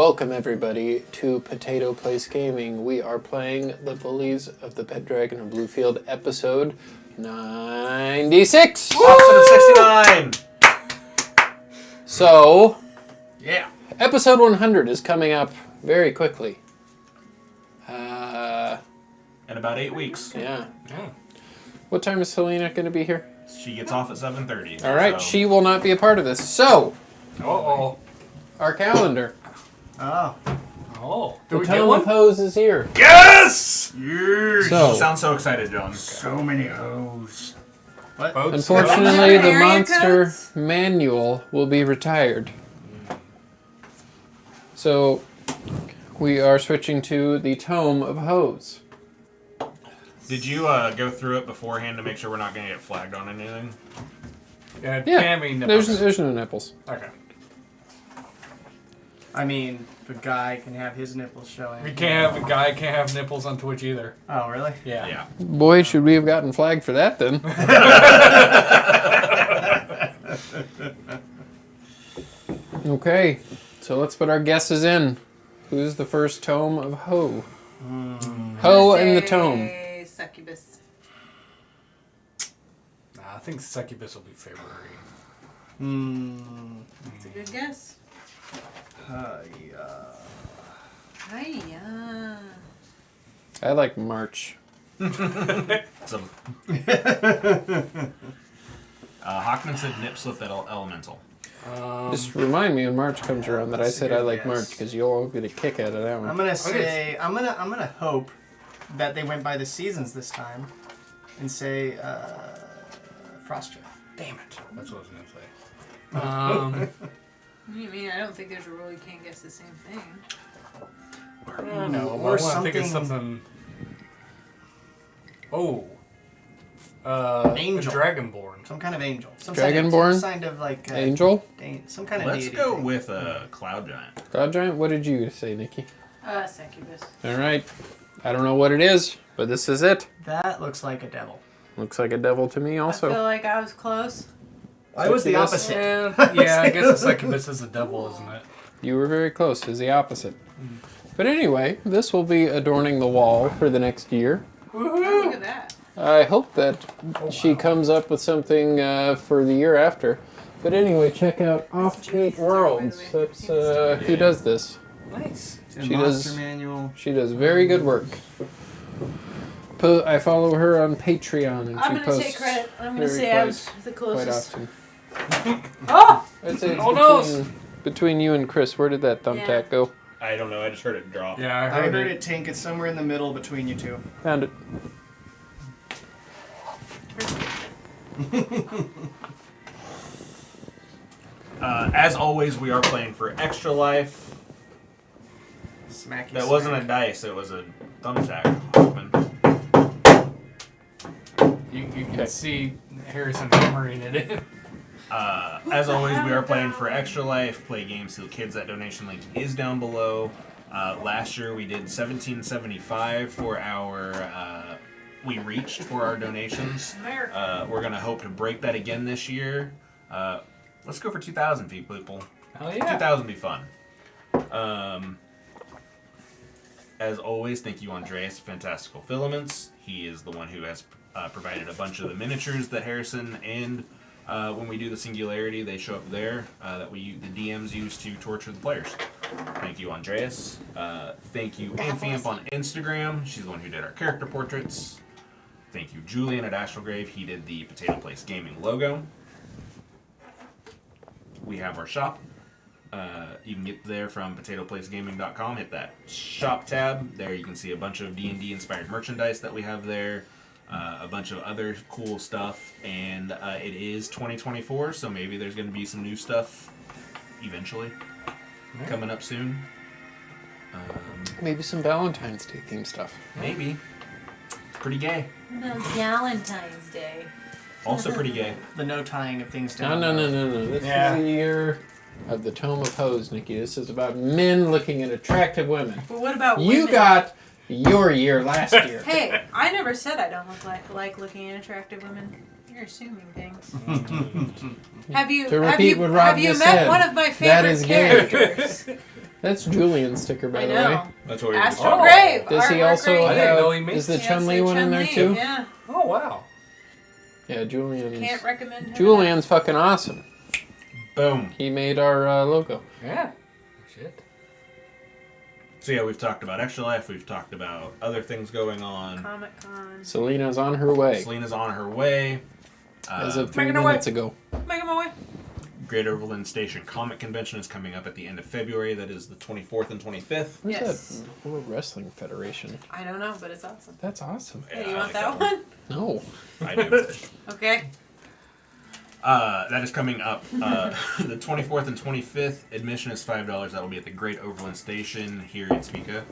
Welcome everybody to Potato Place Gaming. We are playing the Bullies of the Pet Dragon of Bluefield, episode 96. Episode 69. So, Yeah. episode 100 is coming up very quickly. In about 8 weeks. Yeah. What time is Selena going to be here? She gets off at 7:30. All right, she will not be a part of this. So, our calendar. Oh. The Tome of Hose is here. Yes! Yes! So- You sound so excited, John. So many hoes. What? Unfortunately, the Area monster codes? manual will be retired. So, we are switching to the Tome of Hose. Did you go through it beforehand to make sure we're not going to get flagged on anything? Yeah, Cammy nipples. there's no nipples. Okay. I mean, if a guy can have his nipples showing. A guy can't have nipples on Twitch either. Oh, really? Yeah. Yeah. Boy, should we have gotten flagged for that then. Okay, so let's put our guesses in. Who's the first Tome of Ho? Ho and the Tome. Succubus. Nah, I think Succubus will be February. That's a good guess. Hiya. I like March. Some. Hockman said nip slip that elemental. Just remind me when March comes around that I that's a said I good like guess. March because you'll all get a kick out of that one. I'm gonna say I'm gonna hope that they went by the seasons this time, and say Frostja. Damn it. That's what I was going to say. What do you mean? I don't think there's a rule you can't guess the same thing. No, or I think it's something- something. Oh. Angel. Dragonborn. Some kind of angel. Dragonborn? Some kind of like Angel? some kind of Let's deity go thing. with a cloud giant. God Giant? What did you say, Nikki? Succubus. All right. I don't know what it is, but this is it. That looks like a devil. Looks like a devil to me I feel also. like I was close. I was the Succubus? opposite. Yeah, I guess the Succubus is the devil, isn't it? You were very close. It's the opposite. But anyway, this will be adorning the wall for the next year. Oh, look at that. I hope that she comes up with something for the year after. But anyway, check out Offbeat Worlds. That's who does this. Nice. She Monster does- manual. She does very good work. I follow her on Patreon, and I'm she gonna posts take credit. I'm gonna very say I was the quite closest. often. Oh! I'd say it's Oh, no. between you and Chris. Where did that thumbtack Yeah. go? I don't know. I just heard it drop. Yeah, I I heard, heard it tink. It's somewhere in the middle between you two. Found it. As always, we are playing for extra life. Smacky. That wasn't a dice. It was a thumbtack. You can Okay. see Harrison hammering it in. As always, we are playing for Extra Life. Play games to the kids. That donation link is down below. Last year we did $17.75 for our. We reached for our donations. We're gonna hope to break that again this year. Let's go for 2,000 people. Hell yeah. 2,000 be fun. As always, thank you, Andreas Fantastical Filaments. He is the one who has provided a bunch of the miniatures that Harrison and when we do the Singularity, they show up there that the DMs use to torture the players. Thank you, Andreas. Thank you, Amp on Instagram. She's the one who did our character portraits. Thank you, Julian at Astralgrave. He did the Potato Place Gaming logo. We have our shop. You can get there from potatoplacegaming.com. Hit that shop tab. There you can see a bunch of D&D inspired merchandise that we have there. A bunch of other cool stuff. And it is 2024, so maybe there's going to be some new stuff eventually coming up soon. Maybe some Valentine's Day themed stuff. Maybe. It's pretty gay. About Valentine's Day. Also pretty gay. The no tying of things No, down. no, no, no, no. This Yeah. is the year of the Tome of Hose, Nikki. This is about men looking at attractive women. But what about You women? got your year last year. Hey, I never said I don't like looking at attractive women. You're assuming things. Have you To repeat what Rob have you just met said, one of my that favorite is gay. characters? That's Julian's sticker, by I the know. way. That's what we were Astral Oh. Grave. Does he artwork also right I didn't have? know he made- Is the He Chun Li has one in there Chun-Li, too? Yeah. Oh, wow. Yeah, Julian's. Can't recommend him. Julian's fucking awesome. Boom. He made our logo. Yeah. Shit. So yeah, we've talked about Extra Life. We've talked about other things going on. Comic Con. Selena's on her way. Selena's on her way. As of 3 Making her way. minutes ago. Make him away. Great Overland Station Comic Convention is coming up at the end of February. That is the 24th and 25th. Where's Yes. that World Wrestling Federation? I don't know, but it's awesome. That's awesome. Hey, Yeah, you I want like that one? No. I do. Okay. That is coming up the 24th and 25th. Admission is $5. That will be at the Great Overland Station here in Topeka.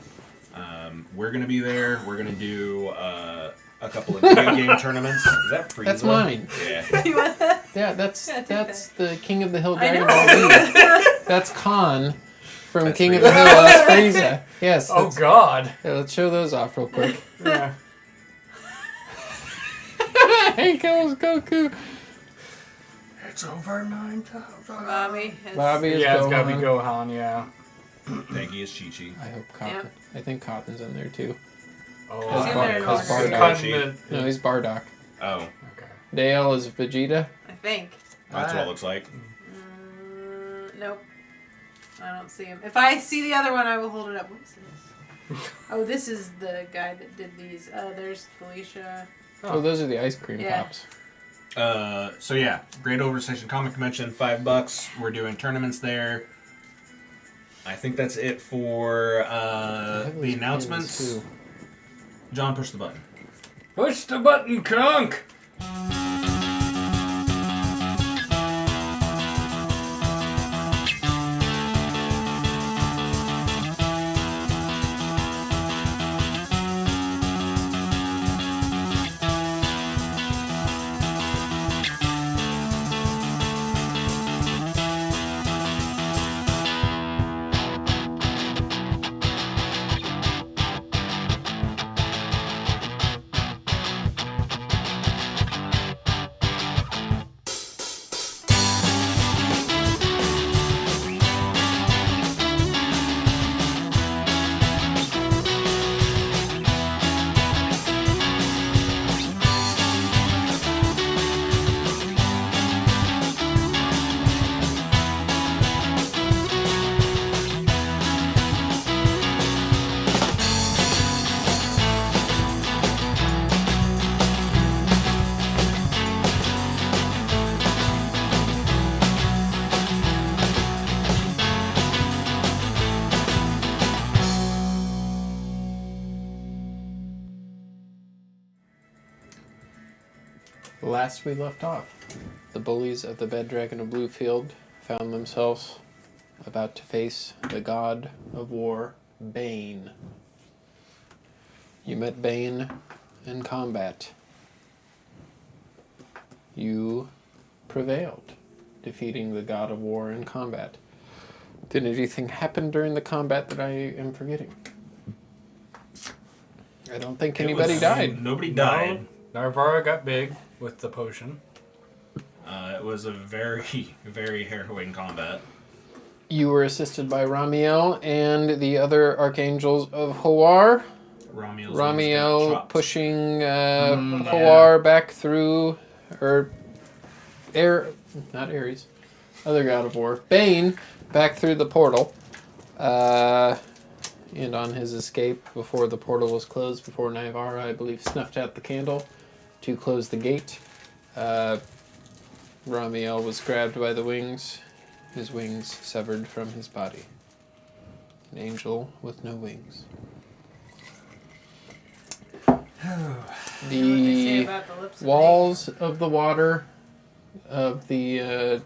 We're going to be there. We're going to do a couple of video game tournaments. Is that Frieza? That's mine. Yeah. You want that? Yeah, that's Yeah, take that's the King of the Hill I Dragon know. Ball Z. That's Khan from That's King of Frieza. the Hill. That's Frieza. Yes. Oh, Let's, God. yeah, let's show those off real quick. Yeah. Hey, kills Goku. It's over 9,000. Bobby. Has, Bobby is Yeah, it's gotta be Gohan. Gohan, yeah. Peggy is Chi-Chi. I hope Cotton. Yep. I think Cotton's in there too. Oh, As in Bar- there as longer. Bardock. Continent. No, he's Bardock. Oh, Okay. Dale is Vegeta. I think. that's what it looks like. Nope. I don't see him. If I see the other one, I will hold it up. What is this? Oh, this is the guy that did these. There's Felicia. Oh, those are the ice cream Yeah. pops. So yeah, Great Overland Station Comic Convention, $5. We're doing tournaments there. I think that's it for I have the those announcements. pins, too. John, push the button. Push the button, Conk! Last we left off, the bullies of the Bed Dragon of Bluefield found themselves about to face the god of war, Bane. You met Bane in combat. You prevailed, defeating the god of war in combat. Did anything happen during the combat that I am forgetting? I don't think anybody died. Nobody died. Narvara got big with the potion. It was a very, very harrowing combat. You were assisted by Ramiel and the other archangels of Hawar. Ramiel's Ramiel got chopped. pushing Mm, Hawar back through, or not Ares, other god of war, Bane, back through the portal. And on his escape, before the portal was closed, before Naivara, I believe, snuffed out the candle to close the gate, Ramiel was grabbed by the wings, his wings severed from his body. An angel with no wings. What they say The about the lips of walls of the water of the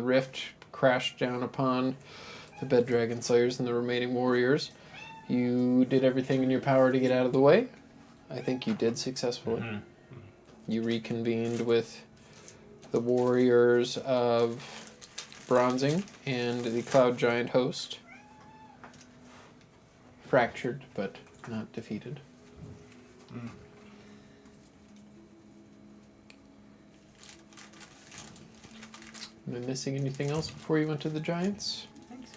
rift crashed down upon the Bed Dragon Slayers and the remaining warriors. You did everything in your power to get out of the way. I think you did successfully. Mhm. You reconvened with the warriors of Bronzing and the Cloud Giant host. Fractured, but not defeated. Am I missing anything else before you went to the Giants? Thanks.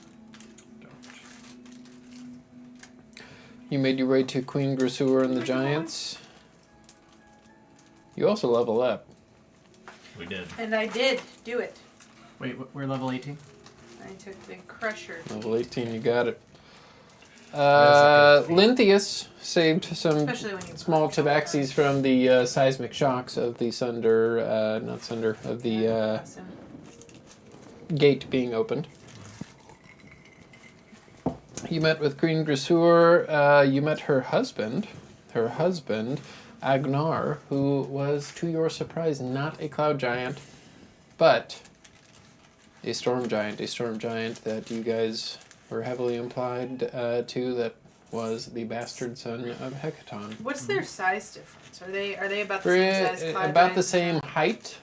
You made your way to Queen Grisur and the Giants. You also level up. We did. And I did do it. Wait, we're level 18? I took the Crusher. Level 18, you got it. That's a good feat. Linthius saved some Especially when you small punch all the tabaxis from the seismic shocks of the of the Awesome. gate being opened. You met with Queen Grisur. You met her husband, Agnar, who was, to your surprise, not a cloud giant, but a storm giant that you guys were heavily implied to, that was the bastard son of Hecaton. What's their size difference? Are they about the same size? Cloud About the giants? same height,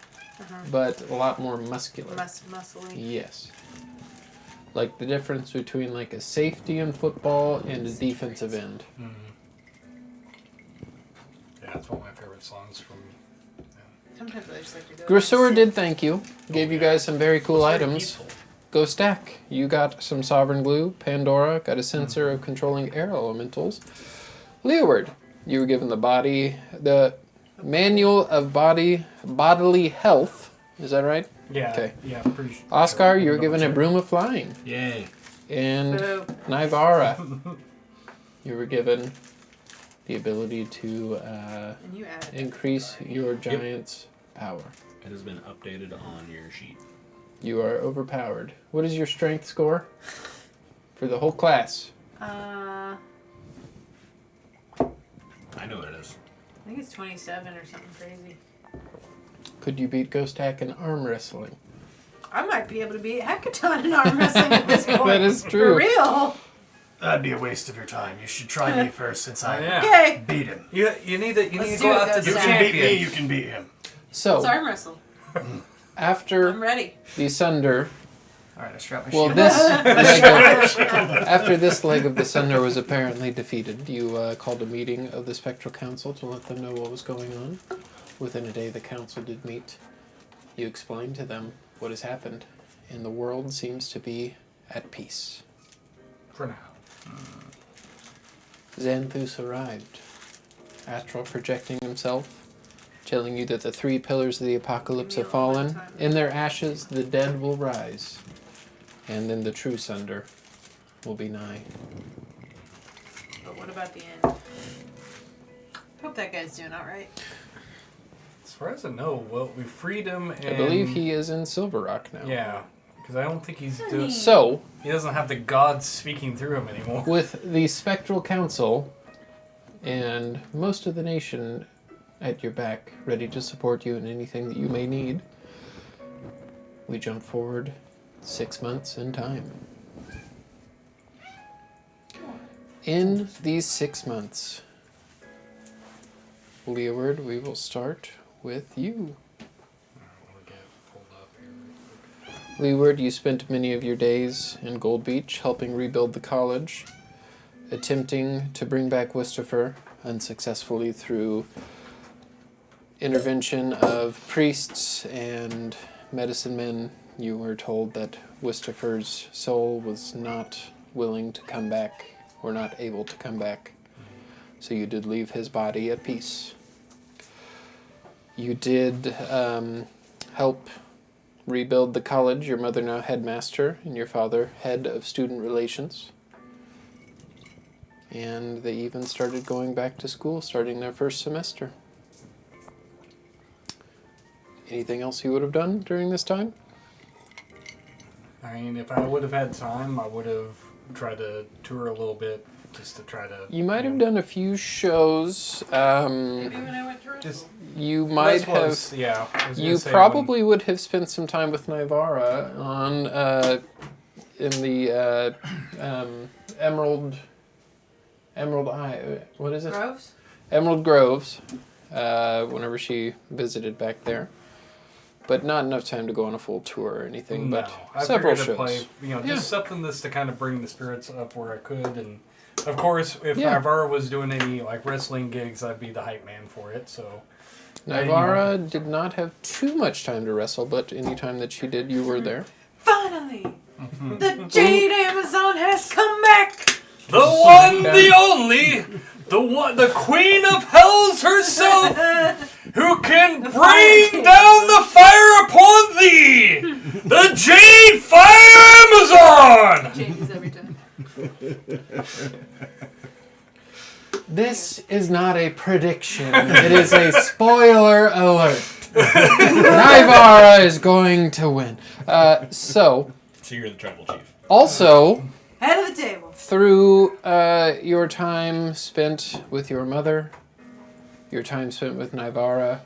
but a lot more muscular. Muscly. Yes. Like the difference between like a safety in football and a defensive end. Mm. Yeah, it's one of my favorite songs from. Sometimes I just like to go. Grisur did thank you. Gave you guys some very cool Very items. peaceful. Go stack. You got some Sovereign Glue. Pandora got a sensor of controlling air elementals. Leeward, you were given the manual of bodily health. Is that right? Yeah. Okay. Yeah, I'm pretty sure. Oscar, you were Double given a check. broom of flying. Yay. And Boo. Nivara, you were given the ability to And you added increase your giant's power. It has been updated on your sheet. You are overpowered. What is your strength score for the whole class? I I know what it is. think it's 27 or something crazy. Could you beat Ghost Hack in arm wrestling? I might be able to beat Hecaton in arm wrestling at this point. That is true. For real. That'd be a waste of your time. You should try me first since I Yeah. Okay. beat him. You need to Let's go do it, after Ghost the You Hack. can beat me, champion. you can beat him. Let's So, arm wrestle. after I'm ready. the Sunder, Alright, I strap my well, shield. after this leg of the Sunder was apparently defeated, you called a meeting of the Spectral Council to let them know what was going on. Within a day, the council did meet. You explained to them what has happened, and the world seems to be at peace. For now. Xanthus arrived, astral projecting himself, telling you that the three pillars of the apocalypse have fallen. In their ashes, the dead will rise, and then the true Sunder will be nigh. But what about the end? Hope that guy's doing alright. As far as I know, well, we freed him. And I believe he is in Silver Rock now. Yeah, because I don't think he's doing. So, He doesn't have the gods speaking through him anymore. with the Spectral Council and most of the nation at your back, ready to support you in anything that you may need, we jump forward 6 months in time. In these 6 months, Leeward, we will start with you. We'll get pulled up here. Leeward, you spent many of your days in Gold Beach helping rebuild the college, attempting to bring back Wistifer unsuccessfully through intervention of priests and medicine men. You were told that Wistifer's soul was not willing to come back, or not able to come back. So you did leave his body at peace. You did help rebuild the college. Your mother now headmaster, and your father head of student relations. And they even started going back to school, starting their first semester. Anything else you would have done during this time? I mean, if I would have had time, I would have tried to tour a little bit just to try to. You might have done a few shows. Maybe when I went to wrestle. Just You might this was- have. Yeah. I was gonna You say probably would have spent some time with Nivara on in the Emerald Eye. What is it? Groves? Emerald Groves. Whenever she visited back there, but not enough time to go on a full tour or anything. No, But I several figured to shows. play, Yeah. just something that's to kind of bring the spirits up where I could, and of course, if Yeah. Nivara was doing any like wrestling gigs, I'd be the hype man for it. So Nivara did not have too much time to wrestle, but any time that she did, you were there. Finally! The Jade Amazon has come back! The one, the only, the queen of hells herself, who can bring down the fire upon thee, the Jade Fire Amazon! Changes every time. This is not a prediction. It is a spoiler alert. Nivara is going to win. So you're the tribal chief. Also, Head of the table. through your time spent with your mother, your time spent with Nivara,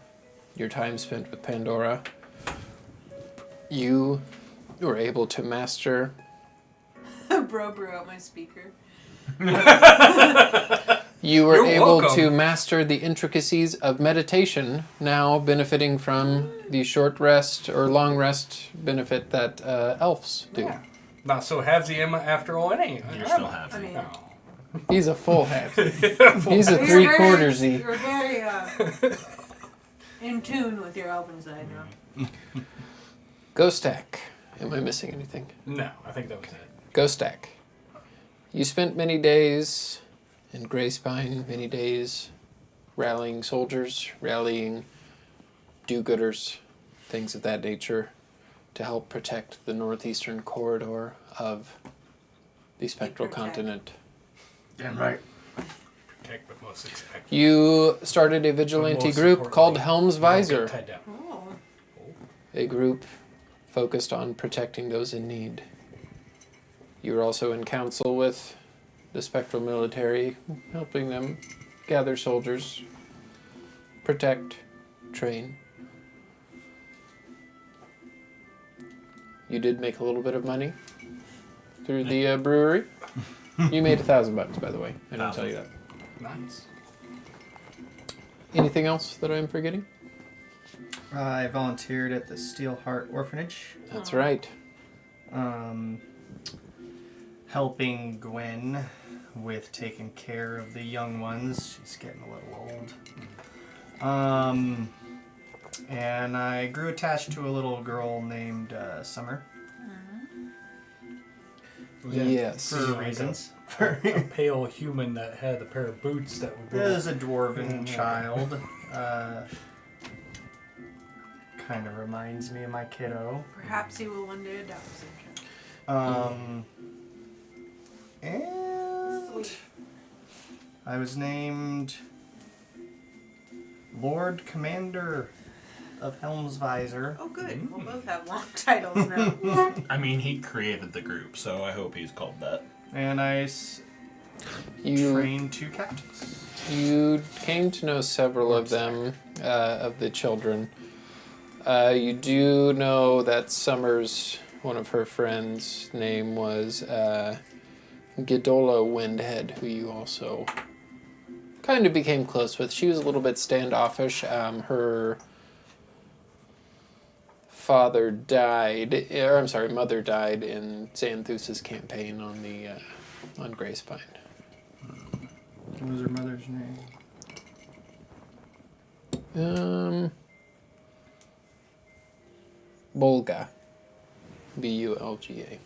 your time spent with Pandora, you were able to master. Bro brew out my speaker. You were You're able welcome. to master the intricacies of meditation, now benefiting from the short rest or long rest benefit that elves do. Yeah. Not so halvesy after all, any. You're still half. I mean, No. He's a full half. He's a three-quartersy. You're very in tune with your elven side now. Ghostak. Am I missing anything? No, I think that was it. Ghostak. You spent many days in Greyspine, many days rallying soldiers, rallying do-gooders, things of that nature, to help protect the northeastern corridor of the Spectral Protect. Continent. Damn right. Protect, but most expect. You started a vigilante Most group called importantly, Helm's you don't get Visor, tied down. Oh. a group focused on protecting those in need. You were also in council with the Spectral military, helping them gather soldiers, protect, train. You did make a little bit of money through the brewery. You made $1,000, by the way. I didn't tell you that. Nice. Anything else that I'm forgetting? I volunteered at the Steelheart Orphanage, That's right. helping Gwen with taking care of the young ones. She's getting a little old. And I grew attached to a little girl named Summer Yes. for Like reasons. A pale human that had a pair of boots that would It go. was a dwarven child. Kind of reminds me of my kiddo. Perhaps he will one day adopt Sunshine. And Sweet. I was named Lord Commander of Helm's Visor. Oh, good. We'll both have long titles now. I mean, he created the group, so I hope he's called that. And I You trained 2 captains. You came to know several of them, of the children. You do know that Summers, one of her friends' name was Gidola Windhead, who you also kind of became close with. She was a little bit standoffish. Her father died, or I'm sorry, mother died in Xanthus's campaign on the on Greyspine. What was her mother's name? Bulga. Bulga.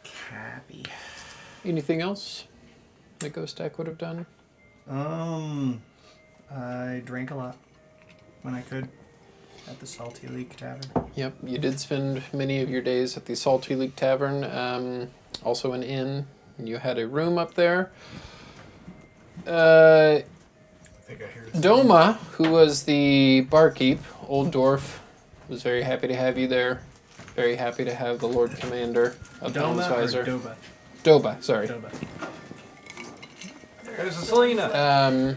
Cappy. Anything else that Ghost Deck would have done? I drank a lot when I could at the Salty Leak Tavern. Yep, you did spend many of your days at the Salty Leak Tavern, also an inn. You had a room up there. I think I hear Doma, who was the barkeep, old dwarf, was very happy to have you there. Very happy to have the Lord Commander of Helm's Doma or Visor. Doba? Doba, sorry. Doba. There's a Selena.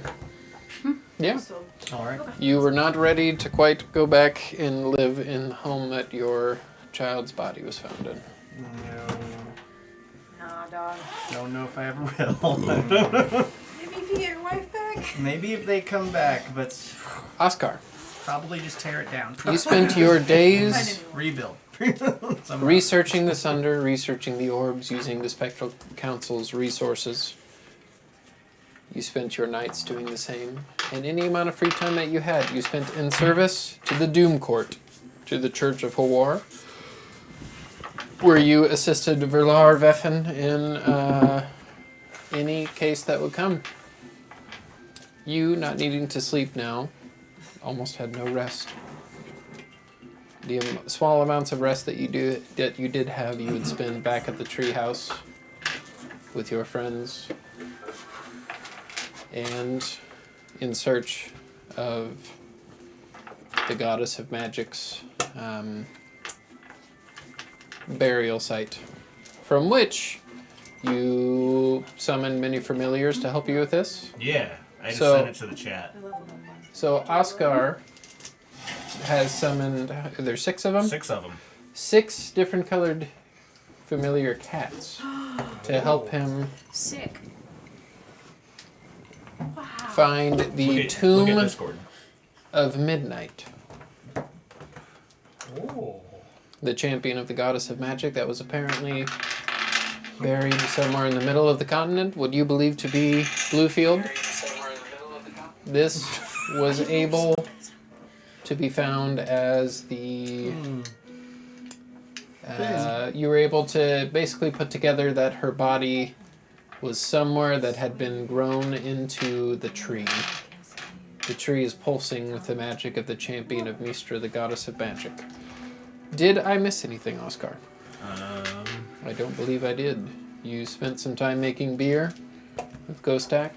Yeah, So, All right. you were not ready to quite go back and live in the home that your child's body was found in. No, nah, dog. don't know if I ever will. Maybe if you get your wife back. Maybe if they come back, but Oscar, probably just tear it down. you spent your Find days a new one. Rebuild. researching the Sunder, researching the orbs, using the Spectral Council's resources. You spent your nights doing the same, and any amount of free time that you had, you spent in service to the Doom Court, to the Church of Hawar. where you assisted Verlar Veffen in any case that would come. You, not needing to sleep now, almost had no rest. The small amounts of rest that you did have, you would spend back at the treehouse with your friends and in search of the goddess of magic's burial site, from which you summoned many familiars to help you with this. Yeah, I just sent it to the chat. So Oscar has summoned, there's 6 of them? 6 of them. 6 different colored familiar cats to help him Sick. Wow. find the Look at Tomb Discord. of Midnight, Oh. the champion of the goddess of magic that was apparently buried somewhere in the middle of the continent. Would you believe to be Bluefield? This was able to be found as the... you were able to basically put together that her body was somewhere that had been grown into the tree. The tree is pulsing with the magic of the champion of Mistra, the goddess of magic. Did I miss anything, Oscar? I don't believe I did. You spent some time making beer with Ghostak.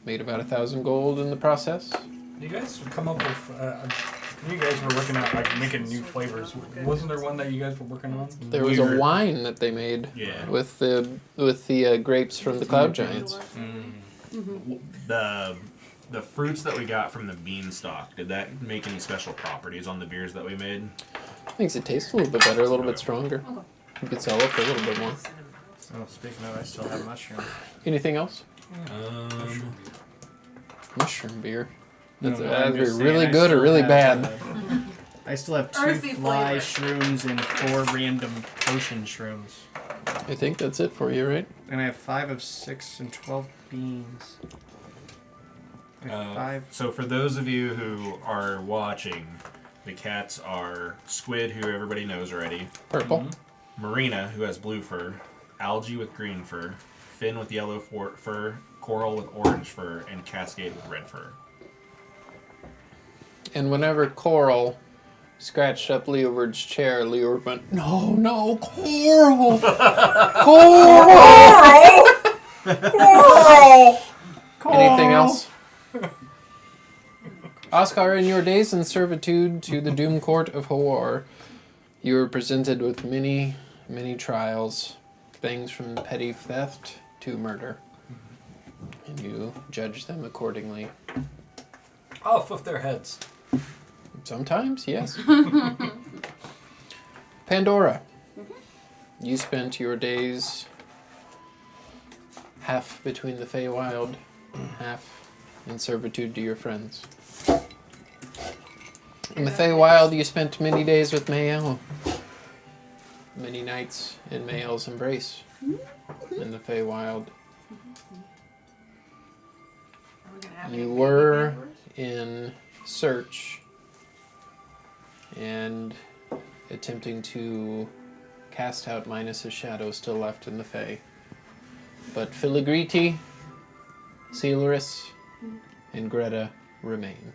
Made about 1,000 gold in the process. You guys come up with. You guys were working on like making new flavors. Wasn't there one that you guys were working on? There was a wine that they made with the grapes from the Cloud Giants. The fruits that we got from the beanstalk, did that make any special properties on the beers that we made? Makes it taste a little bit better, a little bit stronger. You could sell it for a little bit more. Oh, speaking of, I still have mushrooms. Anything else? Mushroom beer. That's I'm either just saying, really I good or still really have, bad. I still have 2 Earthy fly flavor. shrooms and 4 random potion shrooms. I think that's it for you, right? And I have 5 of 6 and 12 beans. I have 5. So for those of you who are watching, the cats are Squid, who everybody knows already, Purple. Marina, who has blue fur, Algae with green fur, Finn with yellow fur, Coral with orange fur, and Cascade with red fur. And whenever Coral scratched up Leeward's chair, Leeward went, No, Coral! Coral! Anything else? Oscar, in your days in servitude to the Doom Court of Hawar, you were presented with many, many trials, things from petty theft to murder. And you judged them accordingly. Off with their heads. Sometimes, yes. Pandora, you spent your days half between the Feywild, half in servitude to your friends. In the Feywild, you spent many days with Mael. Many nights in Mael's embrace. In the Feywild, you were in search and attempting to cast out Minus's shadow still left in the Fey. But Filigriti, Celeris, and Greta remain.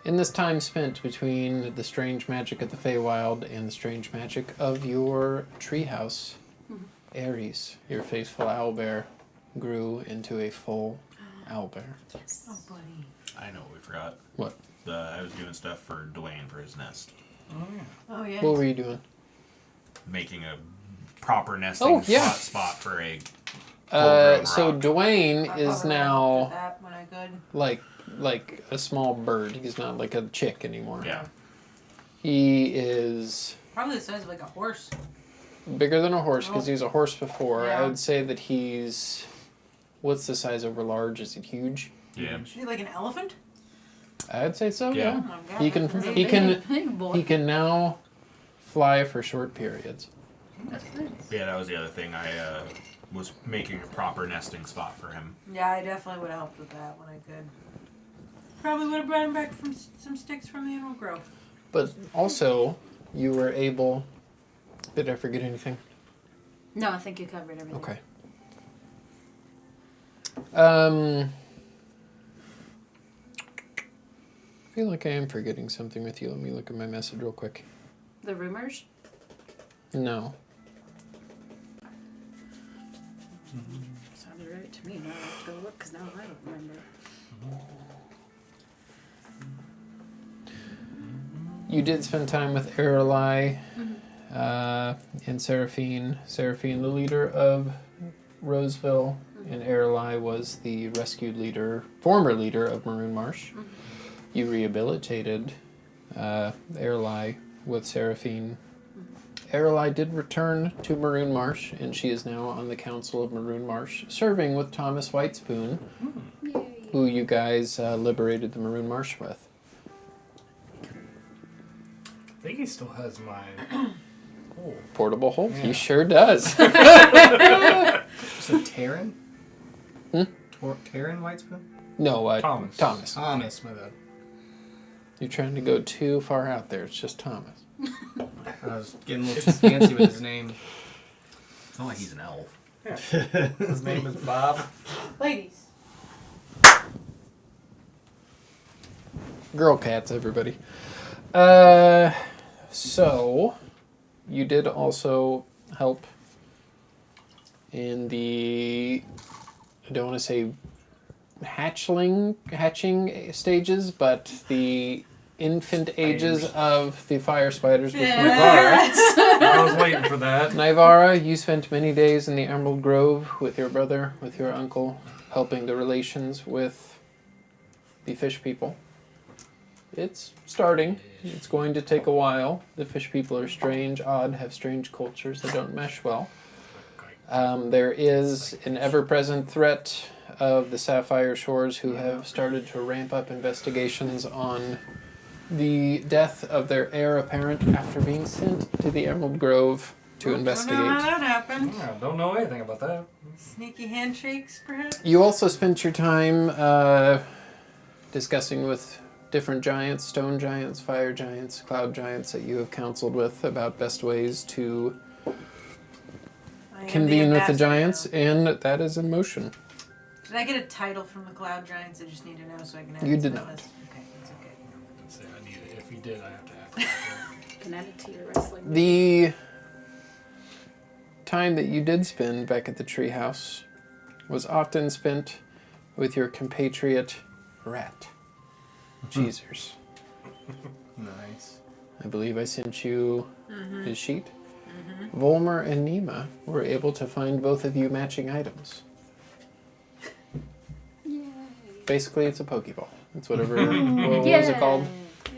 In this time spent between the strange magic of the Feywild and the strange magic of your treehouse, Ares, your faithful owlbear, grew into a full owlbear. Oh, buddy. I know what we forgot. What? I was doing stuff for Dwayne for his nest. Oh, yeah. What were you doing? Making a proper nesting spot for a So rock. Dwayne I is probably now went after that when I could. like a small bird. He's not like a chick anymore. Yeah. He is Probably the size of like a horse. bigger than a horse because he was a horse before. Yeah. I would say that he's... What's the size over large? Is it huge? Yeah. Is he like an elephant? I'd say so, Yeah. yeah. Oh my god. He can that's he big. can Big boy. he can now fly for short periods. That's nice. Yeah, that was the other thing. I was making a proper nesting spot for him. Yeah, I definitely would have helped with that when I could. Probably would have brought him back from some sticks from the Emerald Grove. But also, you were able... Did I forget anything? No, I think you covered everything. Okay. I feel like I am forgetting something with you. Let me look at my message real quick. The rumors? No. Sounded right to me. Now I have to go look because now I don't remember. You did spend time with Aralai and Seraphine. Seraphine, the leader of Roseville, and Aralai was the rescued leader, former leader of Maroon Marsh. You rehabilitated Aralai with Seraphine. Aralai did return to Maroon Marsh, and she is now on the council of Maroon Marsh, serving with Thomas Whitespoon, who you guys liberated the Maroon Marsh with. I think he still has my hole. Portable hole? Yeah. He sure does. So Taryn? Taryn Whitespoon? No, Thomas. Thomas. Thomas, my bad. You're trying to go too far out there. It's just Thomas. I was getting a little too fancy with his name. It's not like he's an elf. His name is Bob. Ladies. Girl cats, everybody. So, you did also help in the, I don't want to say hatching stages, but the infant ages of the fire spiders with Nivara. I was waiting for that. Nivara, you spent many days in the Emerald Grove with your brother, with your uncle, helping the relations with the fish people. It's starting. It's going to take a while. The fish people are strange, odd, have strange cultures that don't mesh well. There is an ever-present threat of the Sapphire Shores, who have started to ramp up investigations on the death of their heir apparent after being sent to the Emerald Grove to investigate. Don't know how that happened. I don't know anything about that. Sneaky handshakes, perhaps? You also spent your time discussing with different giants, stone giants, fire giants, cloud giants that you have counseled with about best ways to convene with the giants, and that is in motion. Did I get a title from the Cloud Giants? I just need to know so I can add You it to did my not. list. Okay, that's okay. Say I need it. If you did, I have to ask. Can add it to your wrestling. The time that you did spend back at the treehouse was often spent with your compatriot Rat. Cheesers. Nice. I believe I sent you his sheet. Volmer and Nima were able to find both of you matching items. Yay. Basically, it's a Pokeball. It's whatever. What was it called?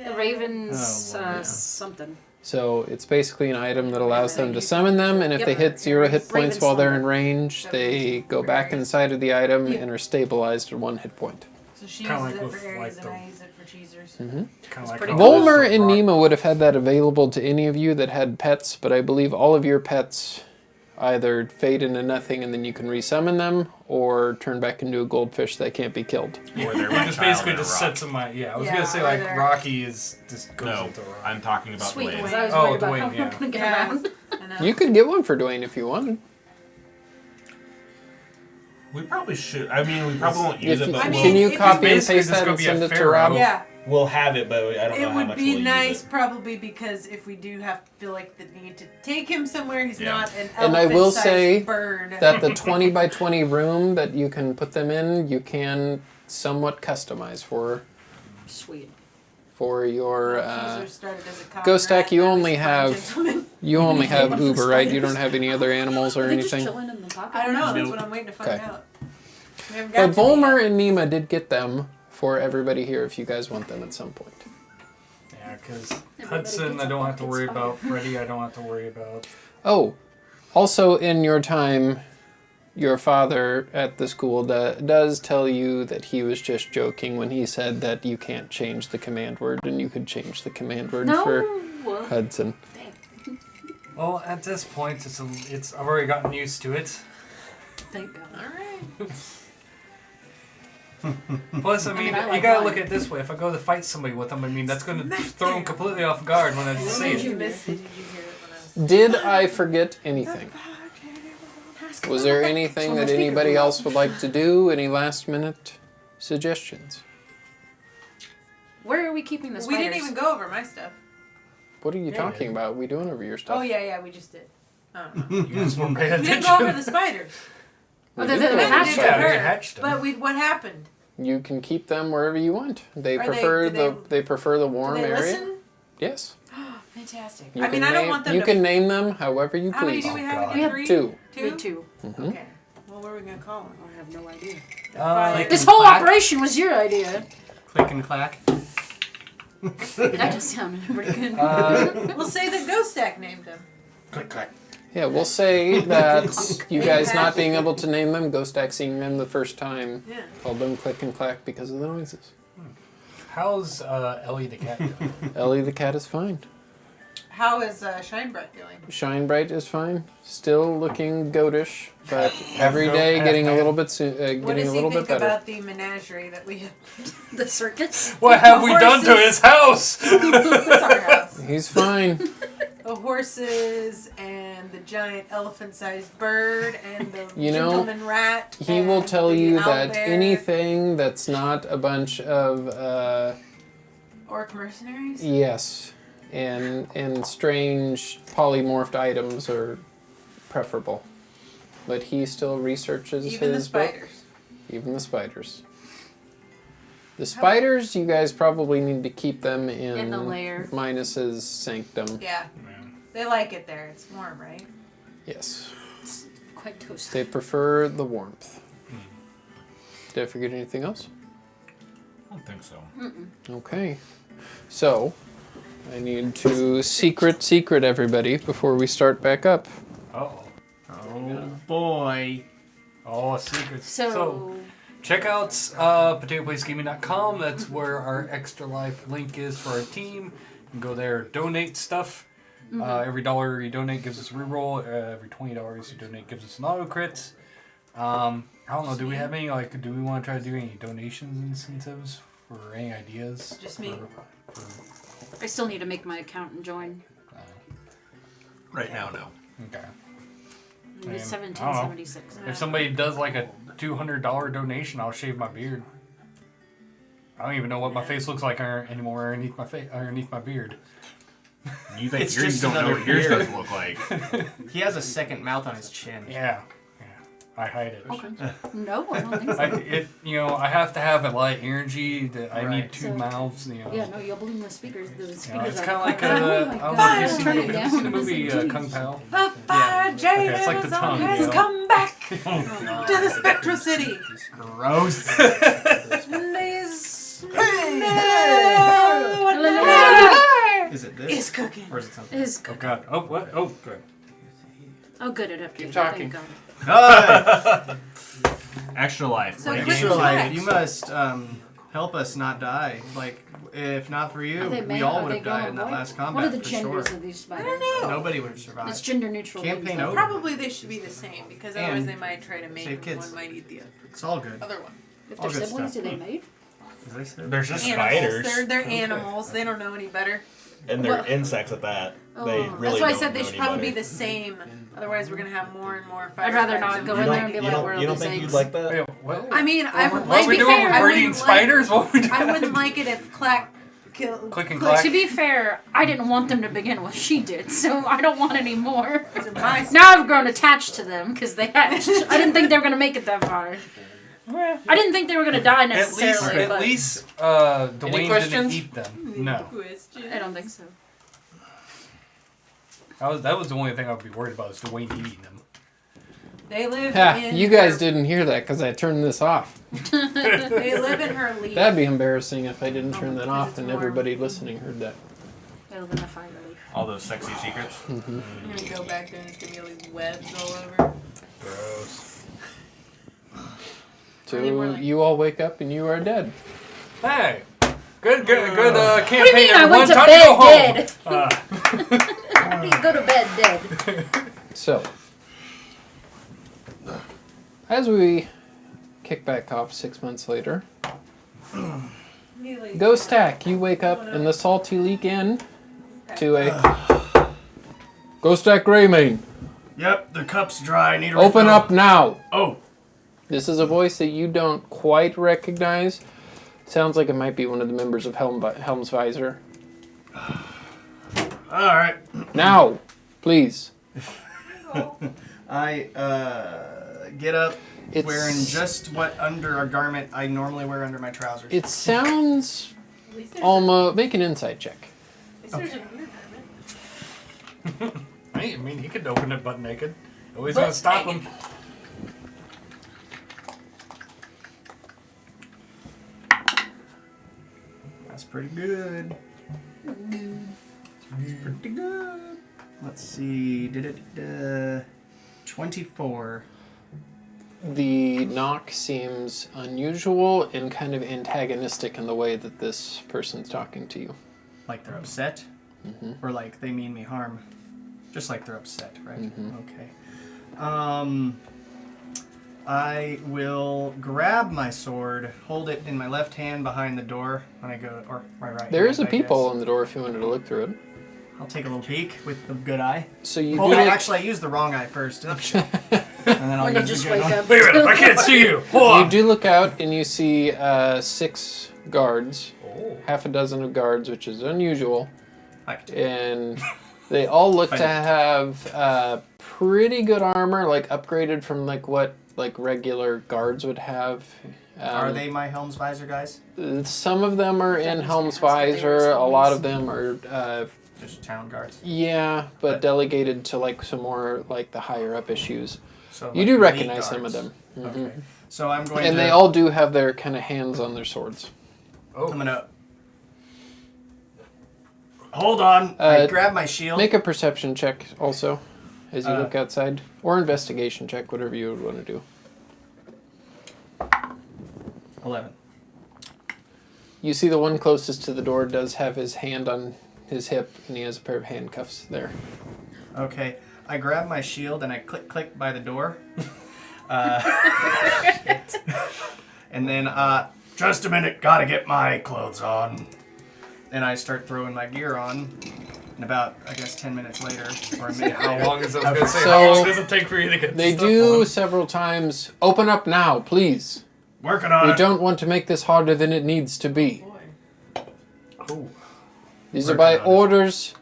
The Ravens, Oh, well, yeah. something. So it's basically an item that allows them to summon them, and if Yep. they hit 0 hit points Raven while they're in summon. range, they go back inside of the item Yeah. and are stabilized at 1 hit point. So she Kinda uses like it with, for Aries like, and the- I use it for Cheesers. Mm-hmm. Kind of like pretty how cool. Volmer Rock- and Nima would have had that available to any of you that had pets, but I believe all of your pets either fade into nothing and then you can resummon them, or turn back into a goldfish that can't be killed. Or they're He just child basically in a just rock. sets in my. Yeah, I was Yeah, gonna say or like they're- Rocky is just goes No, into a rock. I'm talking about Sweet, Dwayne. because I was Oh, worried about Dwayne, how yeah. I'm going to get Yeah. around. I know. You could get one for Dwayne if you wanted. We probably should. I mean, we probably won't use If it, you- but I mean, can you if copy and basically paste just that gonna and be a send it to pharaoh. Rob? Yeah, we'll have it. But I don't know it how would much be we'll nice use it. probably because if we do have to feel like the need to take him somewhere, he's Yeah. not an And I will elephant-sized say bird. That the 20 by 20 room that you can put them in, you can somewhat customize for Sweet. your Cheeser started as a cock Ghost rat, Stack, you now he's only a fine have- gentleman. you only have One of the Uber, right? You spiders. don't have any other animals or Are they just anything. chilling in the pocket? I don't know. That's Nope. what I'm waiting to find Okay. out. We haven't got But to Volmer yet. and Nima did get them for everybody here if you guys want them at some point. Yeah, because Everybody Hudson, gets I a don't have to pocket worry spider. about. Freddie, I don't have to worry about. Oh, also in your time, your father at the school does tell you that he was just joking when he said that you can't change the command word, and you could change the command word for No. Hudson. Well, at this point, it's. I've already gotten used to it. Thank God. All right. Plus, I mean, I like you gotta mine. look at it this way. If I go to fight somebody with them, I mean, that's gonna throw them completely off guard when I say Did you it. miss it? Did you hear it when I was... Did I forget anything? Was there anything that anybody else would like to do? Any last minute suggestions? Where are we keeping the We spiders? didn't even go over my stuff. What are you talking about? We doing over your stuff? Oh, yeah, we just did. I don't know. You just weren't paying We didn't attention. go over the spiders. Other We than do the go over hatch did your to Yeah, stuff. they her. hatched them. But what happened? You can keep them wherever you want. They Are prefer do they prefer the warm Do they area. listen? Yes. Fantastic. You I mean, can I don't name- want them You to... can name them however you How many please. do we Oh, have God. again? We have 3? Two. Me too. Mhm. Okay. Well, what are we going to call them? I have no idea. Fire. This This whole Clack. operation was your idea. Click and clack. That just sounded pretty good. We'll say that Ghost Stack named them. Click clack. Yeah, we'll say that you guys not being able to name them, Ghost Stack seeing them the first time, Yeah. called them Click and Clack because of the noises. How's Ellie the cat doing? Ellie the cat is fine. How is Shine Bright doing? Shine Bright is fine. Still looking goatish, but Half every goat, day half getting a man. little bit What getting does a he little think bit better. about the menagerie that we have? The circus? What have we done to Horses. his house? It's our house. He's fine. The horses and the giant elephant-sized bird and the You know, gentleman rat. He will and tell the you that owlbear. anything that's not a bunch of Orc mercenaries. yes, and strange polymorphed items are preferable. But he still researches Even the his book. spiders. Even the spiders. The spiders, you guys probably need to keep them in the lair. Minus's sanctum. Yeah, they like it there. It's warm, right? Yes. Quite toasty. They prefer the warmth. Did I forget anything else? I don't think so. Okay. So, I need to secret everybody before we start back up. Uh-oh. Oh boy. Oh, secrets. So, Check out potatoplacegaming.com. That's where our extra life link is for our team. You can go there, donate stuff. Every $1 you donate gives us a reroll. Every $20 you donate gives us an auto crit. I don't know. Do we have any do we want to try to do any donations incentives for any ideas? Just me. I still need to make my account and join. Right now, no. Okay. It's I don't 1776. If somebody does like a $200 donation, I'll shave my beard. I don't even know what my face looks like anymore underneath my beard. You think It's yours just don't know another what yours beard. doesn't look like. He has a second mouth on his chin. Yeah. I hide it. Okay. No, I don't think so. I have to have a light energy. That I need Right. two So- mouths. Yeah, no, you'll bloom the speakers. The speakers It's are kind of like quite- I don't know if Turn it you've down. seen the movie Kung Pao. The fire jade Okay, it's like the Amazon tongue, has you know. come back to the Spectral City. Gross. These Is it is this? cooking. Or is it something? Is Oh God! Oh what? Oh good. oh good at Keep updating. talking. Thank God. Hi! Extra life. So Right? quick Extra life, facts. you must help us not die. Like, if not for you, Are they we male? all Are would they have died in girl that or boy? last What are combat the for genders sure. of these I spiders? don't know. Nobody would have survived. It's gender neutral. Campaign means that- over. Probably they should be the same because otherwise And they might try to mate save and kids. one might eat the It's all good. other one. If all they're good siblings, stuff. do they mate? As I said. There's just Animals. spiders, They're animals. They don't know any better. and they're Well- insects at that. Oh. They That's really That's why I don't said they know should any probably be better. the same. Otherwise, we're gonna have more and more fire. I'd rather not go in there and be like, where are You don't these think you'd eggs? like that? Wait, what? I mean, I would What like are we it. doing? I We're wouldn't eating like- spiders? What are we doing? I wouldn't like it if Clack Click and clack. To be fair, I didn't want them to begin with. She did, so I don't want any more. my Now I've grown attached to them because they hatched. I didn't think they were gonna make it that far. I didn't think they were gonna die necessarily. At least, Any Dwayne didn't questions? eat them. No, I don't think so. that was the only thing I would be worried about is Dwayne eating them. They live Ha, in you guys her, didn't hear that because I turned this off. They live in her leaf. That'd be embarrassing if I didn't turn that because off it's and warm. everybody listening heard that. They live in the fire leaf. All those sexy secrets. I'm gonna go back there and there's gonna be all these webs all over. Gross. Are they more So like- you all wake up and you are dead. Hey, good campaign. What do you mean I everyone. went to Time bed go home. dead? How do you go to bed dead? So, as we kick back off 6 months later. Neely. Ghost Tack, you wake up in the salty leak inn to a Ghost Tack Greymane. Yep, the cup's dry. I need to Open refill. up now. Oh, This is a voice that you don't quite recognize. Sounds like it might be one of the members of Helm's Visor. all right. Now, please. I get up It's- wearing just what undergarment I normally wear under my trousers. It sounds At least there's, almost. Make an insight check. at least there's an undergarment. I mean, he could open it butt naked. Nobody's gonna stop him. That's pretty good. That's pretty good. Let's see. 24. The knock seems unusual and kind of antagonistic in the way that this person's talking to you. Like they're upset? Mm-hmm. Or like they mean me harm? Just like they're upset, right? Mhm. Okay. I will grab my sword, hold it in my left hand behind the door when I go, or my right. There is a hand, I peephole guess. in the door if you wanted to look through it. I'll take a little peek with the good eye. So you Oh, do look- actually, I used the wrong eye first. And then I'll Like I use just the good wake one. up. Wait a minute, I can't see you. Hold You on. do look out and you see 6 guards, Oh. half a dozen of guards, which is unusual, I can take and they all look to Fine. have pretty good armor, like upgraded from like what like regular guards would have. Are they my Helm's Visor guys? Some of them are in That Helm's was gonna ask if they were Visor. A lot of zombies. them are. Just town guards. Yeah, but But- delegated to like some more like the higher up issues. So You like do elite recognize some of guards. them. Mhm. Okay. So I'm going And to. they all do have their kind of hands on their swords. I'm gonna. Hold on. I grab my shield. Make a perception check also as you Uh, look outside. Or investigation check, whatever you would want to do. 11. You see the one closest to the door does have his hand on his hip and he has a pair of handcuffs there. Okay. I grab my shield and I click by the door. And then, just a minute, gotta get my clothes on. And I start throwing my gear on. And about, I guess, 10 minutes later, or a minute How later. long is it? I was gonna say, So- how long does it take for you to get They stuff do on? several times. Open up now, please. Working on We it. don't want to make this harder than it needs to be. Boy. Oh. These are Working by on it. orders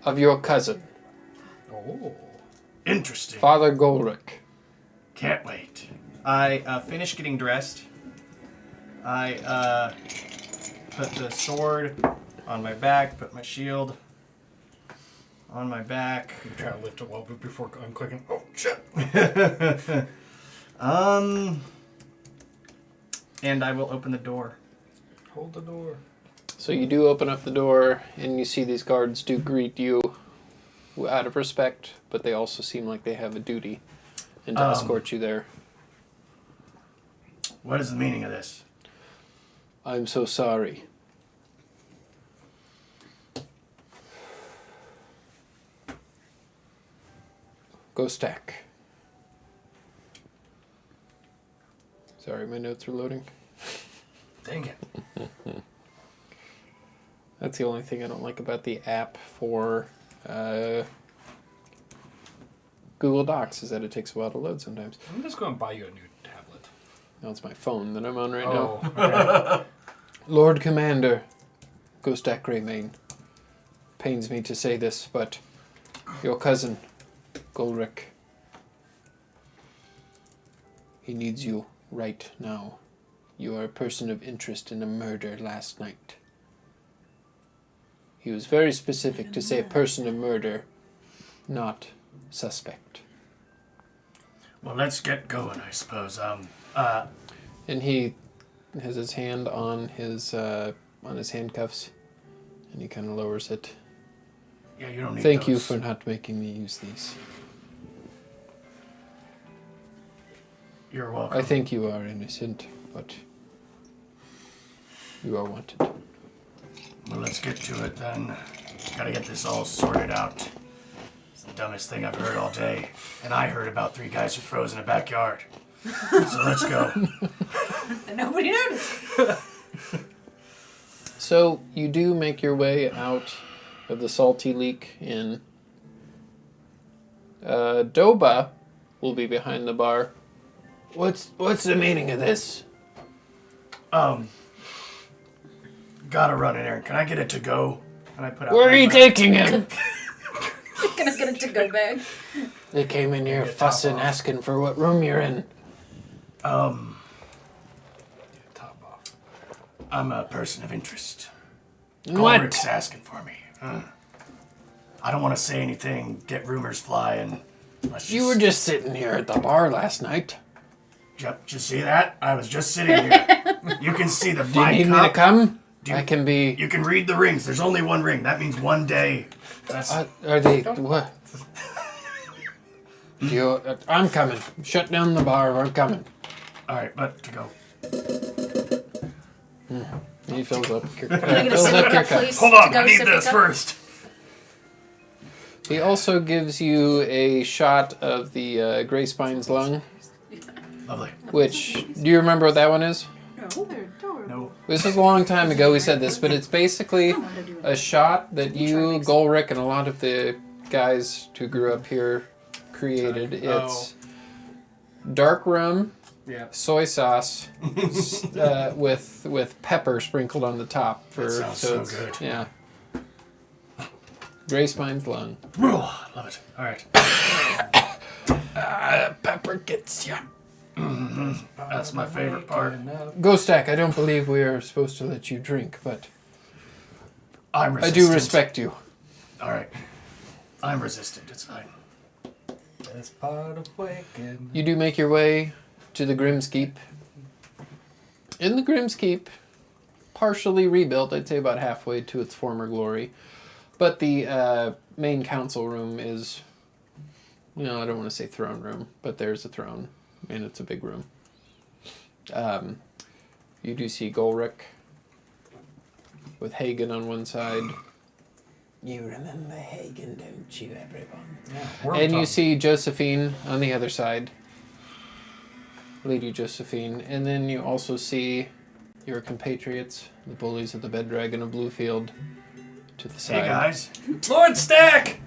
of your cousin, Oh. Interesting. Father Golrick. Can't wait. I finish getting dressed. I put the sword on my back, put my shield on my back. I'm trying to lift it well before I'm clicking. Oh, shit. And I will open the door. Hold the door. So you do open up the door, and you see these guards do greet you out of respect, but they also seem like they have a duty and to escort you there. What is the meaning of this? I'm so sorry. Go stack. Sorry, my notes are loading. Dang it. That's the only thing I don't like about the app for Google Docs is that it takes a while to load sometimes. I'm just going to buy you a new tablet. Now it's my phone that I'm on right now. Oh, okay. Lord Commander, Go stack Greymane. Pains me to say this, but your cousin, Golrick, he needs you right now. You are a person of interest in a murder last night. He was very specific to say person of murder, not suspect. Well, let's get going, I suppose. And he has his hand on his handcuffs, and he kind of lowers it. Yeah, you don't need Thank you those. for not making me use these. You're welcome. I think you are innocent, but you are wanted. Well, let's get to it then. Gotta get this all sorted out. It's the dumbest thing I've heard all day. And I heard about 3 guys who froze in a backyard. So let's go. And nobody noticed. So you do make your way out of the Salty Leak Inn. Doba will be behind the bar. What's the meaning of this? Gotta run in there. Can I get it to go? And I put out. Where are you taking him? Can I get a to-go bag? They came in here Get top fussing, off. asking for what room you're in. Top off. I'm a person of interest. What? Ulrich's asking for me. I don't want to say anything, get rumors flying. You were just sitting here at the bar last night. Did you see that? I was just sitting here. You can see the Do you fine need me cup. to come? Do you- I can be... You can read the rings. There's only one ring. That means one day. That's Are they... What? I'm coming. Shut down the bar. I'm coming. all right, but to go. He fills up your, Am I gonna fills sit up in your that cup. place Hold to on, go I need sippy this cup? first. He also gives you a shot of the Grey Spine's lung, Lovely. which... Do you remember what that one is? Oh, they're adorable. No. This is a long time ago we said this, but it's basically a shot that you, Golrick, and a lot of the guys who grew up here created. It's dark rum, Yeah. soy sauce, with pepper sprinkled on the top. That sounds so it's, good. Yeah. Gray Spine's lung. Love it. All right. Pepper gets ya. That's my favorite part. Ghostak, I don't believe we are supposed to let you drink, but I'm I resistant. do respect you. All right. I'm resistant. It's fine. That's part of waking. You do make your way to the Grimskeep. In the Grimskeep, partially rebuilt, I'd say about halfway to its former glory. But the main council room is, I don't want to say throne room, but there's a throne, and it's a big room. You do see Golrick with Hagen on one side. You remember Hagen, don't you, everyone? And you see Josephine on the other side. Lady Josephine. And then you also see your compatriots, the bullies of the Bed Dragon of Bluefield, to the side. Hey guys, Lord Stack!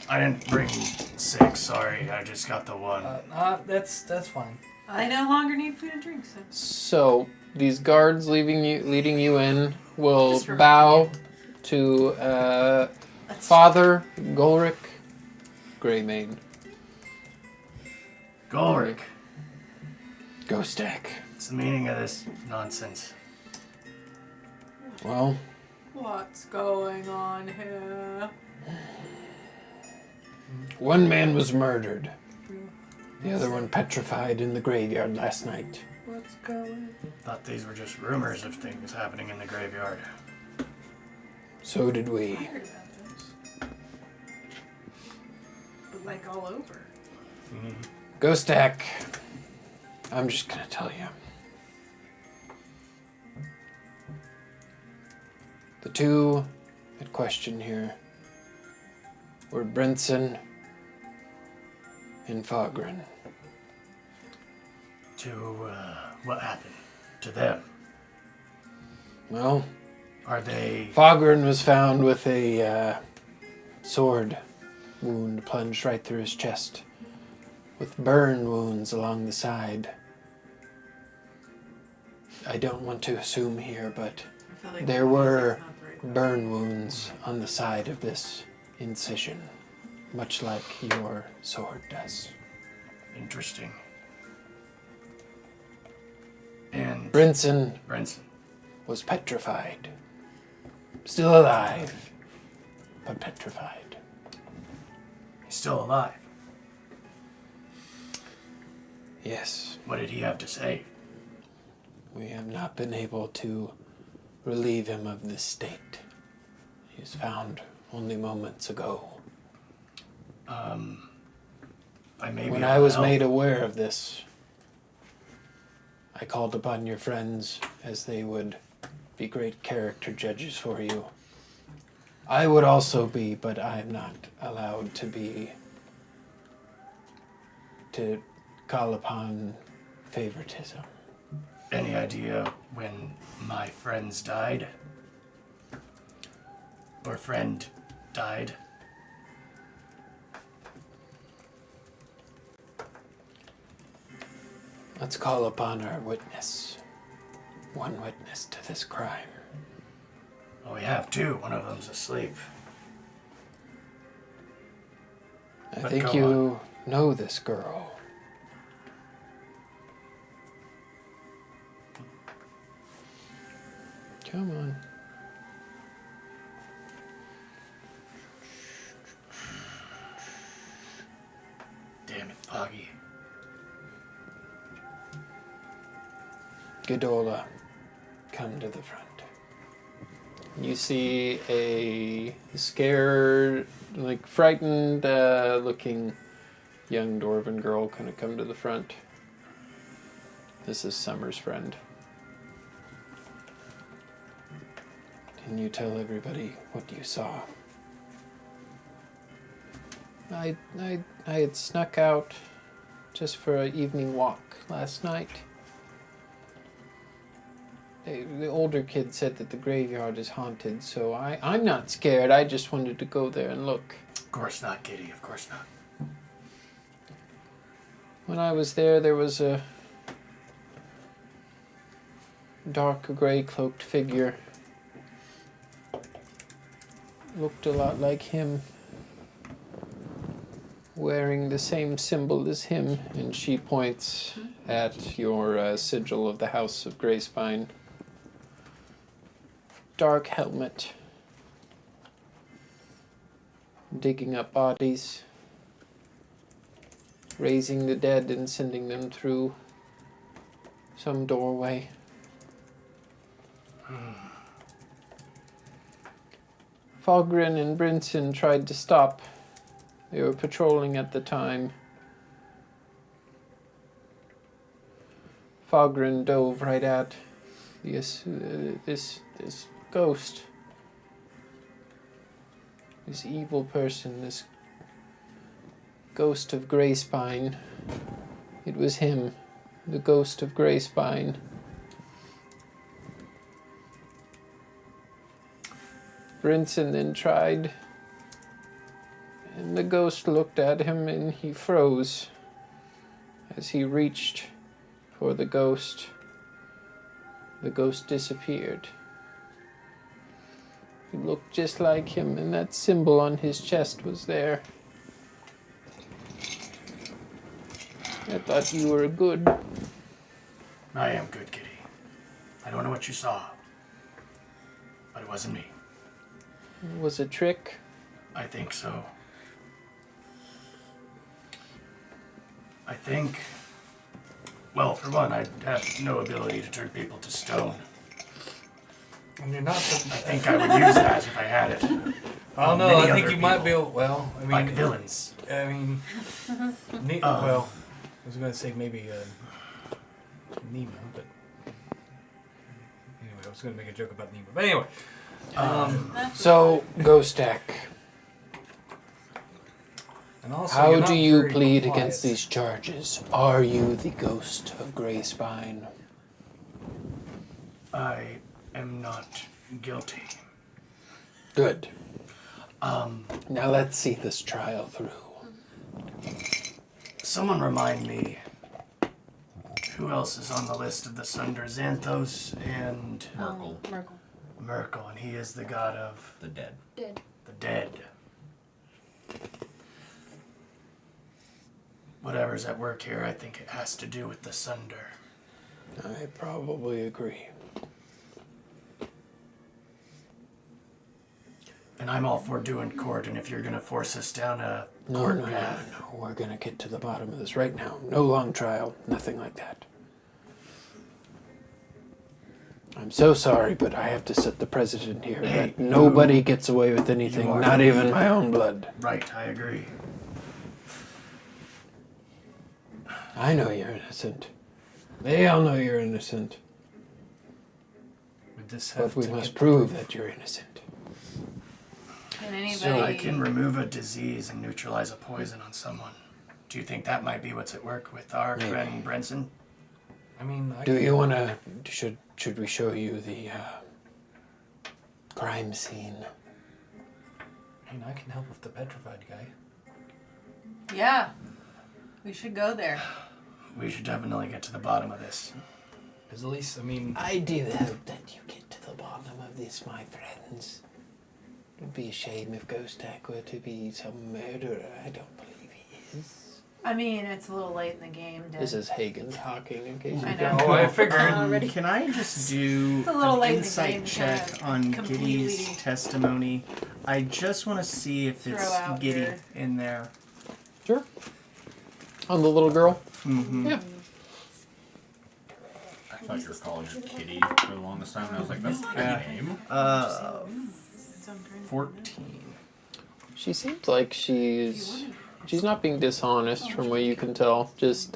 I didn't bring 6. Sorry, I just got the 1. That's fine. I no longer need food and drink, so. So these guards leading you in will Just remind bow to Father Golrick Greymane. Golrick, Ghostak. what's the meaning of this nonsense? Well, What's going on here? one man was murdered. The other one petrified in the graveyard last night. What's going Thought these were just rumors of things happening in the graveyard. So did I we. heard about those. But like all over. Ghostak, I'm just gonna tell you. The two at question here were Brinson and Fogren. To, what happened to them? Well, Are they... Fogren was found with a sword wound plunged right through his chest, with burn wounds along the side. I don't want to assume here, but I feel like there were that's not the right question. burn wounds on the side of this incision, much like your sword does. Interesting. And Brinson Brinson. was petrified. Still alive, but petrified. He's still alive. Yes, What did he have to say? we have not been able to relieve him of this state. He was found only moments ago. I may be When able I to was help. made aware of this, I called upon your friends as they would be great character judges for you. I would also be, but I am not allowed to be to call upon favoritism. Any idea when my friends died? Or friend died? Let's call upon our witness. One witness to this crime. Well, we have two. One of them's asleep. I But think go you know this girl. Come on. Damn it, Foggy. Ghidorah, come to the front. You see a scared, like frightened looking young dwarven girl kind of come to the front. This is Summer's friend. Can you tell everybody what you saw? I had snuck out just for an evening walk last night. The older kid said that the graveyard is haunted, so I'm not scared. I just wanted to go there and look. Of course not, Kitty. Of course not. When I was there was a dark gray cloaked figure. Looked a lot like him. Wearing the same symbol as him. And she points at your sigil of the House of Greyspine. Dark helmet. Digging up bodies. Raising the dead and sending them through some doorway. Fogren and Brinson tried to stop. They were patrolling at the time. Fogren dove right at this ghost. This evil person, this ghost of Greyspine. It was him, the ghost of Greyspine. Brinson then tried, and the ghost looked at him and he froze. As he reached for the ghost disappeared. He looked just like him, and that symbol on his chest was there. I thought you were good. I am good, Kitty. I don't know what you saw, but it wasn't me. It was a trick. I think so. I think... Well, for one, I have no ability to turn people to stone. And you're not. I think I would use that if I had it. I don't know. Many I think other you might be people, able. Well, I mean, like villains. I mean, well, I was going to say maybe Nemo, but anyway, I was going to make a joke about Nemo. But anyway, So, Ghost Deck, and also, how you're do not you very plead quiet. against these charges? Are you the ghost of Greyspine? I am not guilty. Good. Now let's see this trial through. Someone remind me, who else is on the list of the Sunder? Xanthos and Merkel, Merkel. Merkel, and he is the god of the dead. Dead. the dead. Whatever's at work here, I think it has to do with the Sunder. I probably agree. And I'm all for doing court, and if you're going to force us down a No, court no, no, path... no. We're gonna get to the bottom of this right now. No long trial, nothing like that. I'm so sorry, but I have to set the precedent here Hey, that nobody gets away with anything, you are not the even leader. my own blood. Right, I agree. I know you're innocent. They all know you're innocent. We just have But we to must get the prove proof. that you're innocent. Can anybody? So I can remove a disease and neutralize a poison on someone. Do you think that might be what's at work with our Maybe. friend Brenson? I mean, Do you want to... Should we show you the crime scene? I mean, I can help with the petrified guy. Yeah. We should go there. We should definitely get to the bottom of this. Because at least, I mean... I do hope that you get to the bottom of this, my friends. It would be a shame if Ghostak were to be some murderer. I don't believe he is. I mean, it's a little late in the game. This is Hagen talking, in case I you know. don't Oh, I figured. Already. Can I just do It's a little late an in the insight game to check on completely Giddy's testimony? I just want to see if throw it's out Giddy your- in there. Sure. On the little girl? Mm-hmm. Yeah. I thought you were calling her Kitty for the longest time, and I was like, that's not Yeah. a name. 14. She seems like she's not being dishonest from what you can tell. Just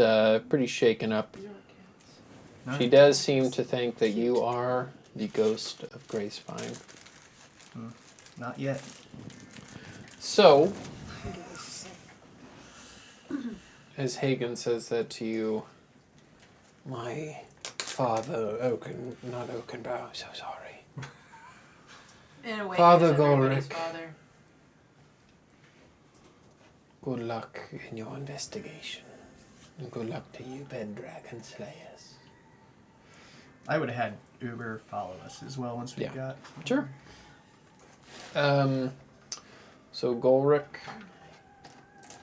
pretty shaken up. She does seem to think that you are the ghost of Gracevine. Not yet. So, as Hagen says that to you, my father, not Oakenbow, so sorry. In a way, Father he's everybody's Golrick. father. Good luck in your investigation. And good luck to you, Bed Dragon Slayers. I would have had Uber follow us as well once we Yeah. got. Sure. So Golrick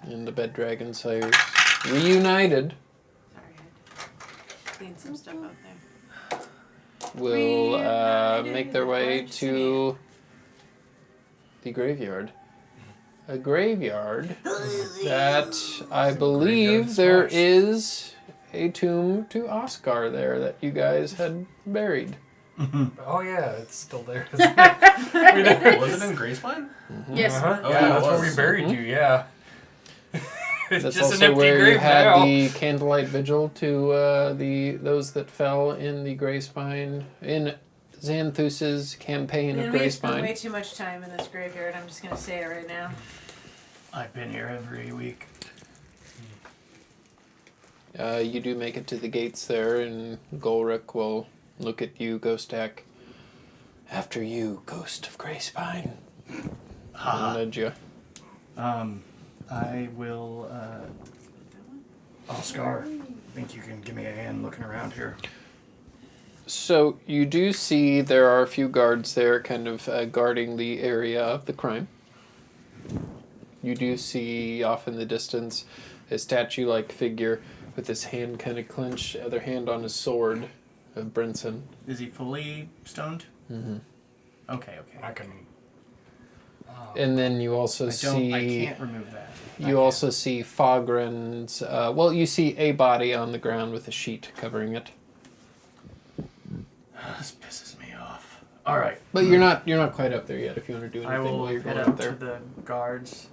and the Bed Dragon Slayers reunited Sorry, I cleaned some stuff out there. will Reunited make their way with to the graveyard. A graveyard that I believe there is a tomb to Oscar there that you guys had buried. Oh, yeah, it's still there. Isn't it? Was it in Gracevine? Yes. Uh-huh. Oh, Yeah, yeah, it that's where was. we buried you, yeah. It's That's just an also empty where you grave had now. the candlelight vigil to those that fell in the Gracevine, in Xanthus's campaign of Man, we have spent Gracevine. way too much time in this graveyard. I'm just gonna say it right now. I've been here every week. You do make it to the gates there, and Golrick will look at you, Ghostak. After you, Ghost of Gracevine. I'll nudge you. I will. Oscar, I think you can give me a hand looking around here. So you do see there are a few guards there kind of guarding the area of the crime. You do see off in the distance a statue-like figure with his hand kind of clenched, other hand on his sword of Brinson. Is he fully stoned? Mm-hmm. Okay. I can... And then you also I see... can't remove that. You also see Fogren's... you see a body on the ground with a sheet covering it. This pisses me off. All right. But you're not quite up there yet if you want to do I anything will while you're head going up up there. to the guards.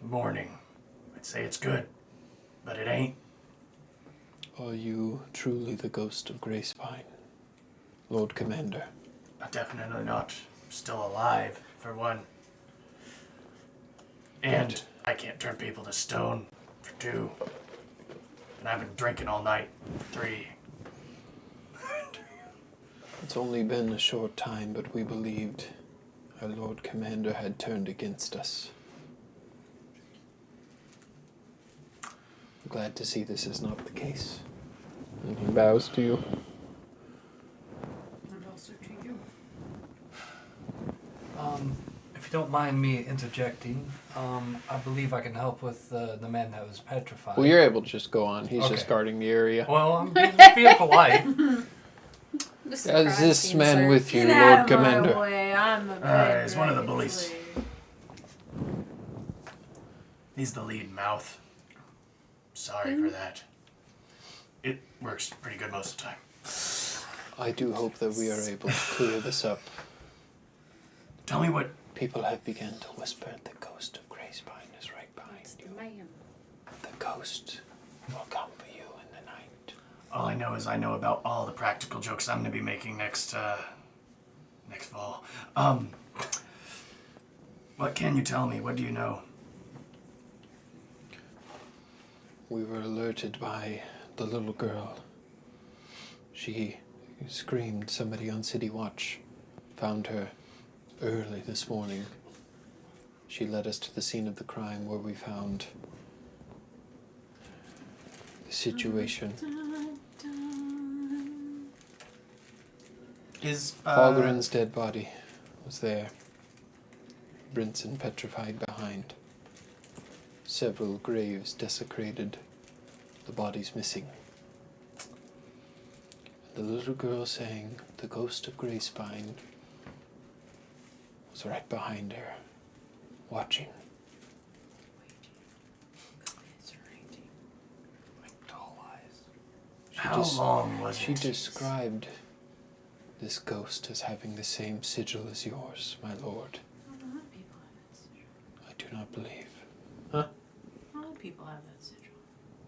Morning. I'd say it's good, but it ain't. Are you truly the ghost of Gracevine, Lord Commander? I'm definitely not still alive, for one. And I can't turn people to stone, for two. And I've been drinking all night, for three. It's only been a short time, but we believed our Lord Commander had turned against us. I'm glad to see this is not the case. And he bows to you. And also to you. If you don't mind me interjecting, I believe I can help with the man that was petrified. Well, you're able to just go on. He's just Okay. guarding the area. Well, I'm being polite. This is a Is crime this scene, man sir. with you, Get Lord out of Commander? my way. I'm a He's one of the bad bullies. slave. He's the lead mouth. Sorry for that. It works pretty good most of the time. I do hope that we are able to clear this up. Tell me what... People have begun to whisper the ghost of Gracevine is right behind It's the you. man. The ghost will come for you in the night. All I know is I know about all the practical jokes I'm going to be making next fall. What can you tell me? What do you know? We were alerted by the little girl. She screamed. Somebody on City Watch found her early this morning. She led us to the scene of the crime where we found the situation. Is Falgren's dead body was there. Brinson petrified behind. Several graves desecrated. The bodies missing. The little girl saying the ghost of Greyspine was right behind her, watching. Like doll eyes. how long was She it? described this ghost as having the same sigil as yours, my lord. A lot of people have that sigil. I do not believe. A lot of people have that sigil.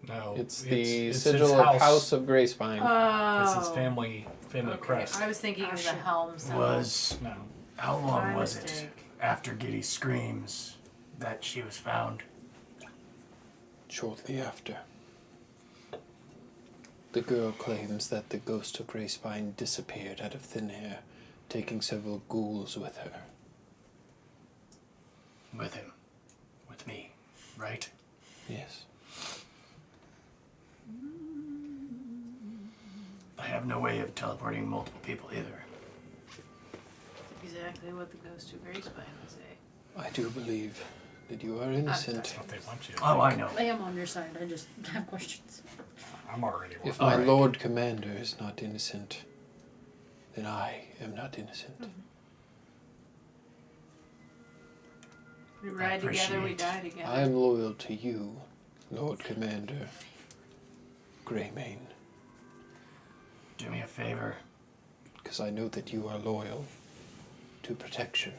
No, It's the his sigil of House of Greyspine. Oh. It's his family Okay. crest. I was thinking of the shit. helm symbol. Was No. how long My was mistake. it after Giddy screams that she was found? Shortly after. The girl claims that the ghost of Greyspine disappeared out of thin air, taking several ghouls with her. With him. With me. Right? Yes. I have no way of teleporting multiple people either. Exactly what the ghost of Greyspine would say. I do believe that you are innocent. That's what they want you to Oh, I think. know. I am on your side. I just have questions. I'm already If one. my Alright. Lord Commander is not innocent, then I am not innocent. We ride together, we appreciate- die together. I am loyal to you, Lord Commander Greymane, Do me a favor. because I know that you are loyal to protection.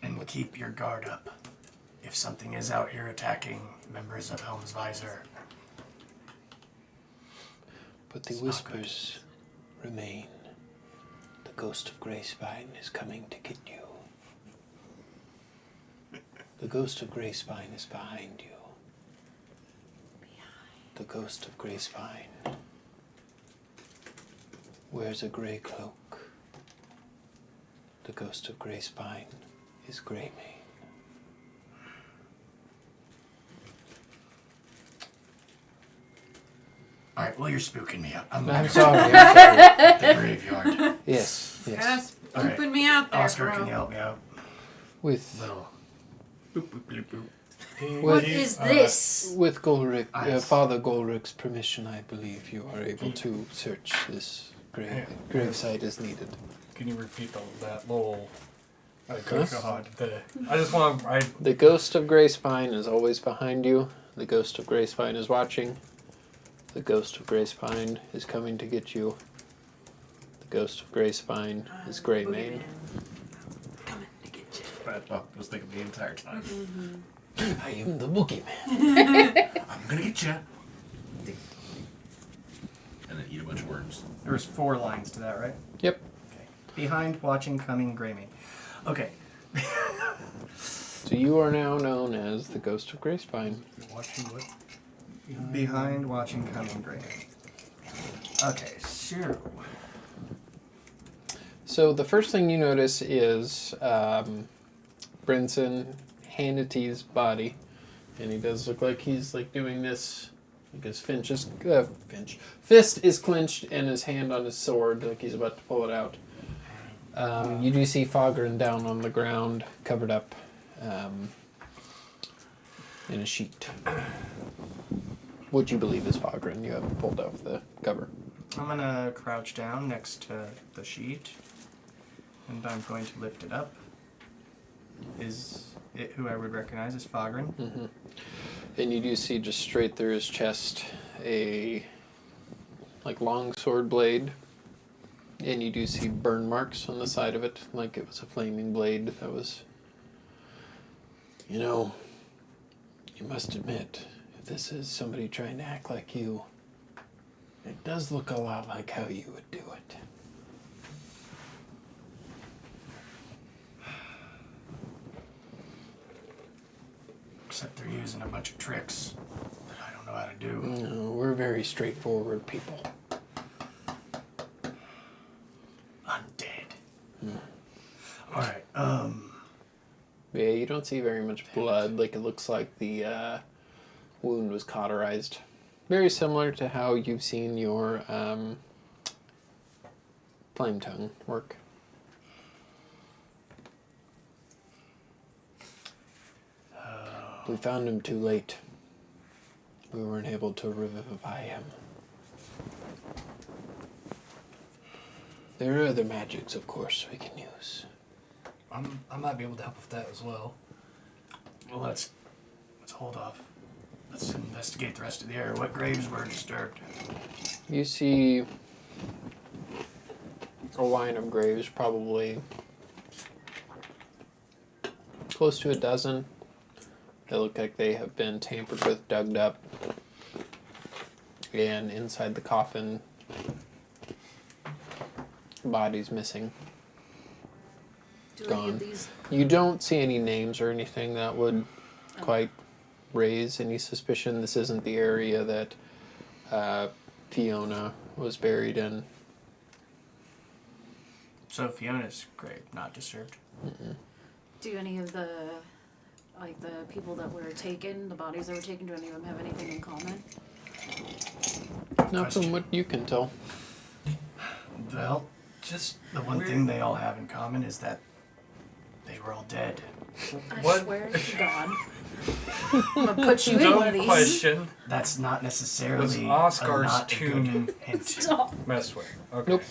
And keep your guard up. If something is out here attacking members of Helm's Visor, But the It's not good. whispers remain. The ghost of Greyspine is coming to get you. The ghost of Greyspine is behind you. The ghost of Greyspine wears a grey cloak. The ghost of Greyspine is Greymane. alright, well, you're spooking me up. I'm I'm going sorry. to the graveyard. Yes, yes. That's Alright. pooping me out there, Oscar, bro. can you help me out? With Little. Boop, boop, bloop, boop. What is this? with Golrick, Ice. Father Golrick's permission, I believe you are able to search this gravesite as needed. Can you repeat that little? Huh? I just want to. The ghost of Greyspine is always behind you. The ghost of Greyspine is watching. The ghost of Greyspine is coming to get you. The ghost of Greyspine is Greymane. Coming to get you. That's what I was thinking the entire time. I am the boogeyman. I'm gonna get you. And then eat a bunch of worms. There was 4 lines to that, right? Yep. Okay. Behind, watching, coming, Greymane. Okay. So you are now known as the ghost of Greyspine. Watching what? Behind, watching, coming, Greymane. Okay, so... So the first thing you notice is Brinson Hannity's body, and he does look like he's like doing this. Like his fist is clenched and his hand on his sword, like he's about to pull it out. You do see Fogren down on the ground, covered up in a sheet. What you believe is Fogren. You haven't pulled off the cover. I'm gonna crouch down next to the sheet, and I'm going to lift it up. Is it who I would recognize as Fogren? Mm-hmm. And you do see just straight through his chest a like long sword blade, and you do see burn marks on the side of it, like it was a flaming blade that was. You know, you must admit, if this is somebody trying to act like you, it does look a lot like how you would do it. Except they're using a bunch of tricks that I don't know how to do. No, we're very straightforward people. Undead. Alright, Yeah, you don't see very much blood. Like, it looks like the wound was cauterized. Very similar to how you've seen your flame tongue work. We found him too late. We weren't able to revivify him. There are other magics, of course, we can use. I might be able to help with that as well. well, let's hold off. Let's investigate the rest of the area. What graves were disturbed? You see a line of graves, probably close to a dozen. They look like they have been tampered with, dug up, and inside the coffin, bodies missing. Do any Gone. of these? You don't see any names or anything that would quite raise any suspicion. This isn't the area that Fiona was buried in. So Fiona's grave, not disturbed. Do any of the people that were taken, the bodies that were taken, do any of them have anything in common? Not from what you can tell. Well, just the one thing they all have in common is that they were all dead. I What? swear to God. I'm gonna put you in one of Dumb these. question. That's not necessarily Was a Oscar's not a tomb good hint. Stop. messed with? Okay. Nope.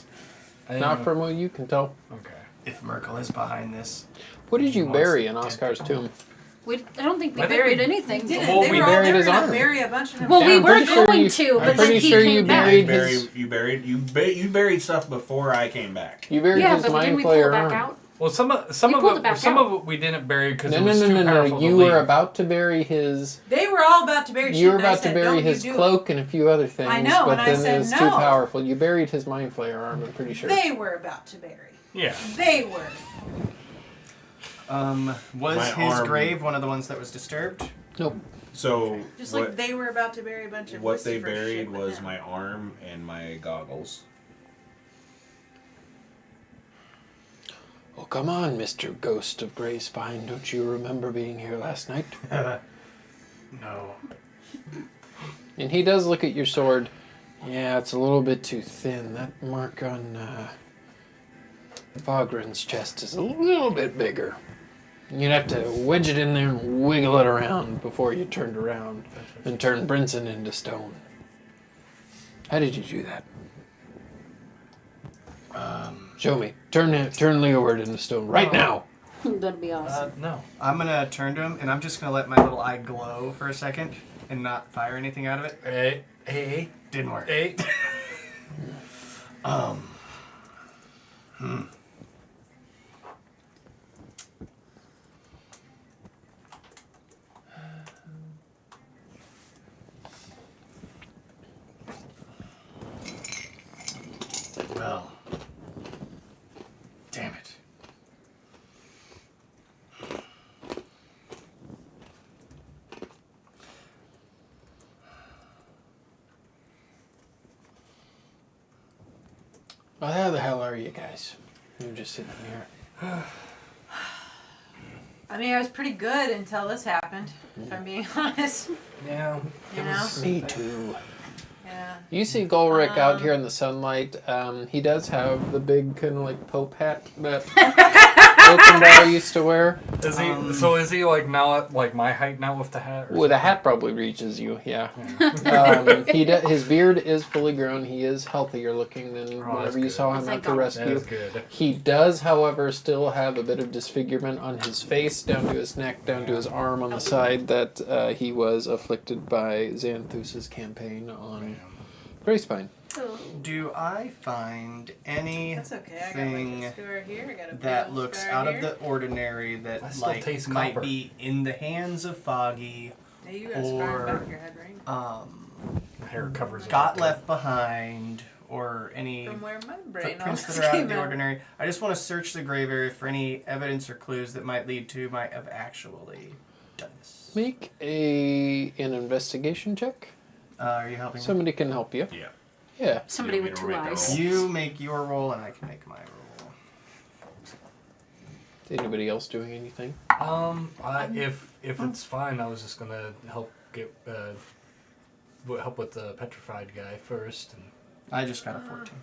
I didn't Not know- from what you can tell. Okay. If Merkel is behind this, What did you Wants bury in dead Oscar's people. tomb? I don't think we I think buried we- anything. Did it? Well, They we were all buried his gonna arm. bury a bunch of them. Well, Yeah, we I'm were pretty sure going you- to, I'm but pretty then he sure came you back. buried You his. buried stuff before I came back. You buried Yeah, his but didn't mind we pull it flayer back arm. out? Well, some of pulled it back out. it we didn't bury because No, it no, was no, too no, no. powerful You to were leave. about to bury his. They were all about to bury shit. You were and I about to said, bury "Don't you his do it." cloak and a few other things. I know, but and I then said it was too no. powerful. You buried his mind flayer arm. I'm pretty sure. They were about to bury. Yeah. They were. was My his arm- grave one of the ones that was disturbed? Nope. So Just what, like they were about to bury a bunch of what they Lucifer buried shit with was them. my arm and my goggles. Oh, come on, Mr. Ghost of Grey Spine. Don't you remember being here last night? No. And he does look at your sword. Yeah, it's a little bit too thin. That mark on Vogren's chest is a little bit bigger. You'd have to wedge it in there and wiggle it around before you turned around and turned Brinson into stone. How did you do that? Show me. Turn Leoward into stone right now. That'd be awesome. No. I'm gonna turn to him and I'm just gonna let my little eye glow for a second and not fire anything out of it. Hey. Didn't work. Hey. Well, damn it. Well, how the hell are you guys? You're just sitting here. I mean, I was pretty good until this happened. If I'm being honest, Yeah. you know. Me too. Yeah. You see Golrick out here in the sunlight. He does have the big kind of like Pope hat that Oakendale used to wear. Is he? So is he like now at like my height now with the hat? Or Well, the hat probably reaches you. Yeah. His beard is fully grown. He is healthier looking than that's whenever you good. saw him Thank at the God. rescue. That's good. He does, however, still have a bit of disfigurement on his face, down to his neck, down to his arm on the side, that he was afflicted by Xanthus's campaign on Greyspine. Do I find That's okay. I got anything like a scar here. I got a that big looks scar out here. of the ordinary I that still like taste might copper. be in the hands of Foggy, Yeah, you got a scar on the back of or your head, right? The hair covers it. got left behind, or any From where my brain footprints almost that are out of came the out. ordinary? I just want to search the grave area for any evidence or clues that might lead to might have actually dice. Make an investigation check. Are you helping me? Somebody can help you. Yeah. Yeah. Somebody You with want me to 2 make a eyes. roll? You make your roll, and I can make my roll. Is anybody else doing anything? If it's fine, I was just gonna help help with the petrified guy first. And I just got a 14.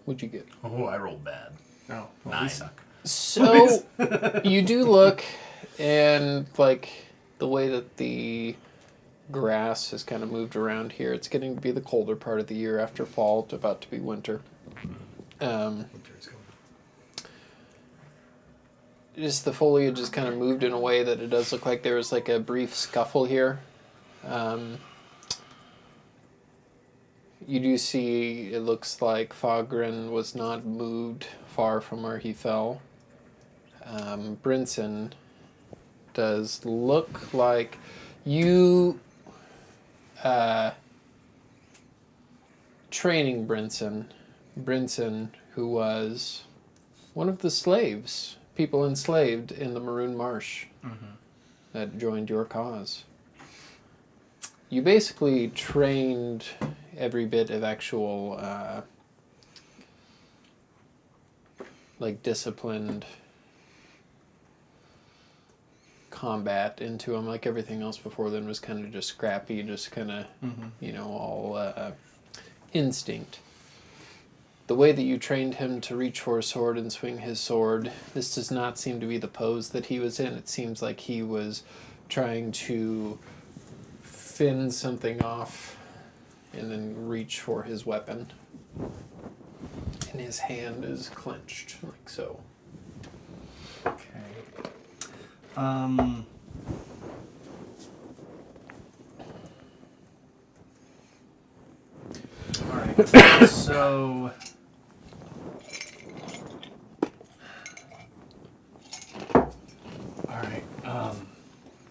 What'd you get? Oh, I rolled bad. Oh, well, 9. we suck. So you do look, and like the way that the grass has kind of moved around here, it's getting to be the colder part of the year after fall. It's about to be winter. winter's coming. Just the foliage is kind of moved in a way that it does look like there was like a brief scuffle here. You do see it looks like Fogren was not moved far from where he fell. Brinson does look like you training Brinson, who was one of the slaves, people enslaved in the Maroon Marsh that joined your cause. You basically trained every bit of actual like disciplined combat into him. Like everything else before then was kind of just scrappy, just kind of all instinct. The way that you trained him to reach for a sword and swing his sword, this does not seem to be the pose that he was in. It seems like he was trying to fin something off and then reach for his weapon. And his hand is clenched, like so. Okay. Alright, so... Alright,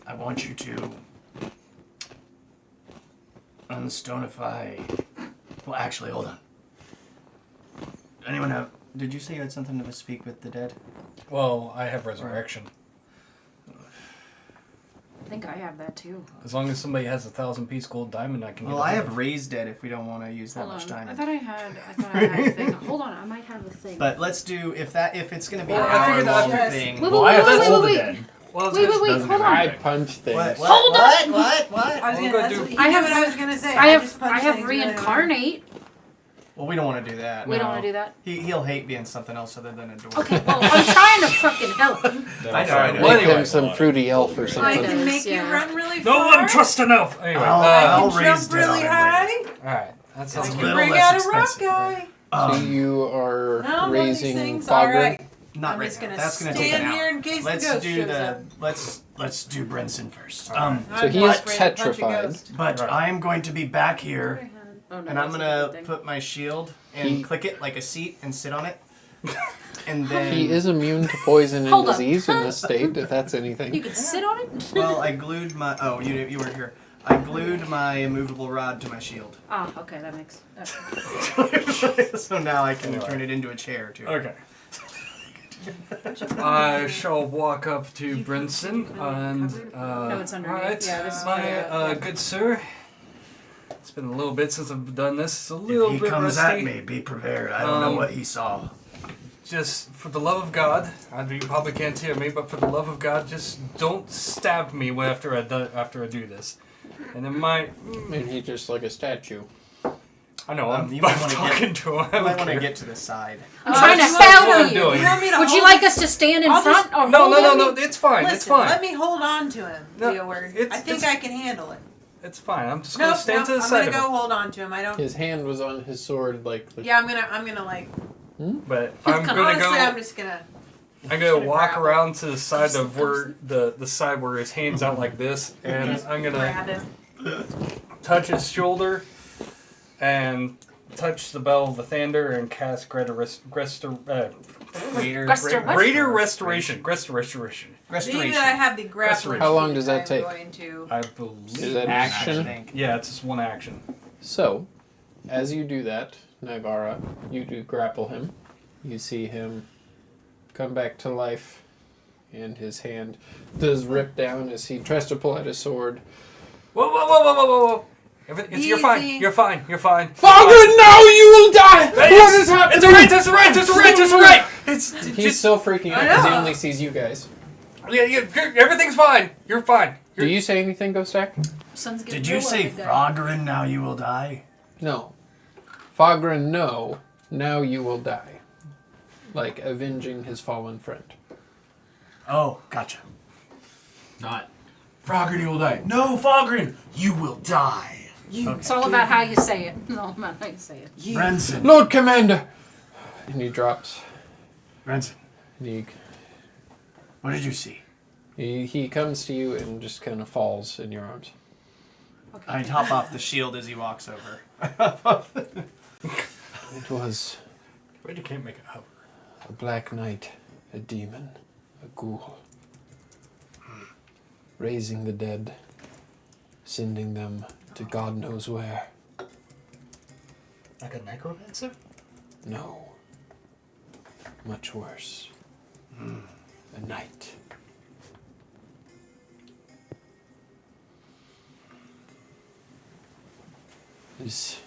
I want you to unstonify... Well, actually, hold on. Anyone have... Did you say you had something to speak with the dead? Well, I have resurrection. I think I have that too. As long as somebody has 1,000-piece gold diamond, I can. Well, get I it. have raised dead if we don't want to use that Hold much on. time. I thought I had a thing. Hold on, I might have a thing. But let's do if it's gonna be Well, an I figured hour long that- thing. Wait, Well, I have wait, told wait, the wait. dead. Well, Wait, hold on. I punch things. Hold on! What? I was We'll gonna, go that's do- what, he I knew have- what I was gonna say. I just have punched things really hard. reincarnate. Well, we don't want to do that. We don't no. want to do that. He'll hate being something else other than a dwarf. Okay, well, I'm trying to fucking help him. I know. Make Well, anyway. him some fruity elf or I something. does, can make you yeah. run really No far. one trusts enough. Anyway, I'll I raise can jump dead on really him high. all right, that sounds It's I a good. can little bring less out a rock expensive. guy. So you are No, none of these raising things. Fogren. All right. Not I'm right just now. gonna That's gonna take an stand hour. here in case Let's the ghost do shows the up. let's do Brinson first. I'm he not is afraid to punch a petrified. ghost. But Right. I am going to be back here, Oh, no, and I'm that's a gonna good thing. put my shield and He- click it like a seat and sit on it. And then He is immune to poison and Hold on. disease in this state, if that's You anything. can sit on it? Well, I glued my. Oh, you weren't here. I glued my immovable rod to my shield, Ah, okay, that makes. so now I can Anyway. turn it into a chair too. Okay. I shall walk up to Brinson and. No, it's underneath. Alright, Yeah, this is my yeah. good sir. It's been a little bit since I've done this. It's a little If he bit comes rusty. at me, be prepared. I don't know what he saw. Just for the love of God, you probably can't hear me, but for the love of God, just don't stab me after I do this. And it might. And he's just like a statue. I know. I'm you might wanna talking to him. I I don't might want to care. get to the side. I'm trying to that's what I'm help you. doing. You want me to Would you hold like this- us to stand in I'll front just- or No, hold no, no, him? no. It's fine. Listen, It's fine. let me hold on to him, No, Leoward. I it's- think it's- I can handle it. It's fine. I'm just No, gonna stand to the I'm side gonna of go him. hold on to him. I don't. His hand was on his sword, like. Yeah, I'm gonna like. But I'm gonna Honestly, I'm go. just gonna. I'm gonna walk grab him. around to the side of where the side where his hands out like this, and I'm gonna Grab him. touch his shoulder and touch the bell of the thunder and cast greater restoration. Restoration. Being that I have the grappling. How long does that I'm take? Going to. I believe. Is that action? Yeah, it's just one action. So, as you do that, Naivara, you do grapple him. You see him come back to life and his hand does rip down as he tries to pull out his sword. Whoa. You're fine. Easy. You're fine. Fagrin, now you will die! What is happening? It's alright. He's still freaking out because he only sees you guys. Everything's fine. You're fine. Do you say anything, Ghostak? Sun's getting Did you real say low today. Frogrin, now you will die? No. Fagrin, no. Now you will die. Like avenging his fallen friend. Oh, gotcha. Not Frogrin, you will die. No, Fagrin, you will die. It's all about how you say it. It's all about how you say it. Renson. Lord Commander! And he drops. Renson, And what did you see? he comes to you and just kind of falls in your arms. I hop off the shield as he walks over. It was Wait, you can't make it hover. a black knight, a demon, a ghoul. Raising the dead, sending them to God knows where. Like a necromancer? No. Much worse. A knight. This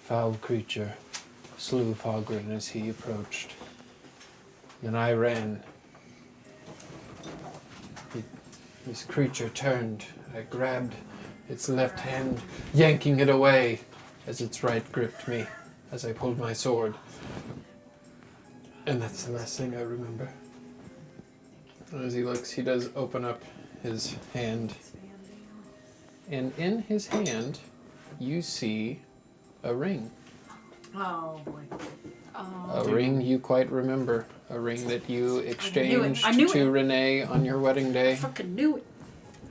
foul creature slew Fagrin as he approached. Then I ran. This creature turned. I grabbed its left hand, yanking it away as its right gripped me as I pulled my sword. And that's the last thing I remember. As he looks, he does open up his hand. And in his hand, you see a ring. Oh boy. A ring you quite remember. A ring that you exchanged I knew to it. Renee on your wedding I day. fucking knew it.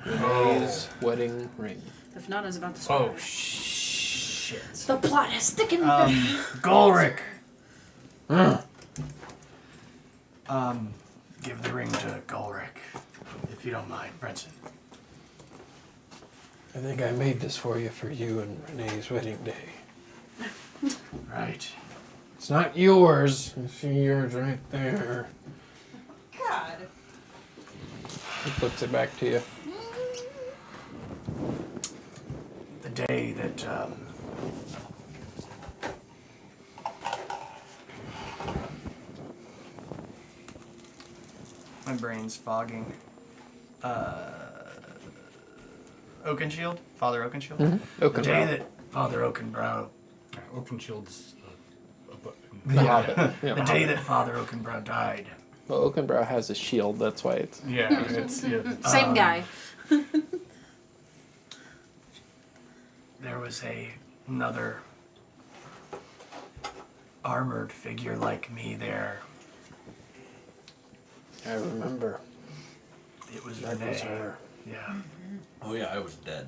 Renee's wedding ring. If not, I was about to start. Oh, shit. The plot is thickened. Golric. Give the ring to Golric, if you don't mind, Renson. I think I made this for you and Renee's wedding day. Right. It's not yours. You see yours right there. God. He flips it back to you. The day that, my brain's fogging. Oakenshield? Father Oakenshield? Mm-hmm. The day that Father Oakenbrow... Oakenshield's The Hobbit. Yeah. The day that Father Oakenbrow died. Well, Oakenbrow has a shield, that's why it's... Yeah, it's... Yeah. Same guy. There was another armored figure like me there. I remember. It was That Renee. was her. Yeah. Oh yeah, I was dead.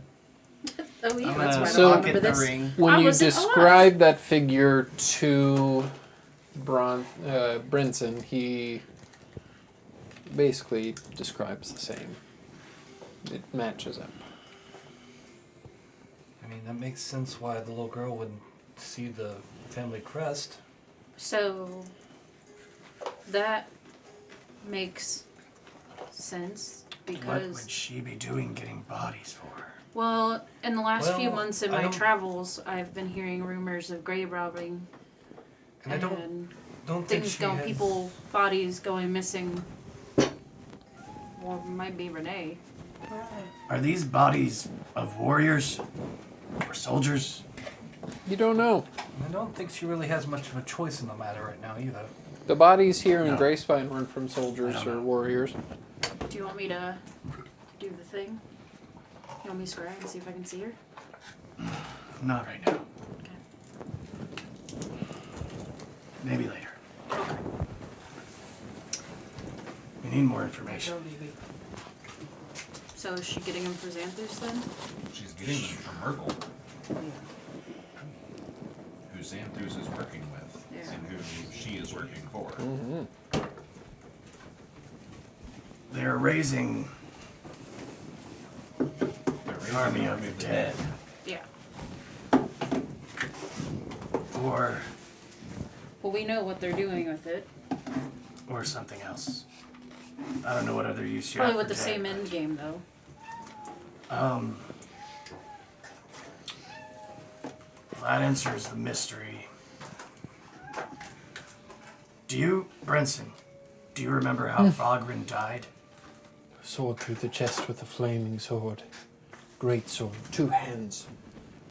Oh yeah, I'm that's gonna right. So- I pocket remember the this. ring. When I you wasn't describe that figure to Brinson, he basically describes the same. It matches up. I mean, that makes sense why the little girl would see the family crest. So that makes sense What because would she be doing getting bodies for? well, in the last few Well, months in I my don't- travels, I've been hearing rumors of grave robbing And I don't think things she going, has... people bodies going missing. Or might be Renee. Are these bodies of warriors or soldiers? You don't know. I don't think she really has much of a choice in the matter right now either. The bodies here in No. Greyspine weren't from soldiers I don't or know. warriors. Do you want me to do the thing? You want me to scry and see if I can see her? Not right now. Okay. Maybe later. We need more information. So is she getting him for Xanthus then? She's getting them from Merkel, who Xanthus is working with, Yeah. and who she is working for. Mm-hmm. They're raising They're the raising army the of the dead. Yeah. Or Well, we know what they're doing with it. something else. I don't know what other use you Probably have with for the same dead. end game though. That answers the mystery. Brenson, do you remember how Fogren died? Sword through the chest with a flaming sword. Great sword. 2 hands.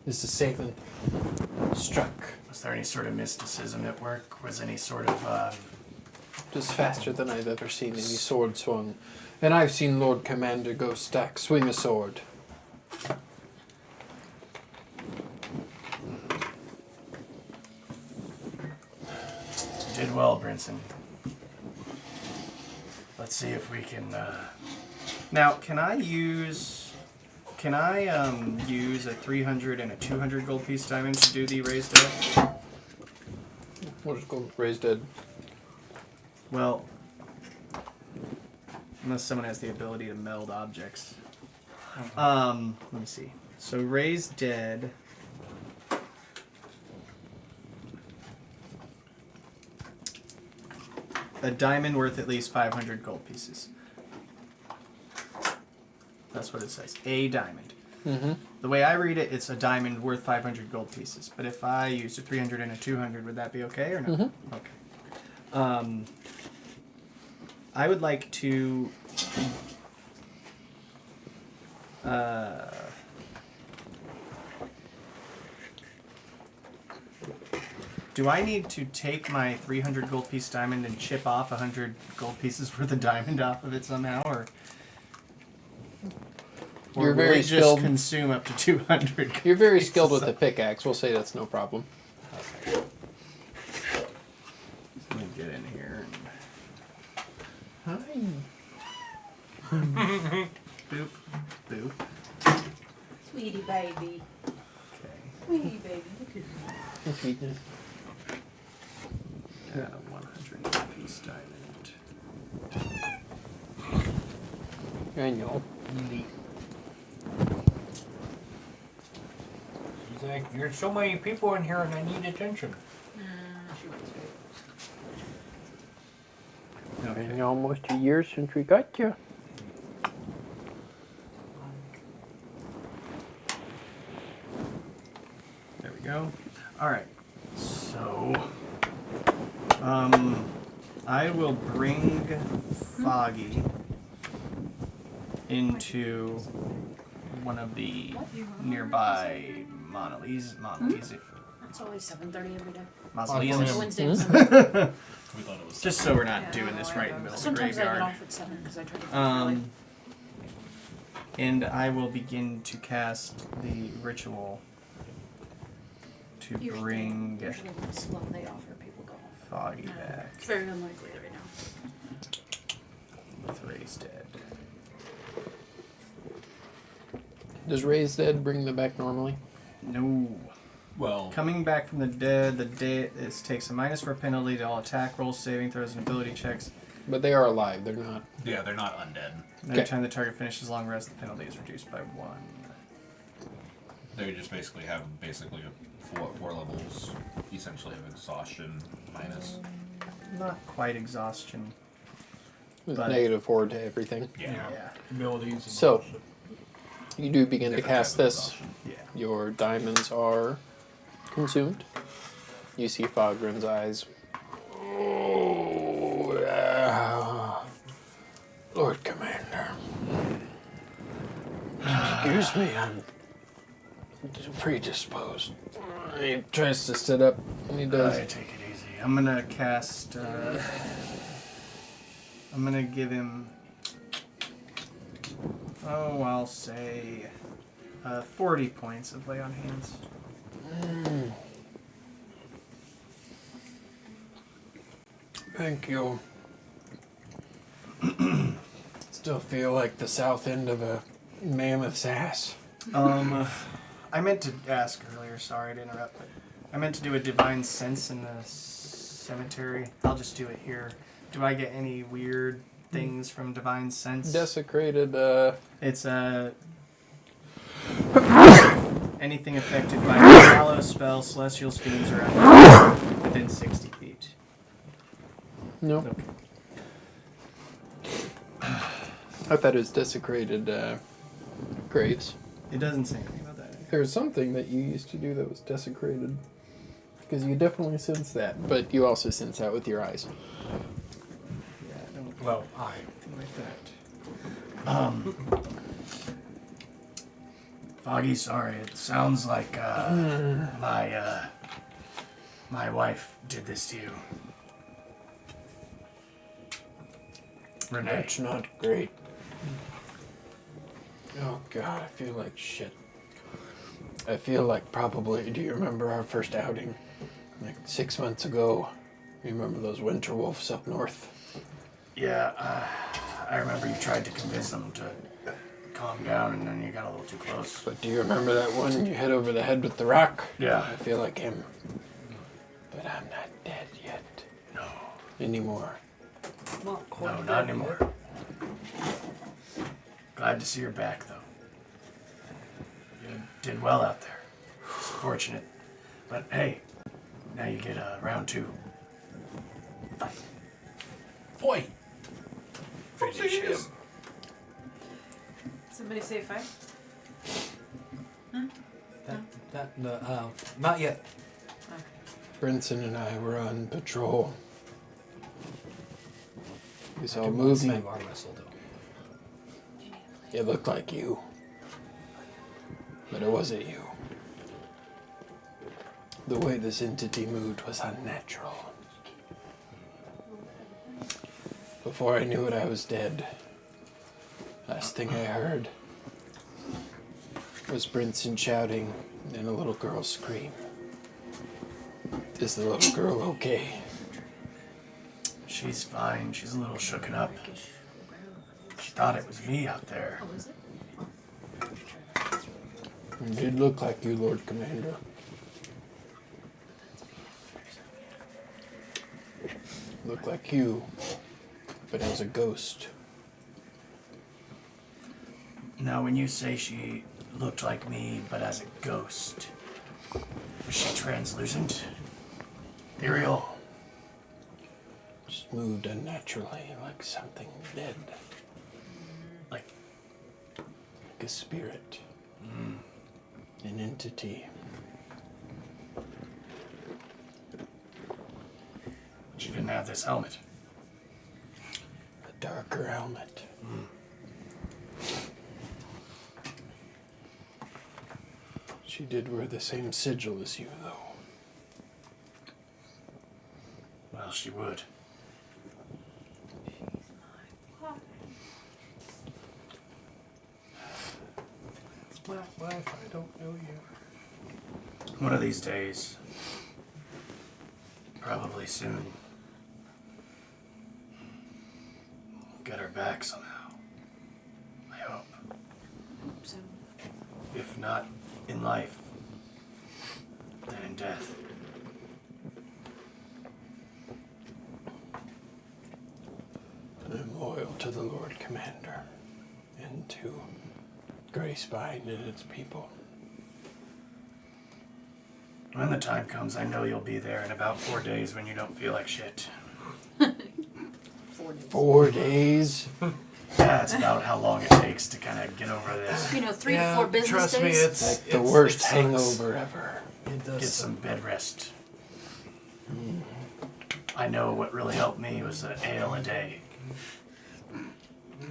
His assailant struck. Was there any sort of mysticism at work? Was any sort of, Just faster than I've ever seen any sword swung. And I've seen Lord Commander Ghost Stack swing a sword. You did well, Brinson. Let's see if we can, Now, can I use a 300 and a 200 gold piece diamond to do the raised dead? We'll just go raise dead. Well, unless someone has the ability to meld objects. Let me see. So raised dead. A diamond worth at least 500 gold pieces. That's what it says. A diamond. Mm-hmm. The way I read it, it's a diamond worth 500 gold pieces. But if I used a 300 and a 200, would that be okay or no? Mm-hmm. Okay. I would like to. Do I need to take my 300 gold piece diamond and chip off 100 gold pieces worth of diamond off of it somehow, or You're will very it just skilled. consume up to 200? You're very skilled with the pickaxe. We'll say that's no problem. Okay. Let me get in here. Boop, boop. Sweetie baby. Okay. Sweetie baby. Look at me. And a 100 piece diamond. I know. She's like, there's so many people in here and I need attention. She went straight. Okay. Been almost a year since we got you. There we go. Alright. So I will bring Foggy into one of the nearby It's always 7:30 every day. mausoleums. Wednesday. We thought it was. Just so we're not Yeah, doing this right in the middle of the Sometimes I get graveyard. off at 7 because I try to get early. And I will begin to cast the ritual to bring Usually when it's slow, they offer people go. Foggy No, back it's very unlikely right now. with Raised Dead. Does raise dead bring them back normally? No. Well, Coming back from the dead, takes a -4 penalty to all attack rolls, saving throws, and ability checks. But they are alive. They're not. yeah, they're not undead. Every Okay. time the target finishes a long rest, the penalty is reduced by 1. They just basically have four levels, essentially of exhaustion minus. Not quite exhaustion. With But- -4 to everything. Yeah. Abilities. And So, you do begin to Different cast type of this. exhaustion. Yeah. Your diamonds are consumed. You see Fogren's eyes. Oh, Lord Commander. Excuse me, I'm predisposed. He tries to sit up, and he does. Alright, take it easy. I'm gonna cast. I'm gonna give him. Oh, I'll say 40 points of lay on hands. Thank you. Still feel like the south end of a mammoth's ass. I meant to ask earlier. Sorry to interrupt, but I meant to do a divine sense in the cemetery. I'll just do it here. Do I get any weird things from divine sense? Desecrated, It's anything affected by a shallow spell, celestials, fiends, or within 60 feet. no. Okay. I thought it was desecrated graves. It doesn't say anything about that. There was something that you used to do that was desecrated. Because you definitely sense that, but you also sense that with your eyes. Yeah, I don't Well, think like that. Foggy, sorry. It sounds like my wife did this to you. Renee. That's not great. Oh God, I feel like shit. I feel like probably, do you remember our first outing? Like 6 months ago. You remember those winter wolves up north? Yeah, I remember you tried to convince them to calm down, and then you got a little too close. But do you remember that one you hit over the head with the rock? Yeah. I feel like him. But I'm not dead yet. No. Anymore. not quite. No, not anymore. Glad to see you're back, though. You did well out there. It's fortunate. But hey, now you get round 2. Fight. Boy. Finish him. Somebody say fight. Not yet. Okay. Brinson and I were on patrol. We saw I do not movement. see arm wrestle, though. It looked like you. But it wasn't you. The way this entity moved was unnatural. Before I knew it, I was dead. Last thing I heard was Brinson shouting and a little girl scream. Is the little girl okay? She's fine. She's a little shooken up. She thought it was me out there. Oh, is it? It did look like you, Lord Commander. Looked like you, but as a ghost. Now, when you say she looked like me, but as a ghost, was she translucent? Ethereal? Just moved unnaturally, like something dead. Like, Like a spirit. An entity. she didn't have this helmet. A darker helmet. She did wear the same sigil as you, though. Well, she would. My wife, I don't know you. One of these days. Probably soon. Get her back somehow. I hope. So, If not in life, then in death. I'm loyal to the Lord Commander and to Gracebine and its people. When the time comes, I know you'll be there in about 4 days when you don't feel like shit. 4 days. 4 days? That's about how long it takes to kind of get over this. 3 to 4 business trust days. me, it's The worst hangover ever. It does. Get some bed rest. I know what really helped me was an ale a day.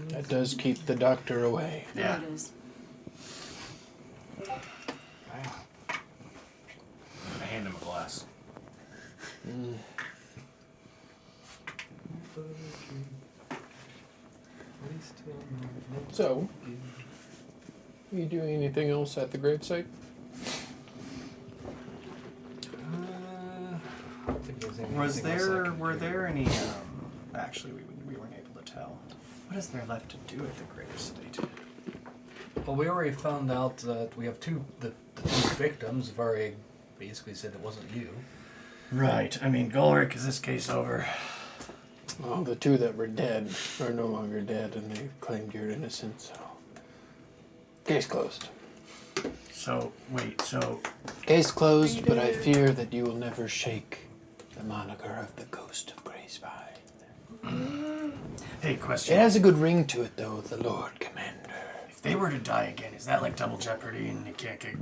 That does keep the doctor away. Yeah. It is. I hand him a glass. So, are you doing anything else at the gravesite? I don't think there's anything Was else I there, can were do. there any, actually we weren't able to tell. What is there left to do at the gravesite? Well, we already found out that we have the 2 victims. Have already basically said it wasn't you. Right, I mean, Golric, is this case over? Well, the 2 that were dead are no longer dead, and they claimed your innocence, so... Case closed. So, wait, so, Case closed, but I fear that you will never shake the moniker of the Ghost of Gracebine. Hey, It question. has a good ring to it, though, the Lord Commander. If they were to die again, is that like double jeopardy and you can't get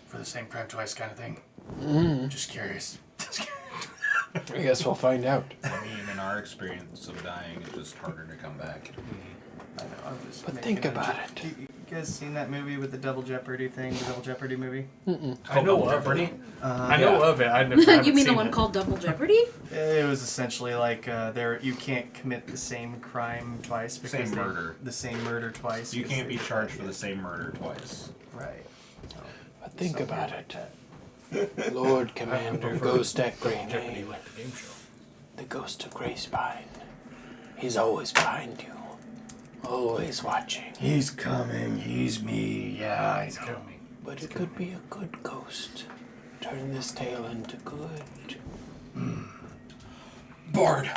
for the same crime twice kind of thing? Just curious. I guess we'll find out. I mean, in our experience of dying, it's just harder to come back. I know, I'm just But making think a about joke. it. You guys seen that movie with the double jeopardy thing? The double jeopardy movie? I know of Jeopardy. it. I know of it. I never. You haven't mean the seen one it. called Double Jeopardy? It was essentially like you can't commit the same crime twice because Same murder. the same murder twice. You 'cause can't they- be charged for the same murder twice. Right. So, But think something about like it. that. Lord Commander, Ghost at Grey Jeopardy Name, like the game show. the ghost of Grey Spine. He's always behind you. Always watching. He's coming. He's me. Yeah, I know. But it could be a good ghost. Turn this tale into good. Bard.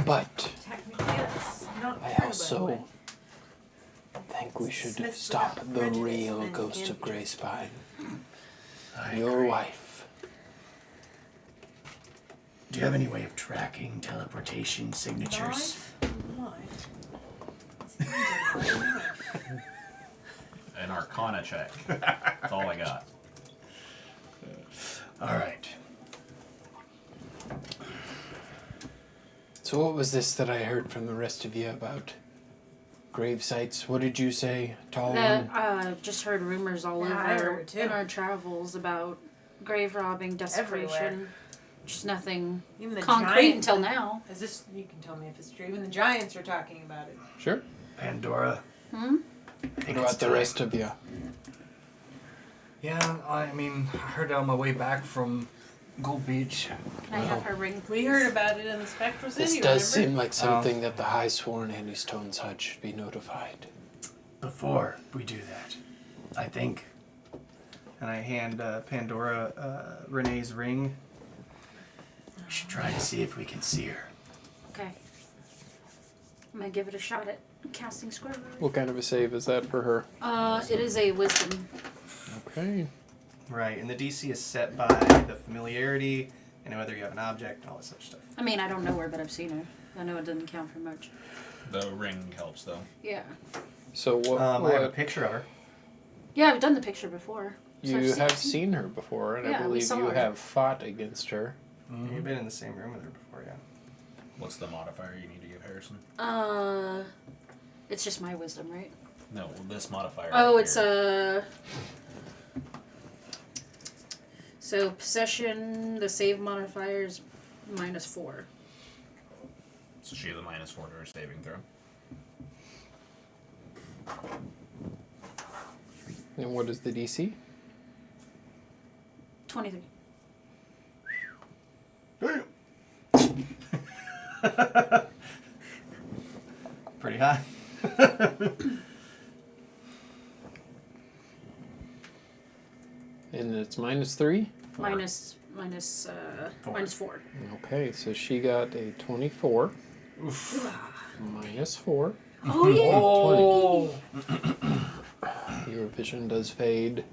But Technically, that's not I true, also by the way. think we should Smith stop without the prejudice real and ghost of can't- Grey Spine. I Your agree. wife. Do you have any way of tracking teleportation signatures? An Arcana check. That's all I got. All right. So what was this that I heard from the rest of you about grave sites? What did you say, tall one? Just heard rumors all Yeah, I over heard too. in our travels about grave robbing, desecration. Everywhere. Just nothing Even the concrete giant- until now. Is this? You can tell me if it's true. Even the giants are talking about it. Sure. Pandora. Hmm? I What think about it's the time. rest of you? Yeah, I mean, I heard it on my way back from Gold Beach. Can I have her ring? We heard about it in the Spectral City. This does remember? seem like something that the High Sworn Andy Stone's Hut should be notified. Before we do that, I think. And I hand Pandora Renee's ring. We should try to see if we can see her. Okay. I'm gonna give it a shot at casting square. What kind of a save is that for her? It is a wisdom. Okay. Right, and the DC is set by the familiarity and whether you have an object and all this such stuff. I mean, I don't know her, but I've seen her. I know it doesn't count for much. The ring helps, though. Yeah. So what? I have a what picture of her. Yeah, I've done the picture before. So you I've have seen her before, and Yeah, I we believe saw you her. have fought against her. You've been in the same room with her before, yeah. What's the modifier you need to give Harrison? It's just my wisdom, right? No, this modifier. Oh, right it's here. So possession, the save modifier is -4. So she has a -4 to her saving throw. And what is the DC? 23. Pretty high. And it's -3? Minus -4. Okay, so she got a 24. -4. Oh yeah. Oh! Your vision does fade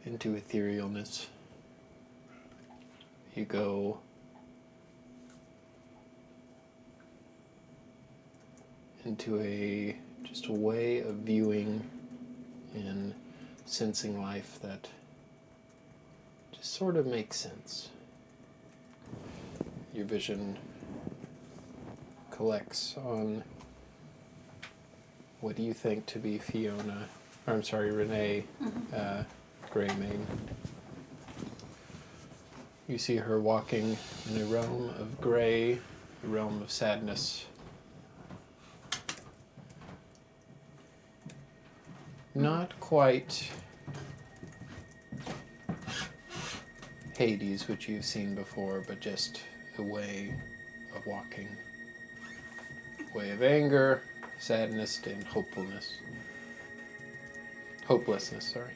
into etherealness. You go into just a way of viewing and sensing life that just sort of makes sense. Your vision collects on what do you think to be Renee Greymane. You see her walking in a realm of gray, a realm of sadness. Not quite Hades, which you've seen before, but just a way of walking. Way of anger, sadness, and hopelessness, sorry.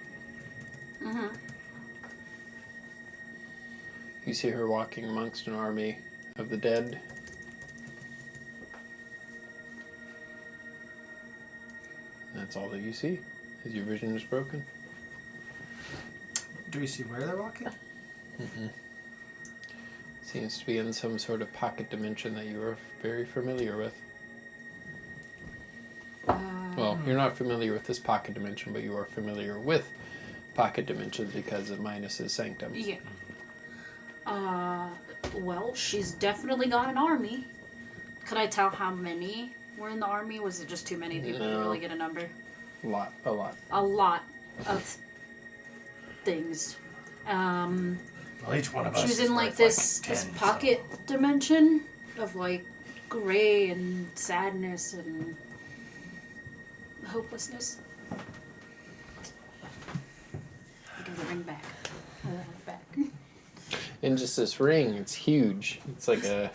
Mm-hmm. You see her walking amongst an army of the dead. That's all that you see, as your vision is broken. Do we see where they're walking? It's Seems to be in some sort of pocket dimension that you are very familiar with. Well, you're not familiar with this pocket dimension, but you are familiar with pocket dimensions because of Minus's sanctum. Yeah. Well, she's definitely got an army. Could I tell how many were in the army? Was it just too many people to really get a number? A lot. A lot of things. Well, each one of us She was is in worth, this 10, this pocket dimension of like gray and sadness and hopelessness. I give the ring back. I want it back. And just this ring, it's huge. It's like a,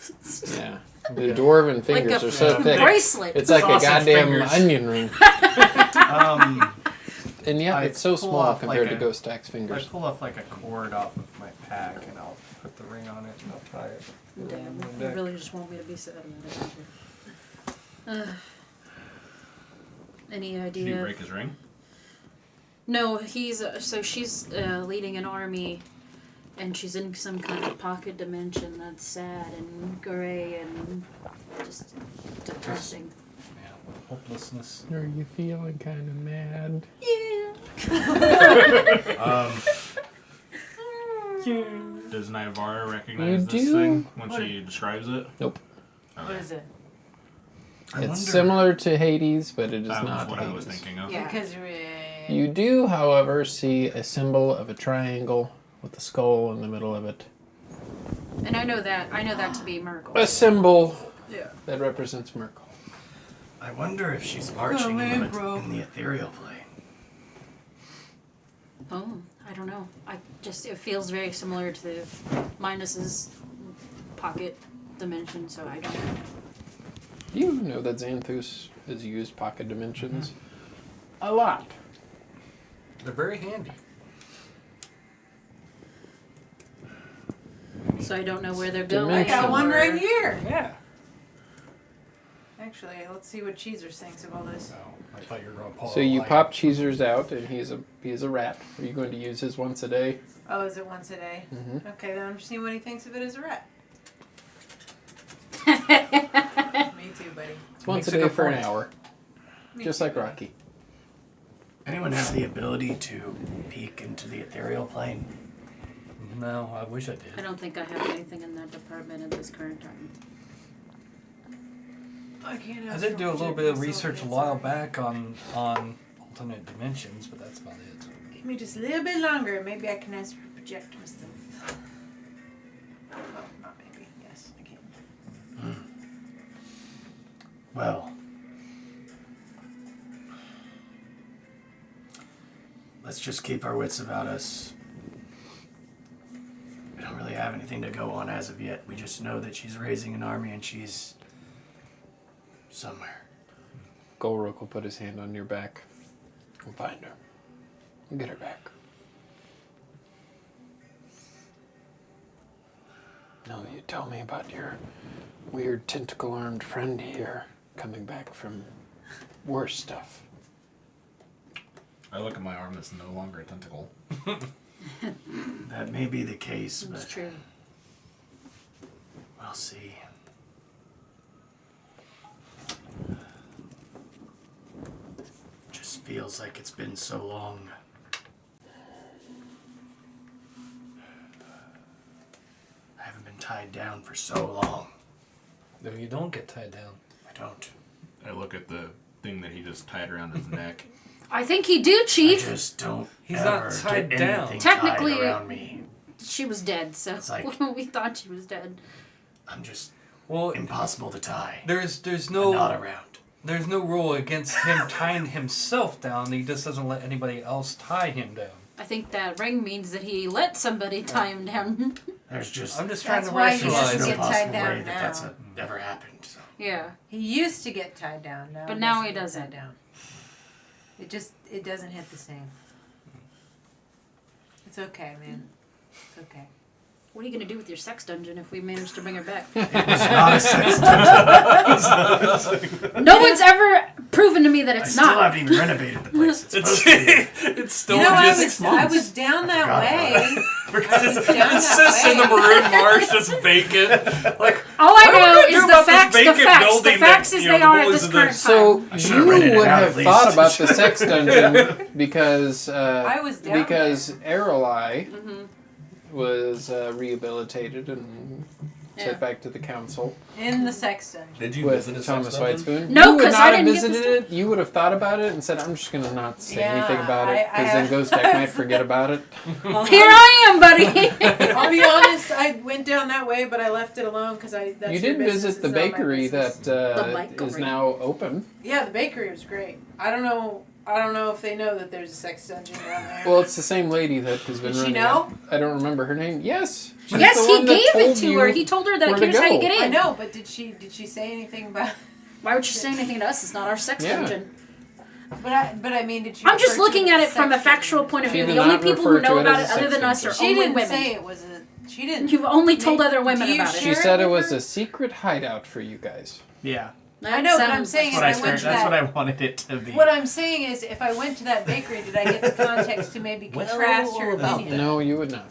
yeah. The dwarven fingers are so thick. Bracelet. It's like a Sausage goddamn fingers. onion ring. And yeah, I it's so pull small off compared like to a- Ghost Axe I fingers. pull off like a cord off of my pack and I'll put the ring on it and I'll tie it. Damn, you really just want me to be sad about it. Any Did idea? he break his ring? No, he's so she's leading an army, and she's in some kind of pocket dimension that's sad and gray and just depressing. Yeah, hopelessness. Are you feeling kind of mad? Yeah. Does Naivara recognize You this do? thing when she describes it? Nope. What is it? I It's wonder- similar to Hades, but it is That was not what Hades. I was thinking of. Yeah. Because You do, however, see a symbol of a triangle with a skull in the middle of it. And I know that to be Miracle. A symbol Yeah. that represents Merkel. I wonder if she's marching in the ethereal plane. Oh, I don't know. It feels very similar to Minus's pocket dimension, so I don't know. You know that Xanthus has used pocket dimensions a lot. They're very handy. So I don't know where they're I going. got one or- right here. Yeah. Actually, let's see what Cheezer thinks of all this. Oh, I thought you were going to pull So you pop Cheezers out, and he's a rat. Are you going to use his once a day? Oh, is it once a day? Mm-hmm. Okay, then I'm just seeing what he thinks of it as a rat. Me too, buddy. It's once Makes a a day good for an point. hour, Me just too, like buddy. Rocky. Anyone have the ability to peek into the ethereal plane? No, I wish I I did. don't think I have anything in that department at this current time. I can't. I did do a little bit of research a while back on alternate dimensions, but that's about it. Give me just a little bit longer. Maybe I can astral project myself. Oh, not maybe. Yes, I can. Well, let's just keep our wits about us. We don't really have anything to go on as of yet. We just know that she's raising an army and she's somewhere. Golruk will put his hand on your back. We'll find her. We'll get her back. No, you tell me about your weird tentacle-armed friend here coming back from worse stuff. I look at my arm that's no longer a tentacle. That may be the case, That's but true. we'll see. Just feels like it's been so long. I haven't been tied down for so long. No, you don't get tied down. I don't. I look at the thing that he just tied around his neck. I think he do, I Chief. just don't He's ever not tied get down. anything Technically- tied around me. She was dead, so It's like- we thought she was dead. I'm just Well, impossible to tie. there's I'm not no around. there's no rule against him tying himself down. He just doesn't let anybody else tie him down. I think that ring means that he let somebody tie him down. There's just I'm just trying That's to why he there's rationalize just doesn't no it. get tied possible way down that that's now. ever happened. So. Yeah. He used to get tied down, But now he get doesn't. tied down. It doesn't hit the same. It's okay, man. It's okay. What are you gonna do with your sex dungeon if we manage to bring her back? It was not a sex dungeon. No one's ever proven to me that I it's still not. haven't even renovated the place. It's supposed to be. It's still You know, just I was down that forgot way. because I was down it's that just in the way. maroon marsh, just vacant. Like All I what are we know gonna is do the about this facts. The vacant facts. The building facts that, as you know, they the are at bullies this of current this- So time. I should've you rented it would out have at thought least. about the sex dungeon because I was down because Aralai Mm-hmm. was rehabilitated and Yeah. sent back to the council in the sex dungeon. Did you with visit a Thomas sex dungeon? Whitespoon. No, you would 'cause not I have didn't get visited this it. You would have thought about it and said, "I'm just gonna not say Yeah, anything about it because then I- Ghost Deck might forget about it." Well, here I am, buddy. I'll be honest, I went down that way, but I left it alone because that's You your did business, visit the it's not my bakery business. that The is bakery. now open. Yeah, the bakery was great. I don't know if they know that there's a sex dungeon down there. Well, it's the same lady that has been Did she running know? it. I don't remember her name. Yes. She's Yes, the he one that gave it told to you her. He told her that where to here's how you go. get I in. know, but did she say anything about? Why would you say anything to us? It's not our sex Yeah. dungeon. But I mean, did she? I'm just refer to looking it at as it from a sex factual dungeon? point of She view. did The only not people refer who know to it about as it a other sex than us are dungeon. She only didn't women. say it was a. She didn't. You've only told Do other women you about share She it. said it with was her? a secret hideout for you guys. Yeah. I know, but I'm Sounds saying That's like what I if I went started. to That's that- what I wanted it to be. What I'm saying is, if I went to that bakery, did I get the context to maybe contrast her about opinion? No, you would not.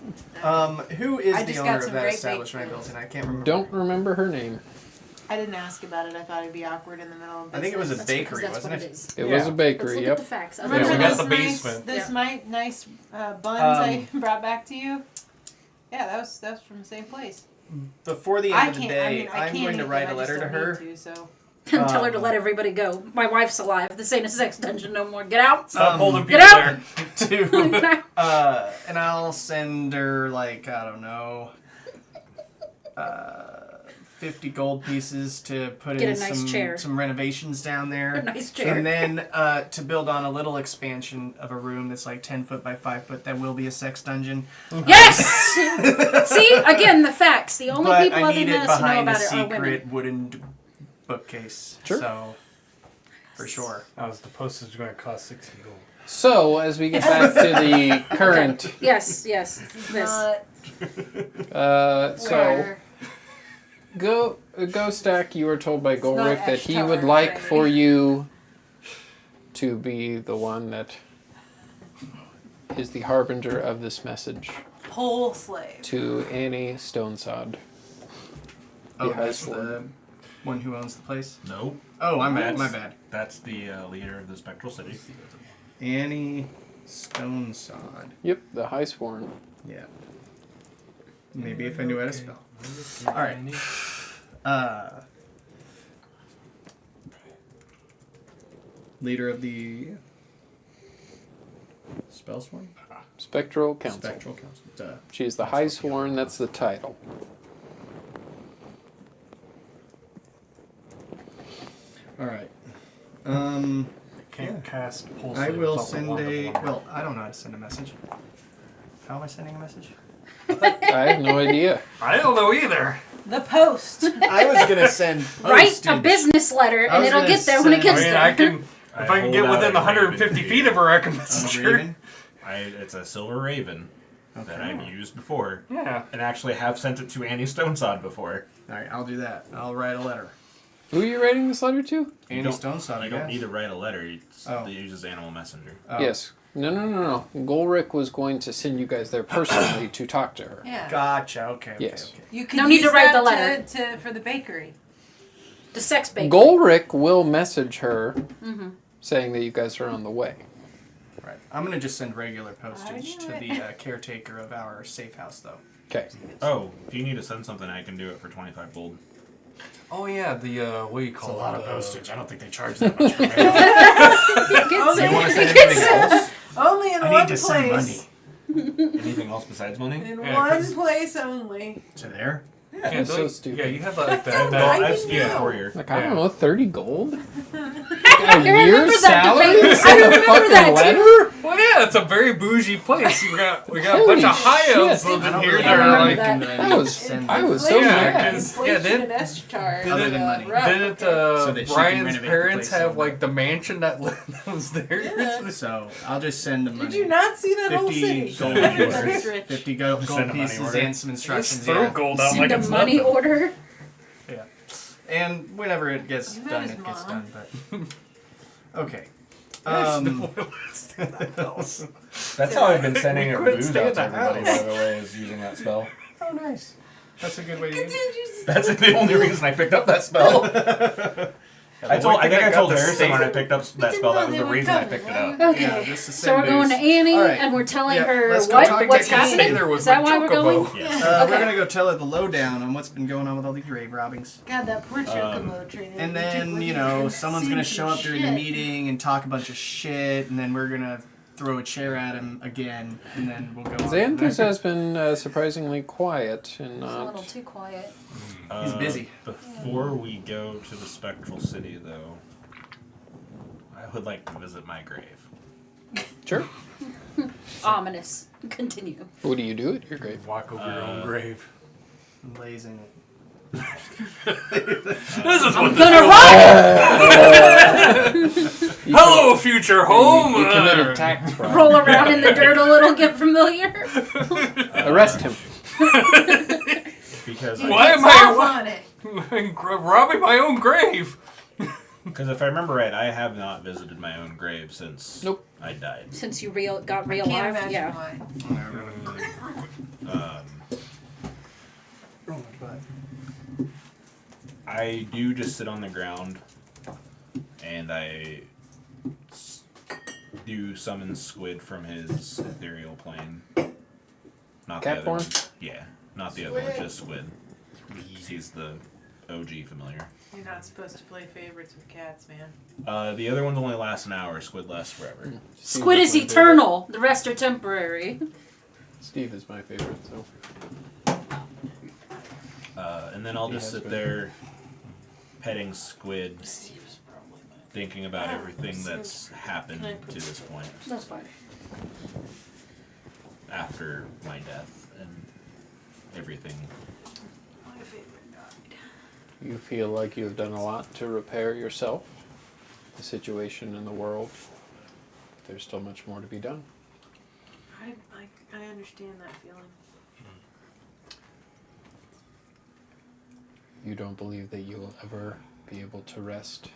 Who is I the just owner got of some that great establishment, baked Milton? I can't remember. Don't remember her name. I didn't ask about it. I thought it'd be awkward in the middle of I think it was a business. That's because bakery, that's wasn't what it? it is. It Yeah. was a Let's bakery. look Yep. at the facts. Yeah, Remember we got those the nice, basement. those nice buns Um, I brought back to you? Yeah, that was from the same place. Before the I end of the can't. day, I mean, I I'm can't going to eat write them, a I just letter to don't her. need to, so. And tell her to let everybody go. My wife's alive. This ain't a sex dungeon no more. Get out. Stop holding Get people out! there. to and I'll send her like I don't know 50 gold pieces to put Get in a nice chair. some renovations down there. A nice chair. And then to build on a little expansion of a room that's like 10 foot by 5 foot that will be a sex dungeon. Yes! See? Again, the facts. The only But people I other need than it us who know behind a about it are women. secret wooden bookcase. Sure. So, for sure. How's the postage going to cost 60 gold? So, as we get back to the current, Yes, yes. This. Not so where- Ghost Deck, you were told by not Golrick that he would Ashtar, like right? for you to be the one that is the harbinger of this message pole slave. to Annie Stonesod. Oh, The High that's Sworn. the one who owns the place? Nope. Oh, I'm bad. My bad. That's the leader of the Spectral City. Annie Stonesod. Yep, the High Sworn. Yeah. Maybe if I knew how to spell. Alright. Leader of the Spellsworn? Spectral Council. Spectral Council. Duh. She's the High Sworn, that's the title. Alright. Can't cast pulse. I will send a. Well, I don't know how to send a message. How am I sending a message? I have no idea. I don't know either. The post. I was gonna send. Write a postage. business letter, I and was it'll gonna get there when it send- gets I mean, there. I can. If I can get hold out within a 150 raven feet of her, I can Oh, messenger. Raven? It's a silver raven that I've used before, Yeah. and actually have sent it to Annie Stonesod before. Alright, I'll do that. I'll write a letter. Who are you writing this letter to? Annie don't- Stonesod, I You don't guess. need to write a letter. It Oh. uses Animal Messenger. Oh. Yes. No. Golrick was going to send you guys there personally to talk to her. Yeah. Gotcha. Okay. Yes. Okay. You can No need use to write that the letter. to for the bakery. The sex bakery. Golrick will message her Mm-hmm. saying that you guys are on the way. Right. I'm gonna just send regular postage to knew the caretaker of our safe house, though. Okay. Oh, if you need to send something, I can do it for 25 gold. Oh yeah, the what do you It's call a it? lot of The- postage. I don't think they charge that much for mail. Gets You it. want to send Gets anything it. else? Only in I one need to send place. money Anything else besides money? In Yeah, one 'cause- place only. to there. Yeah, That's so don't- stupid. Yeah, you have like that. No, I I've didn't speaking know. courier. Like, I Yeah. don't know, 30 gold? I A remember year's that salary? debate. to send I a remember fucking that, too. letter? Well, yeah, it's a very bougie place. We got a Holy bunch of high elves shit. living I don't here really that remember are have like. that. anything that I I need was- to send I them. was so Yeah, mad. 'cause- Inflation didn't- and Eschar. Other than money. Didn't So that she can Brian's renovate the parents place have somewhere. like the mansion that was there? Yeah. So I'll just send the money. Did you not see that whole 50 city? gold That's pieces. rich. 50 gold Send a money pieces order. and some Just instructions. throw Yeah. gold out Send like a it's money nothing. order. And whenever it gets You met done, his it gets mom. done. But Okay. That's how I've been sending it couldn't booze stay out in to the everybody, house. by the way, is using that spell. Oh, nice. That's a good way to use it. That's the only reason I picked up that spell. I think I told Harrison when I picked up that spell, that was the reason I picked it up. Okay. Yeah, just the So same we're going to booze. Annie, All right. and we're telling Yeah, her let's go what talk to what's Katie. happening. There was Is that my why we're going? chocobo. Yes. We're Okay. going to go tell her the lowdown on what's been going on with all the grave robbings. God, that poor chocobo training. And then, you know, someone's going to show up during the meeting and talk a bunch of shit, and then we're going to throw a chair at him again, and then we'll go on. from Xanthus there. has been surprisingly quiet and It's a little not. too quiet. He's busy. Before we go to the Spectral City, though, I would like to visit my grave. Sure. Ominous. Continue. What do you do at your grave? Walk over your own grave. Blazing it. This is what Gonna rock Hello, future home. You committed tax fraud. roll around in the dirt a little, get familiar. Arrest him. Because Why am Off I on it. robbing my own grave? Because if I remember right, I have not visited my own grave since Nope. I died. Since you got real Can't life, imagine yeah. why. I do just sit on the ground, and I do summon Squid from his ethereal plane. Not Cat the other form? one. Yeah, not the other one, just Squid. He's the OG familiar. You're not supposed to play favorites with cats, man. The other ones only last an hour. Squid lasts forever. Squid is eternal. The rest are temporary. Steve is my favorite, so. And then I'll He just has sit been. there petting Squid, thinking about everything that's happened to this point That's fine. after my death and everything. You feel like you've done a lot to repair yourself, the situation in the world. There's still much more to be done. I understand that feeling. You don't believe that you'll ever be able to rest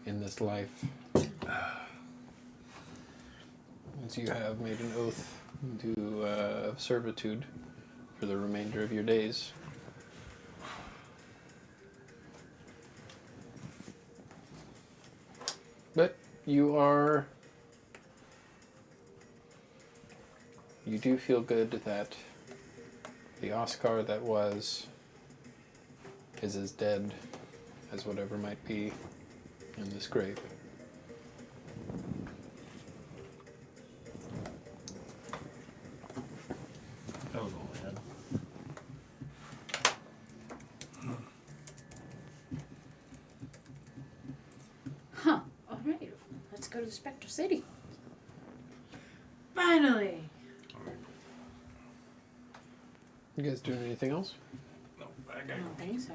in this life, as you have made an oath of servitude for the remainder of your days. But you do feel good that the Oscar that was is as dead as whatever might be in this grave. That was all I had. Huh. Alright. Let's go to the Spectral City. Finally. You guys doing anything else? No, I I got don't think so.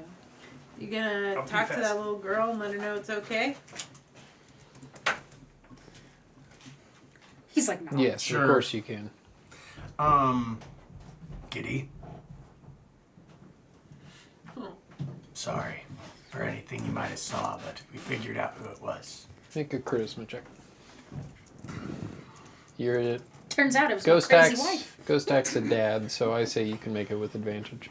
You gonna I'll be talk to fast. that little girl and let her know it's okay? He's like, no. Yes, Sure. of course you can. Giddy. Sorry for anything you might have saw, but we figured out who it was. Make a charisma check. You're Turns out it was Ghost my crazy Axe. wife. Ghost Axe a dad, so I say you can make it with advantage.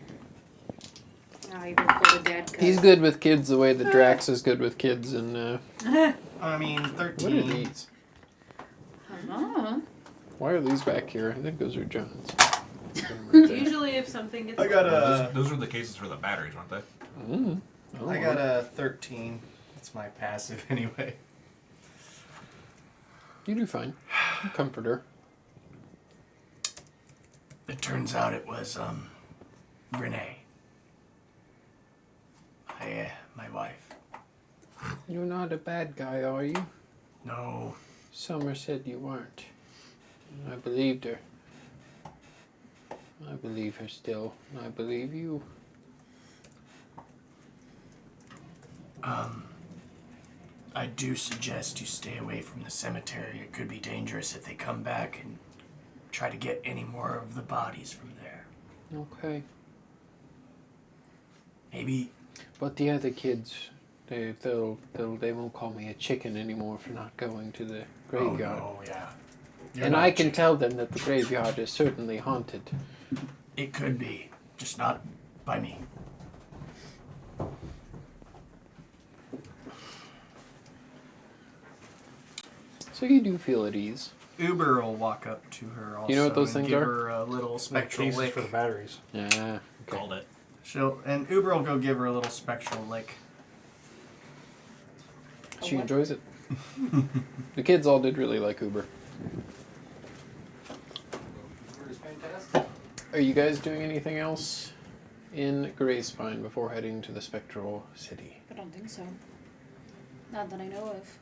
I will pull the dad card. He's good with kids the way that Drax is good with kids, and I mean, what are 13. these? Uh-huh. Why are these back here? I think those are John's. Usually if something gets... I got a, Those are the cases for the batteries, weren't they? Mm. I got a 13. That's my passive anyway. You do fine. Comfort her. It turns out it was, Renee. My wife. You're not a bad guy, are you? No, Summer said you weren't. I believed her. I believe her still. I believe you. I do suggest you stay away from the cemetery. It could be dangerous if they come back and try to get any more of the bodies from there. Okay. Maybe, But the other kids, They won't call me a chicken anymore for not going to the graveyard. Oh, yeah. And I can tell them that the graveyard is certainly haunted. It could be, just not by me. So you do feel at ease. Uber will walk up to her also. You know what those and things give are? her a little spectral Cases lick. for the batteries. Yeah. Okay. Called it. And Uber will go give her a little spectral lick. She enjoys it. The kids all did really like Uber. Are you guys doing anything else in Grayspine before heading to the Spectral City? I don't think so. Not that I know of.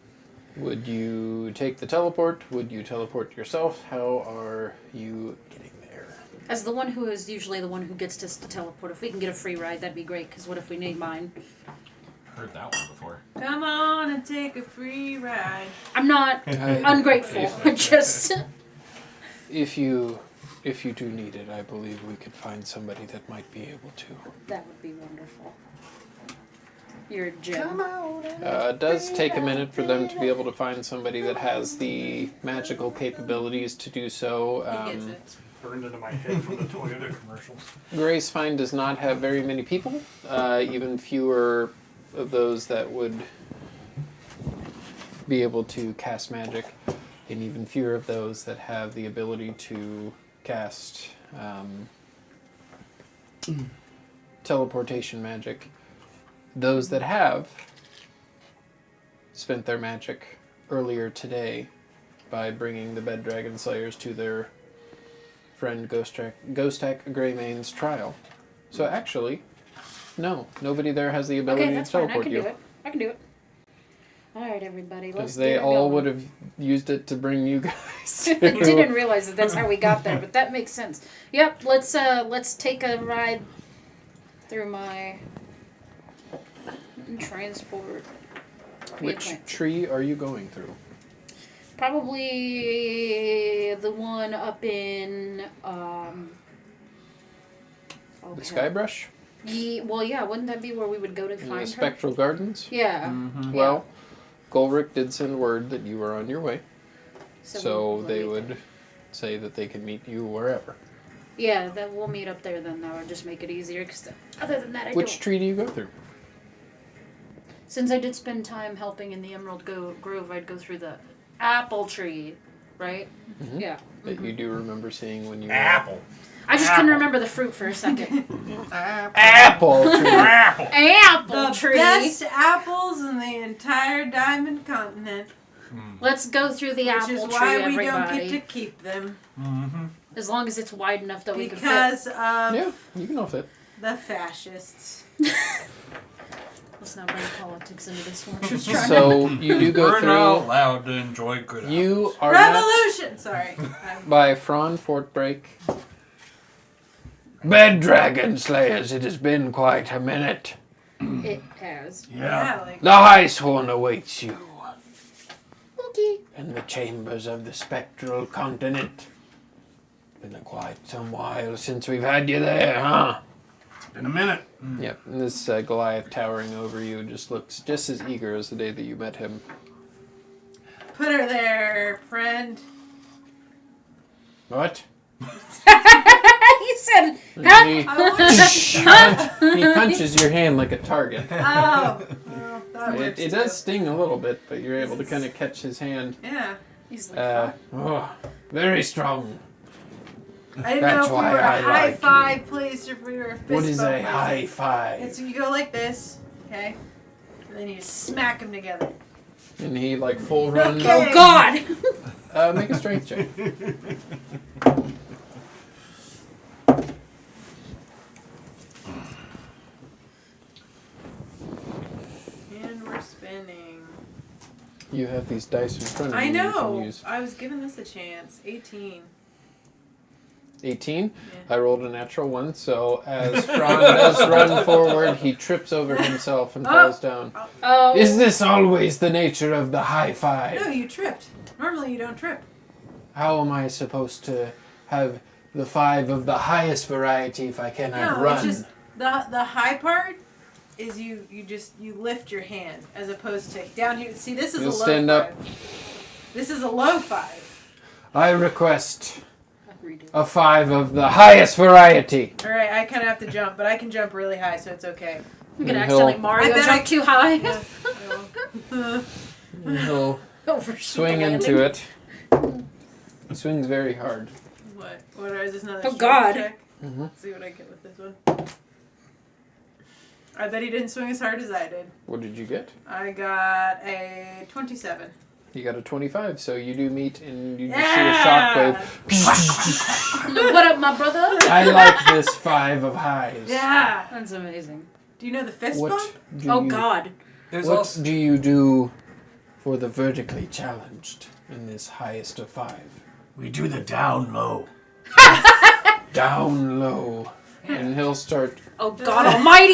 Would you take the teleport? Would you teleport yourself? How are you getting there? As the one who is usually the one who gets us to teleport, if we can get a free ride, that'd be great, because what if we need mine? Heard that one before. Come on and take a free ride. I'm not ungrateful. Just... If you do need it, I believe we could find somebody that might be able to. That would be wonderful. You're a gem. It does take a minute for them to be able to find somebody that has the magical capabilities to do so. He gets it. Burned into my head from the Toyota commercials. Grayspine does not have very many people, even fewer of those that would be able to cast magic, and even fewer of those that have the ability to cast teleportation magic. Those that have spent their magic earlier today by bringing the Bed Dragon Slayers to their friend Ghostak Greymane's trial. So actually, no, nobody there has the ability Okay, to that's fine. I teleport can you. do it. I can do it. Alright, everybody. Let's Because they get it all going. would have used it to bring you guys. I didn't realize that's how we got there, but that makes sense. Yep, let's take a ride through my transport. Which vehicle. tree are you going through? Probably the one up in The Skybrush? Well, yeah. Wouldn't that be where we would go to In find the her? Spectral Gardens? Yeah. Well, Golrick did send word that you were on your way. So we'll they meet would there. say that they can meet you wherever. Yeah, then we'll meet up there. Then that would just make it easier. 'Cause other than that, I Which don't. tree do you go through? Since I did spend time helping in the Emerald Grove, I'd go through the apple tree, right? Mhm. Yeah. That you do remember seeing when you Apple. I just couldn't remember the fruit for a second. Apple tree. Apple. Apple The tree. best apples in the entire Diamond Continent. Let's go through the Which apple is tree, why we everybody. don't get to keep them. Mm-hmm. As long as it's wide enough that we can fit. Because of Yeah, you can all fit. the fascists. Let's not bring politics into this one. Just trying So you do go We're not through. allowed to enjoy good You apples. are met Revolution! Sorry. by Fron Fortbreak. Bed Dragon Slayers, it has been quite a minute. It has. Yeah, like, The High Sworn awaits you Okay. in the chambers of the Spectral Continent. Been quite some while since we've had you there, huh? It's been a minute. Yep, and this Goliath towering over you just looks just as eager as the day that you met him. put her there, friend. What? He said, huh? He, I want he punches your hand like a target. Oh. Well, that works It too. does sting a little bit, but you're able to kind of catch his hand. Yeah. He's like, Very strong. I didn't That's know if we why were a I high like five place or if we were a fist What is bump a place. high five? It's you go like this, okay? And then you smack them together. And he like full run. Okay. oh God! Make a strength check. And we're spinning. You have these dice in front of you. I You can know. use. I was giving this a chance. 18. 18. Yeah. I rolled a natural one, so as Fron does run forward, he trips over himself and falls down. Oh. Is this always the nature of the high No, five? you tripped. Normally you don't trip. How am I supposed to have the five of the highest variety if I cannot No, run? it's just the high part is you lift your hand as opposed to down here. See, this is You'll a low stand five. up. This is a low 5. I request Redo. a 5 of the highest variety. All right, I kind of have to jump, but I can jump really high, so it's okay. I'm gonna And accidentally he'll- Mario I bet jump I- too high. Yeah. He'll Overshoot swing the into landing. it. He swings very hard. What is this another Oh, strength God. check? Mhm. See what I get with this one. I bet he didn't swing as hard as I did. What did you get? I got a 27. You got a 25, so you do meet and you just Yeah! see a shockwave. What up, my brother? I like this 5 of highs. Yeah. That's amazing. Do you know the fist What bump? do Oh you, God. There's What also do you do for the vertically challenged in this highest of 5? we do the down low. Down low. And he'll start. Oh God Almighty.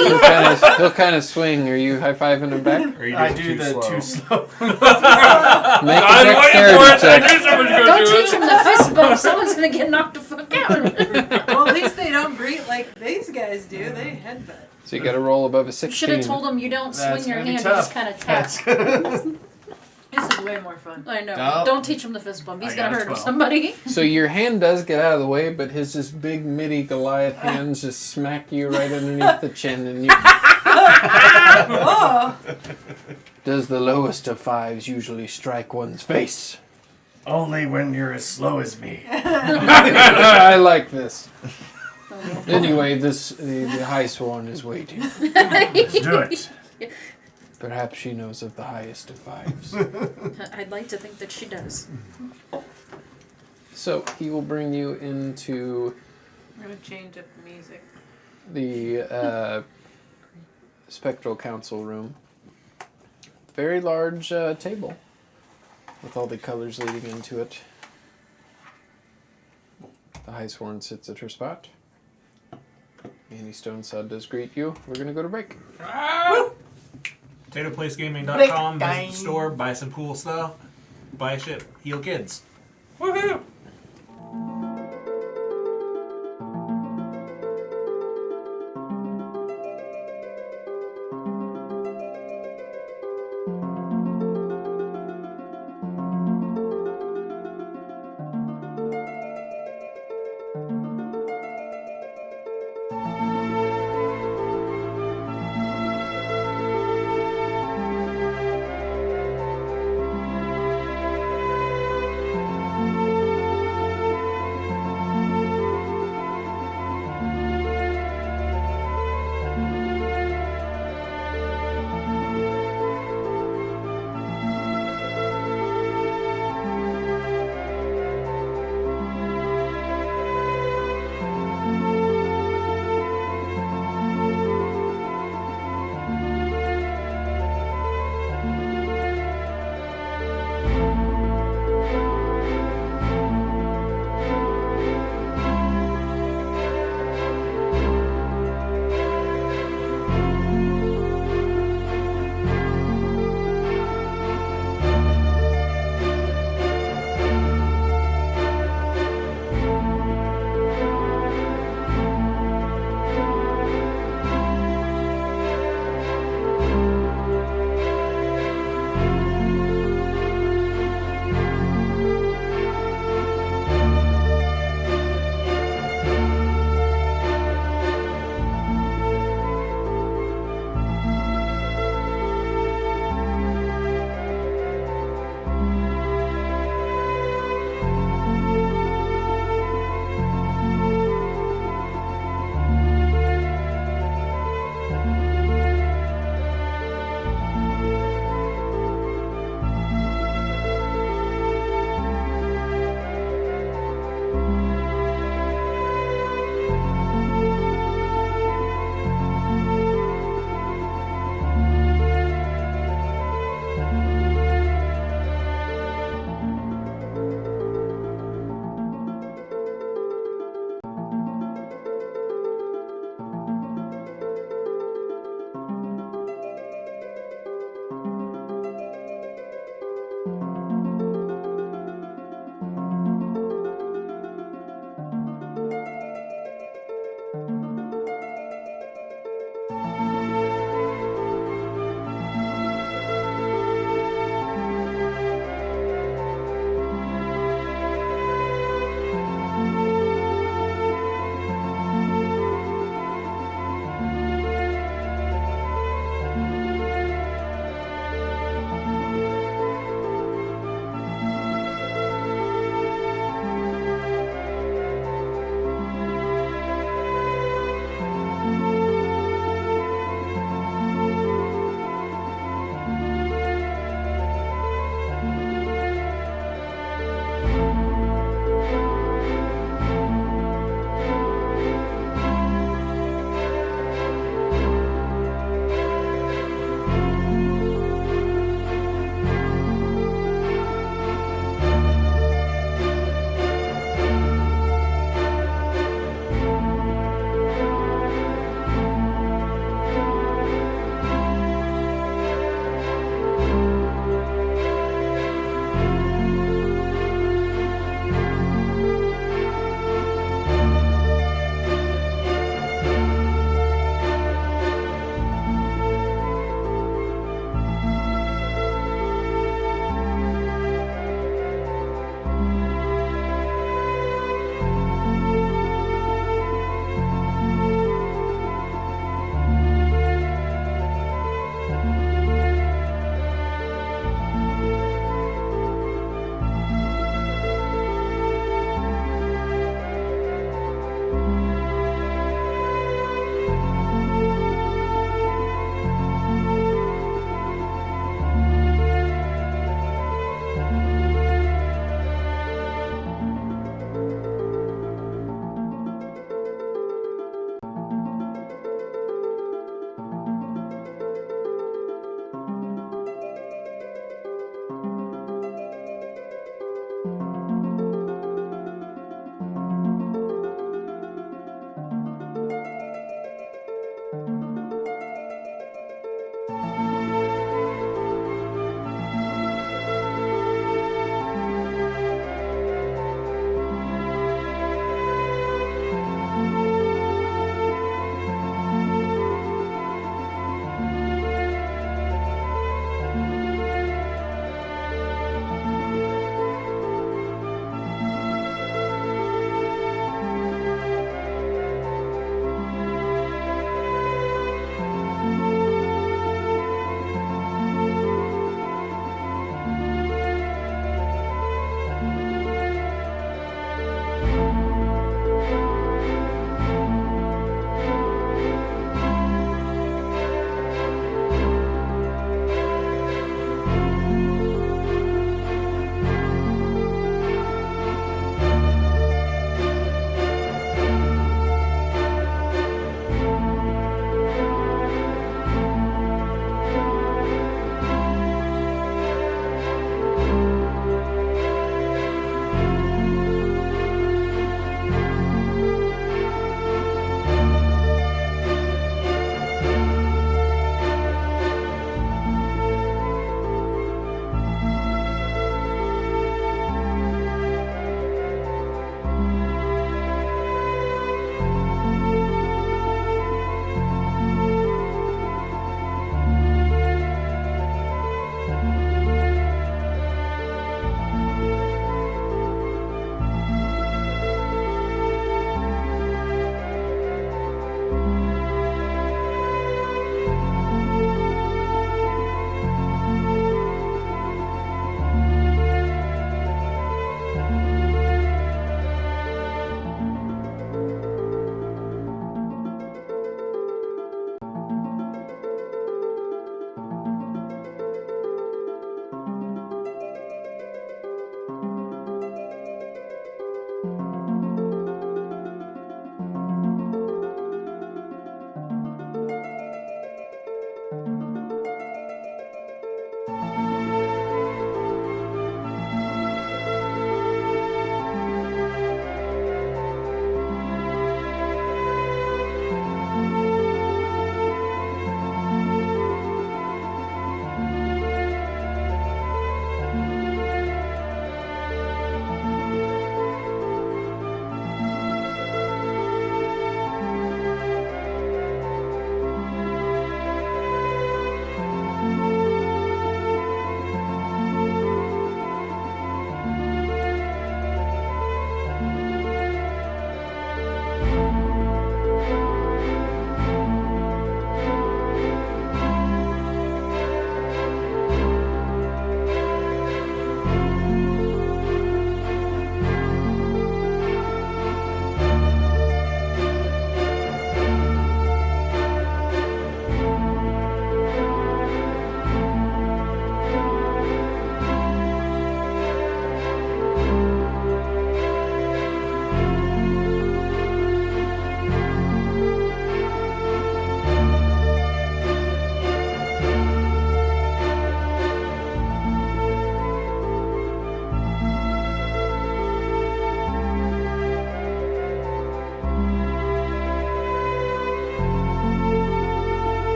He'll kind of swing. Are you high fiving him back? Or you I just do the slow? too slow. Make a I'm waiting for dexterity it. I check. knew someone was Don't gonna do teach it. him the fist bump. Someone's gonna get knocked the fuck out. Well, at least they don't greet like these guys do. They headbutt. So you got to roll above a You 16. should have told him you don't That's swing your gonna be hand. You tough. just kind of tap. This is way more fun. I know. No. Don't teach him the fist bump. He's I gonna got a hurt 12. somebody. So your hand does get out of the way, but his just big midi Goliath hands just smack you right underneath the chin, and you. Oh! Does the lowest of 5s usually strike one's face? Only when you're as slow as me. I like this. Anyway, the high sworn is waiting. Let's do it. Perhaps she knows of the highest of 5s. I'd like to think that she does. So he will bring you into I'm gonna change up the music. the spectral council room. Very large table with all the colors leading into it. The high sworn sits at her spot. Annie Stonesod does greet you. We're gonna go to break. PotatoPlaceGaming.com. Visit the store, buy some cool stuff, buy shit, heal kids. Woohoo!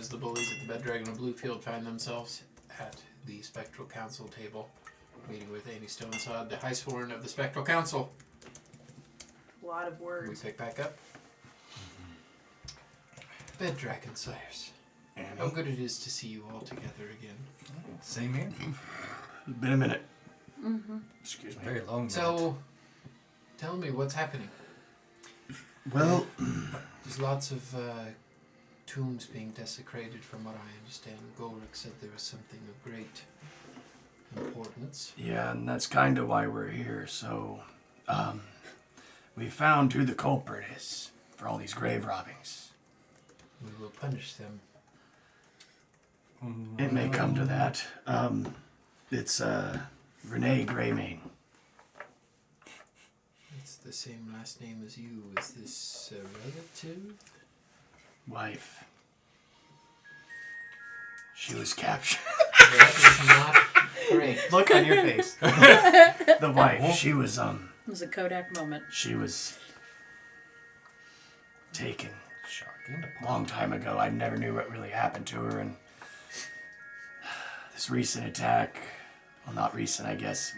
as the bullies at the Bed Dragon of Bluefield find themselves at the Spectral Council table, meeting with Amy Stonesod, the High Sworn of the Spectral Council. A lot of We words. pick back up. Bed Dragon Sires. How good it is to see you all together again. Same here. It's been a minute. Mm-hmm. Excuse me. Very long. So, tell me what's happening. Well, There's lots of tombs being desecrated from what I understand. Golrick said there was something of great importance. yeah, and that's kind of why we're here. So, we found who the culprit is for all these grave robbings. We will punish them. It may come to that. It's Renee Greymane. It's the same last name as you. Is this a relative? Wife. She was captured. That is not great. Look on your face. The wife. She was It was a Kodak moment. She was taken Shocking. a long time ago. I never knew what really happened to her, and this recent attack, well, not recent, I guess,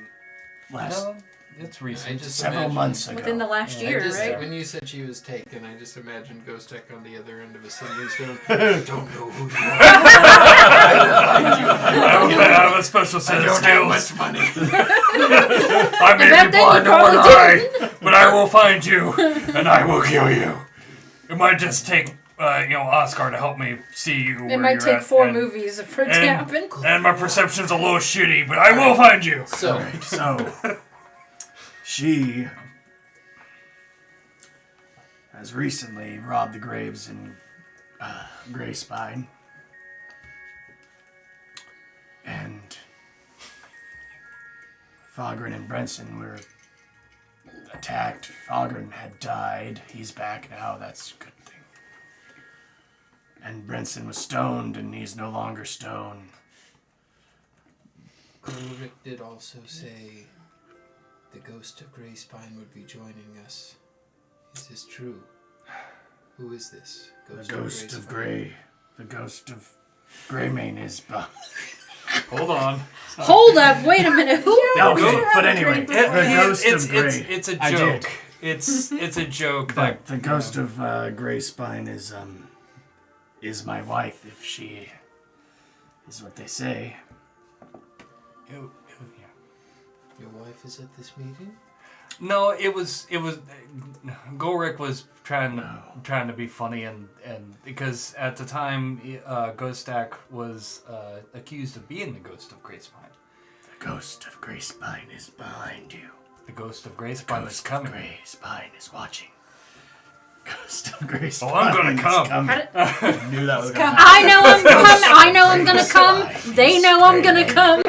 last No, it's recent. I just several imagine- months ago. Within the last year, right? When you said she was taken, I just imagined Ghost Tech on the other end of a singing stone. I don't know who you are. I have a special set I of don't have skills. much money. I may Back be then you blind in probably one eye, but I will find you, and I will kill you. It might just take, Oscar to help me see you. It might take 4 movies for it to happen. And my perception's a little shitty, but I will find you. So, So, she has recently robbed the graves in Grey Spine. And Fogren and Brenson were attacked. Fogren had died. He's back now. That's a good thing. And Brenson was stoned, and he's no longer stoned. Golrick did also say the ghost of Grey Spine would be joining us. Is this true? Who is this? The ghost of Spine? Grey. The ghost of Greymane is behind. Hold on. Hold up, wait a minute. Who? Okay, but anyway, the ghost of Grey. It's a I did. joke. It's a joke. But the ghost of Grey Spine is my wife, if she is what they say. Your wife is at this meeting? No, it was Golrick was trying to be funny and because at the time Ghostak was accused of being the ghost of Grey Spine. The ghost of Grey Spine is behind you. The ghost of Grey Spine is Ghost coming. of Grey Spine is watching. Ghost of Grey Spine. Oh, I'm gonna is come. coming. I knew that was Come. gonna happen. I know I'm coming. I know I'm gonna come. They know I'm gonna come.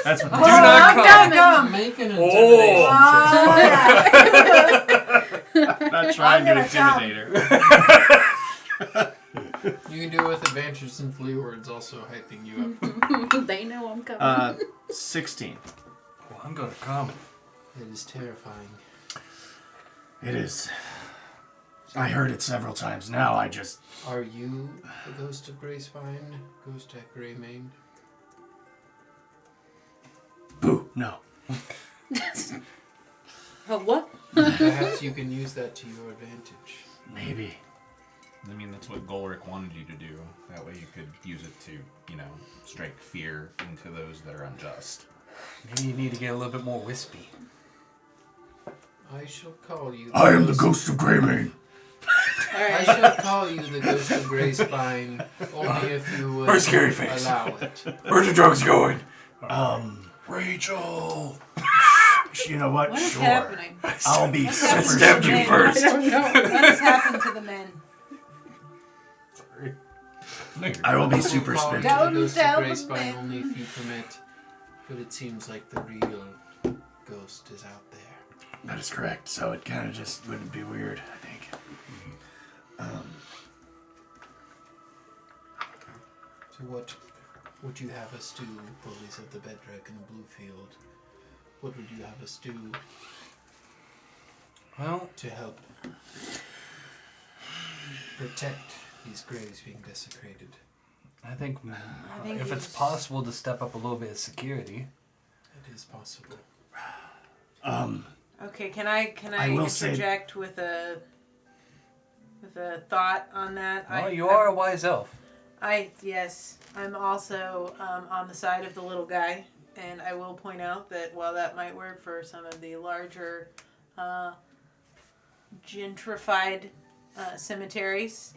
That's what Do they not I'm come. gonna come. Make an Oh. intimidation I'm not trying to I'm gonna intimidate her. check. You can do it with advantage since Leeward's also hyping you up. They know I'm coming. 16. Well, I'm gonna come. It is terrifying. It is. I heard it several times now. I just... Are you the ghost of Grey Spine? Ghost at Greymane? Boo, no. Oh, what? Perhaps you can use that to your advantage. Maybe. I mean, that's what Golrick wanted you to do. That way you could use it to, strike fear into those that are unjust. Maybe you need to get a little bit more wispy. I shall call you. I am the ghost of Greymane. I shall call you the ghost of Grey Spine only if you would Or scary face. allow it. Where's the drugs going? Rachel. You know what? What is Sure. happening? I'll be What's super happening to stabbed the you men? first. I don't know. What has happened to the men? I will be I super will call you spooky. the ghost of tell Grey the Spine men. only if you permit. But it seems like the real ghost is out there. That is correct. So it kind of just wouldn't be weird, I think. So what would you have us do, bullies of the Bed Dragon of Bluefield? What would you have us do Well, to help protect these graves being desecrated? I think he's- if it's possible to step up a little bit of security. It is possible. Okay, can I I will say- interject with a thought on that? Well, you are a wise elf. Yes, I'm also on the side of the little guy, and I will point out that while that might work for some of the larger gentrified cemeteries,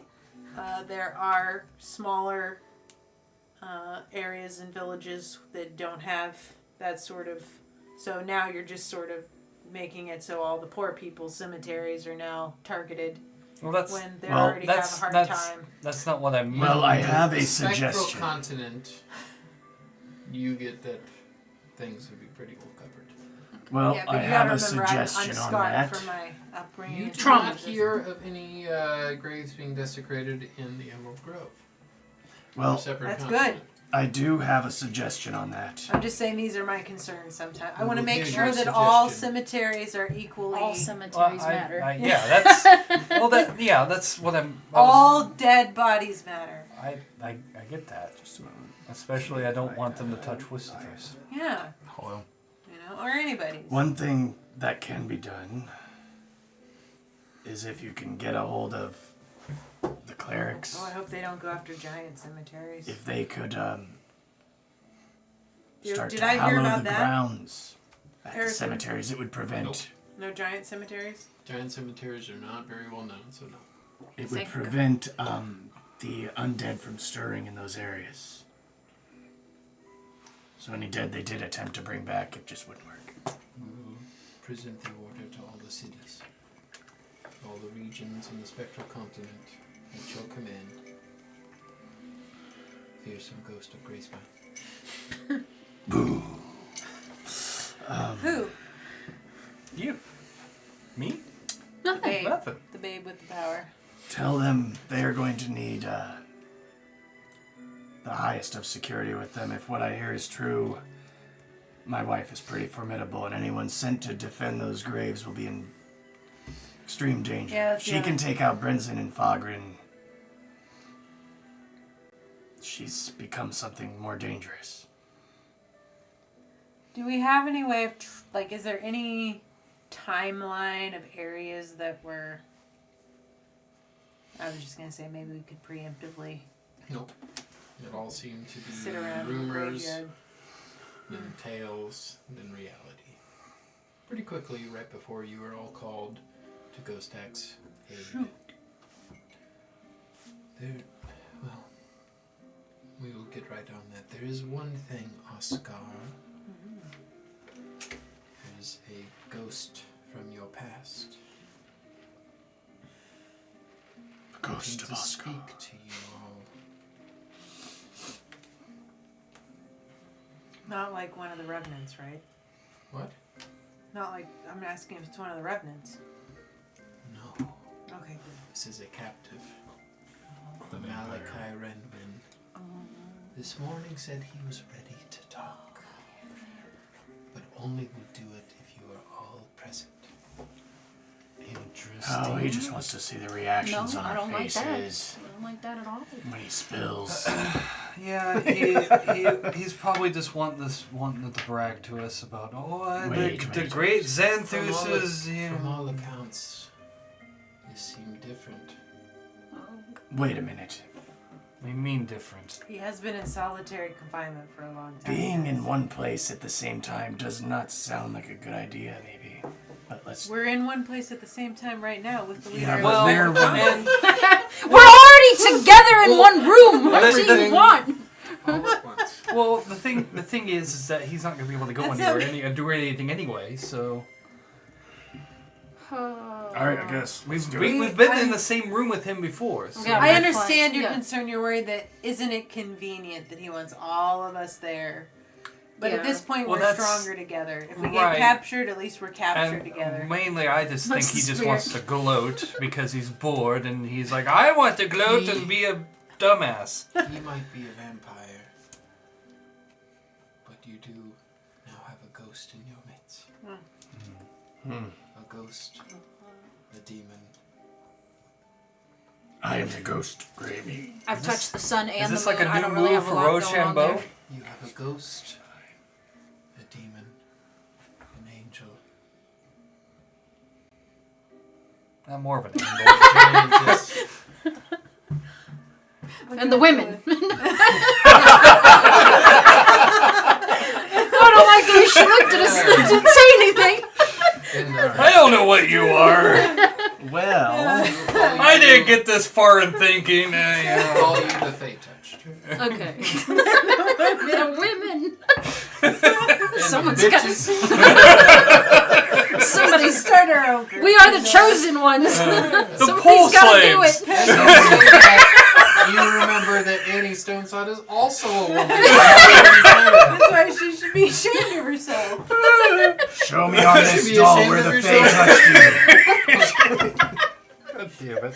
there are smaller areas and villages that don't have that sort of. So now you're just sort of making it so all the poor people's cemeteries are now targeted Well, that's when they well, already have a hard time. That's not what I meant. Well, I have a Spectral suggestion. continent, you get that things would be pretty well covered. Well, Yeah, but I you have gotta a remember, suggestion I'm on scarred that. from my upbringing. You in do Trauma. not hear of any graves being desecrated in the Emerald Grove. Well, Separate That's continent. good. I do have a suggestion on that. I'm just saying these are my concerns sometimes. I want to We'll make hear sure your that all suggestion. cemeteries are equally. All Well, cemeteries matter. yeah, that's that's what all dead bodies matter. I get that. Especially, I don't want them to touch Wistafers. Yeah. Well, Or anybody's. One thing that can be done is if you can get a hold of the clerics, Oh, I hope they don't go after giant cemeteries. if they could start Did to I hear hallow about the that? grounds at the Harrison? cemeteries, it would prevent No giant cemeteries? Giant cemeteries are not very well known, so no. it would Thank prevent the undead from stirring in those areas. So any dead they did attempt to bring back, it just wouldn't work. We will present the order to all the cities, all the regions in the spectral continent at your command. Fearsome ghost of Gracebine. Boo. Who? you, me, The babe. nothing. The babe with the power. Tell them they are going to need the highest of security with them. If what I hear is true, my wife is pretty formidable, and anyone sent to defend those graves will be in extreme danger. Yeah, If that's she the can other- take out Brinson and Fogren, she's become something more dangerous. Do we have any way of, is there any timeline of areas that were. I was just going to say maybe we could preemptively Nope. It all seemed to be sit around in the rumors, graveyard. then tales, then reality. Pretty quickly, right before you were all called to Ghost Axe aid. Well, we will get right on that. There is one thing, Oscar. There's a ghost from your past. The ghost Looking of to Oscar. speak to you all. Not like one of the revenants, right? What? Not like. I'm asking if it's one of the revenants. No. Okay, good. This is a captive. The Malachi Renvin. This morning said he was ready to talk. But only will do it if you are all present. Interesting. Oh, he just wants to see the reactions No, on I our don't like that. faces I don't like that at all. when he spills. Yeah, he's probably just wanting to brag to us about Wait, the wait, great wait. Xanthus is From all accounts, you seem different. Wait a minute. We mean different. He has been in solitary confinement for a long time. Being in one place at the same time does not sound like a good idea, maybe. But let's. We're in one place at the same time right now with the leader. Yeah, of well, the there Spectral was- Continent. We're already together in one room. What do you everything- want? All at once. Well, the thing is that he's not going to be able to go That's anywhere and do anything anyway. So Alright, I guess. we've do it. we've been in the same room with him before. So. Yeah. I Red understand flags, your yeah. concern. You're worried that isn't it convenient that he wants all of us there. But at Yeah. this point, Well, we're that's- stronger together. If we get right. captured, at least we're captured And together. mainly, I just think That's he just weird. wants to gloat because he's bored and he's like, I want to gloat and be a dumbass. He might be a vampire, but you do now have a ghost in your midst. A ghost, a demon. I am the ghost, Gravy. I've touched the sun and Is this the moon. like a I new don't really move have a for lot going on Rochambeau? there. You have a ghost, a demon, an angel, I'm more of an angel. giantess. And the women. I don't like the way she looked at us and didn't say anything. And I don't know what you are. Well, I didn't get this far in thinking. I'll call you the Fey Touched. Okay. The women. Someone's got. Bitches. Somebody's. Start our own group. We are the chosen ones. The pole Somebody's got to do slaves. it. You remember that Annie Stoneside is also a woman. That's why she should be ashamed of herself. Show me on Should this be doll ashamed where of the Fae yourself. touched you. God damn it.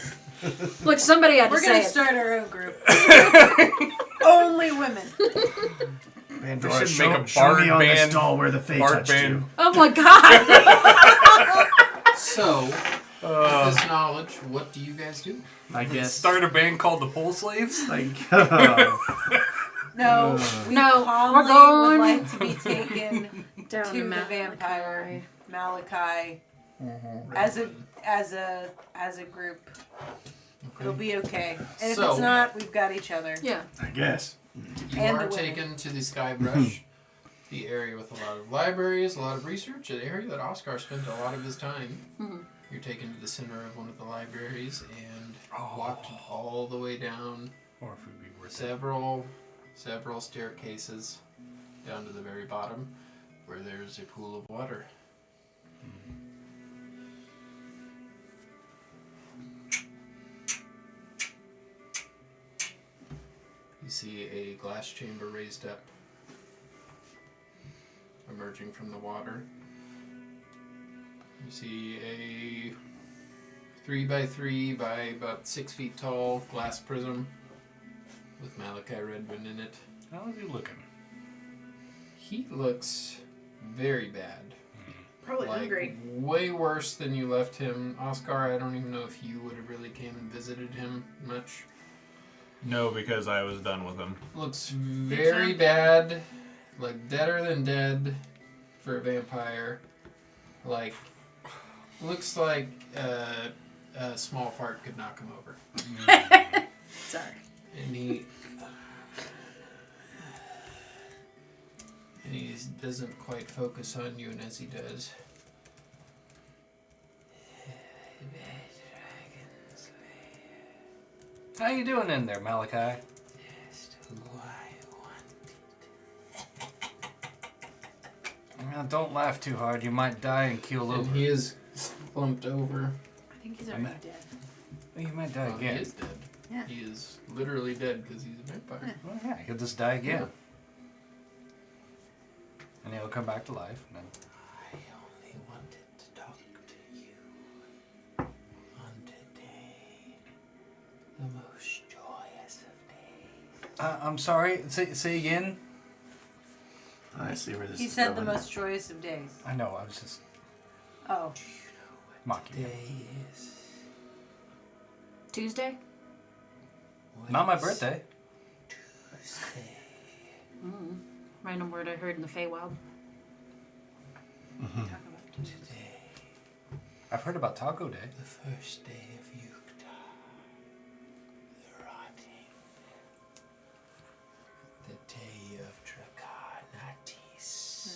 Look, somebody had to We're say gonna it. start our own group. Only women. Pandora, should make a show me bard on this band- doll where the Fae bard touched band. you. Oh my god. So, with this knowledge, what do you guys do? I guess. Start a band called the Pole Slaves? Like, No, we No, calmly we're going- would like to be taken Down to the Mount vampire Malachi as a group. It'll be okay. And if So- it's not, we've got each other. Yeah. I guess. You And are the women. taken to the Skybrush, the area with a lot of libraries, a lot of research, an area that Oscar spent a lot of his time. Mhm. You're taken to the center of one of the libraries and walked all the way down Or if it would be worth it. several staircases down to the very bottom where there's a pool of water. You see a glass chamber raised up, emerging from the water. You see a 3x3 by about 6 feet tall glass prism with Malachi Redmond in it. How is he looking? He looks very bad. Probably Like, hungry. way worse than you left him. Oscar, I don't even know if you would have really came and visited him much. No, because I was done with him. Looks very bad. Like, deader than dead for a vampire. Like, looks like a small fart could knock him over. Sorry. And he doesn't quite focus on you, and as he does, How you doing in there, Malachi? Don't laugh too hard. You might die and keel and over. he is slumped over. I think he's already dead. You might die He again. is dead. Yeah. He is literally dead because he's a vampire. Well, yeah, he'll just die again. And he'll come back to life. And then... I only wanted to talk to you on today, the most joyous of days. I'm sorry. Say again. I see where this He is said going. the most joyous of days. I know. I was just Oh. mocking you. Today is Tuesday? Not my birthday. Tuesday. Random word I heard in the Feywild. Today, I've heard about Taco Day. the first day of Yukta, the rotting, the day of Dracanatis.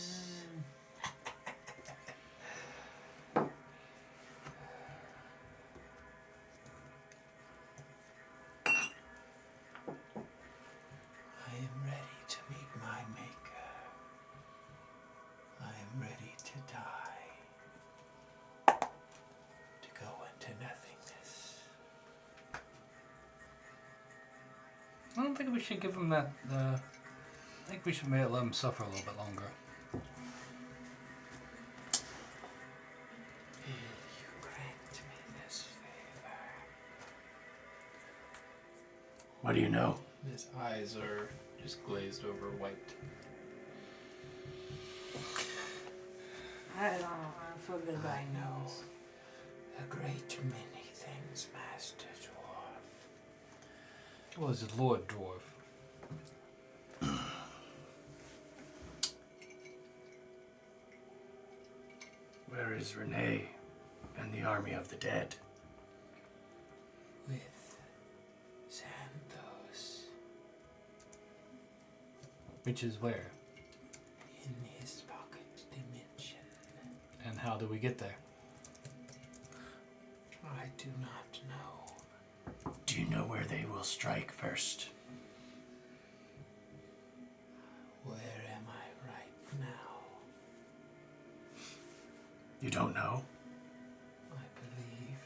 I am ready to meet my maker. I am ready to die. To go into nothingness. I don't think we should give him that. I think we should let him suffer a little bit longer. Will you grant me this favor? What do you know? His eyes are just glazed over white. I don't know. I feel good about I know this. a great many things, Master Dwarf. Was it Lord Dwarf? Where is Renee and the army of the dead? With Santos Which is where? in his pocket dimension. And how do we get there? I do not know. Do you know where they will strike first? Where am I right now? You don't know? I believe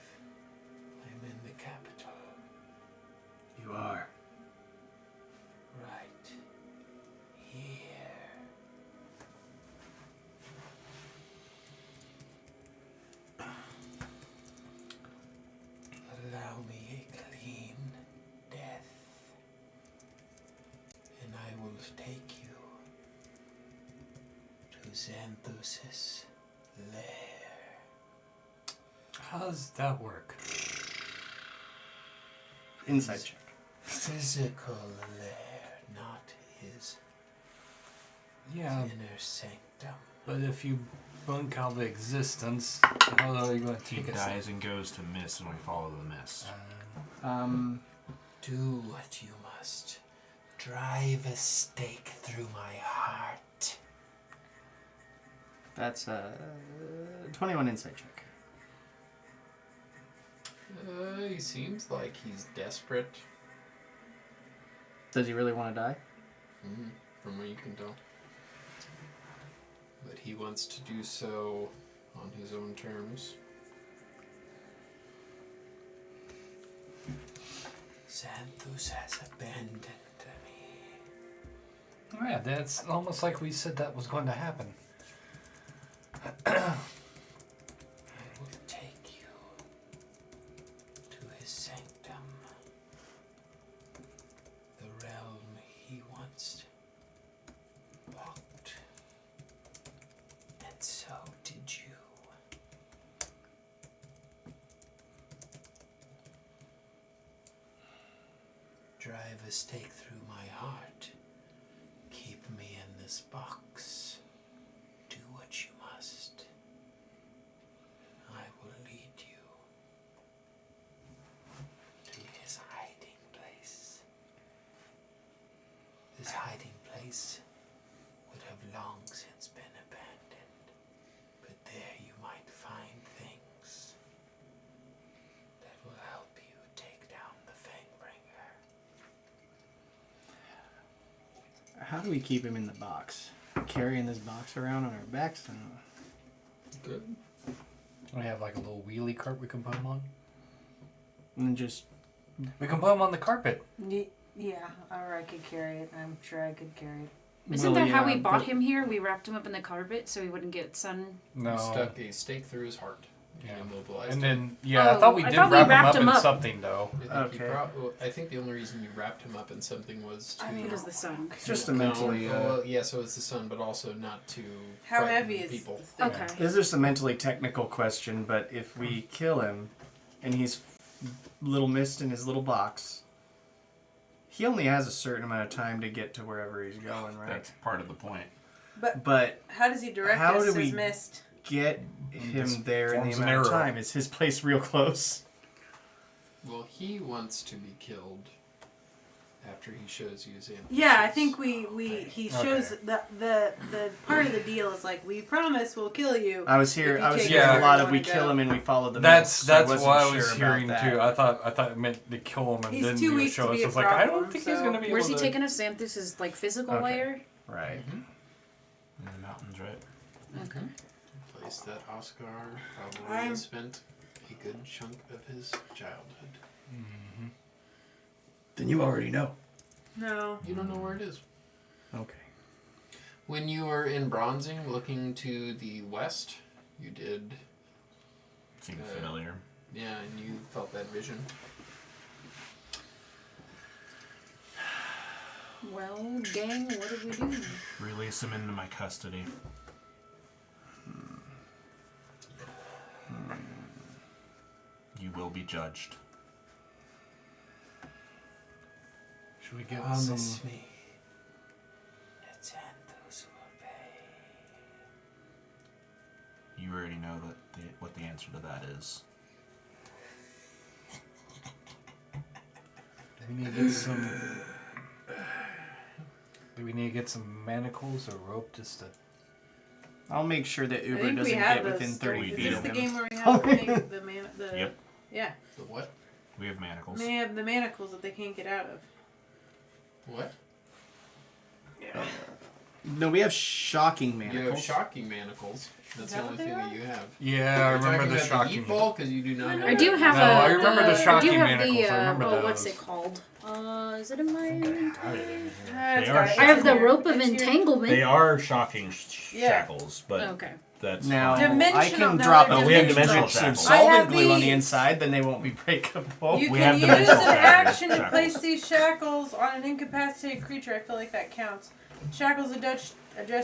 I'm in the capital. You are. Right here. Allow me a clean death, and I will take you to Xanthus's lair. How does that work? Inside check. Physical lair, not his Yeah, inner sanctum. but if you bunk out the existence, how are you going to He take us? dies and goes to mist, and we follow the mist. Do what you must. Drive a stake through my heart. That's a 21 insight check. He seems like he's desperate. Does he really want to die? From what you can tell. But he wants to do so on his own terms. Xanthus has abandoned me. Oh yeah, that's almost like we said that was going to happen. I will take you to his sanctum. The realm he once walked. And so did you. Drive a stake through my heart. Keep me in this box. Do what you must. I will lead you to his hiding place. This hiding place would have long since been abandoned, but there you might find things that will help you take down the Fangbringer. How do we keep him in the box? Carrying this box around on our backs? Good. We have like a little wheelie cart we can put him on. And then just We can put him on the carpet. Yeah, or I could carry it. I'm sure I could carry it. Isn't Well, that how yeah, we bought but- him here? We wrapped him up in the carpet so he wouldn't get sun. No. Stuck a stake through his heart. Yeah. And immobilized And him. then, I Oh, thought we I did thought we wrap wrapped him him up in up. something, though. I think the only reason you wrapped him up in something was to. It was the sun. it's just a No, mentally. well, yeah, so it's the sun, but also not to. How frighten heavy is people? the thing? Okay. This is just a mentally technical question, but if we kill him and he's little mist in his little box, he only has a certain amount of time to get to wherever he's going, right? That's part of the point. But How does he direct How us do as we- mist? get him there in the forms an amount of arrow. time. Is his place real close? Well, he wants to be killed after he shows you Xanthus. Yeah, I think he shows Okay. the part of the deal is like, we promise we'll kill you. I was If here. you I was take hearing us a lot where of you we wanna kill go. him and we follow the That's mist, so I that's wasn't what I sure was about hearing that. too. I thought it meant to kill him and He's then too you would weak show to us. be I a was like, I don't problem, think he's so- gonna be Where's he able to. taking us? Xanthus's like physical Okay. layer? Right. In the mountains, right? Okay. A place that Oscar probably I'm- has spent a good chunk of his childhood. Then you already know. No. You don't know where it is. Okay. When you were in Bronzing, looking to the west, you did, Seemed familiar. yeah, and you felt that vision. Well, gang, what do we do? Release him into my custody. You will be judged. Should we get Promise some? me. Let's end those who obey. You already know what the answer to that is. Do we need to get some? Do we need to get some manacles or rope just to? I'll make sure that I Uber think we doesn't have get those. within 30 We Is feet this of the him. game where we have the Yep. Yeah. The what? We have manacles. They have the manacles that they can't get out of. What? No, we have shocking You have manacles. shocking manacles. That's Is the that only what they thing are? that you have. Yeah, I remember the shocking. Eat ball because you do not. I do have No, a. I remember the shocking I do have manacles, the. I remember oh, what's those. it called? Is it in my? They are I have the here. rope of It's here. entanglement. They are shocking Yeah. shackles, but Okay. that's Now, fine. I can No, drop they're a we have huge dimensional strips of shackles. I have solvent glue on the these. inside, then they won't be breakable. You We can have use dimensional an action to shackles. place these shackles on an incapacitated creature. I feel like that counts. Shackles adjust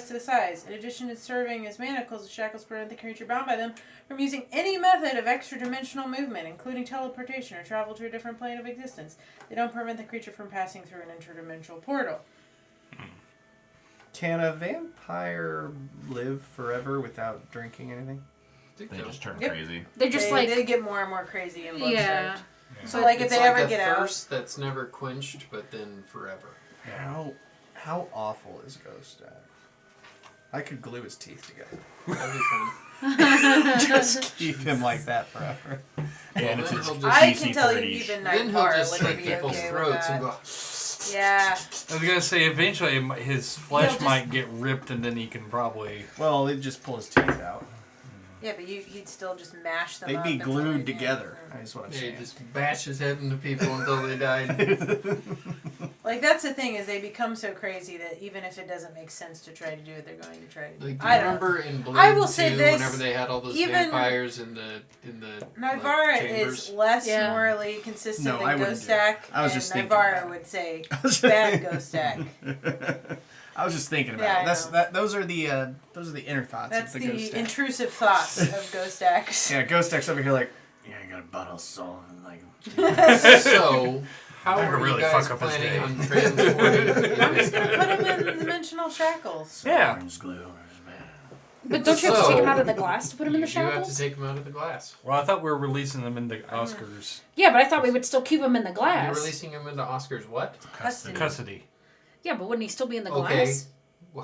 to the size. In addition to serving as manacles, the shackles prevent the creature bound by them from using any method of extra-dimensional movement, including teleportation or travel to a different plane of existence. They don't prevent the creature from passing through an interdimensional portal. Can a vampire live forever without drinking anything? They just turn Yep. crazy. They're just they get more and more crazy and blood Yeah. starved. So like if It's they like ever a get out, thirst that's never quenched, but then forever. How awful is Ghost at? I could glue his teeth together. That'd be fun. Just keep him like that forever. And Well, it's then his he'll just- I DC can tell you 30. even Then he'll Nightfar just would slit be people's okay with throats and that. go. Yeah. I was gonna say eventually his flesh just- might get ripped and then he can probably. Well, he'd just pull his teeth out. Yeah, but he'd still just mash them They'd up be until glued they- together. That's what I'm Yeah, saying. he just bash his head into people until they died. Like that's the thing is they become so crazy that even if it doesn't make sense to try to do it, they're going to try to do Like, it. do you I don't know. remember in Blade I will say 2, this, whenever they had all those even- vampires in the Nivara chambers? is less Yeah. morally consistent No, I than wouldn't Ghost do it. Stack, I was and just thinking Nivara about it. would say bad Ghost Stack. I was just thinking about Yeah, I it. That's know. those are the inner thoughts That's of the Ghost the Stack. intrusive thoughts of Ghost Stacks. Yeah, Ghost Stack's over here like, yeah, I got a bottle of salt and like. So, how That could are you really guys fuck up his planning day. on transporting in this guy? Put him in dimensional shackles. Yeah. Orange glue. But don't you have to So, take him out of the glass to put him in the You do have to shackles? take him out of the glass. Well, I thought we were releasing them into Oscars Yeah, but I thought we would still keep him in the You're glass. releasing him into Oscar's what? Custody. custody. Yeah, but wouldn't he still be in the Okay. glass?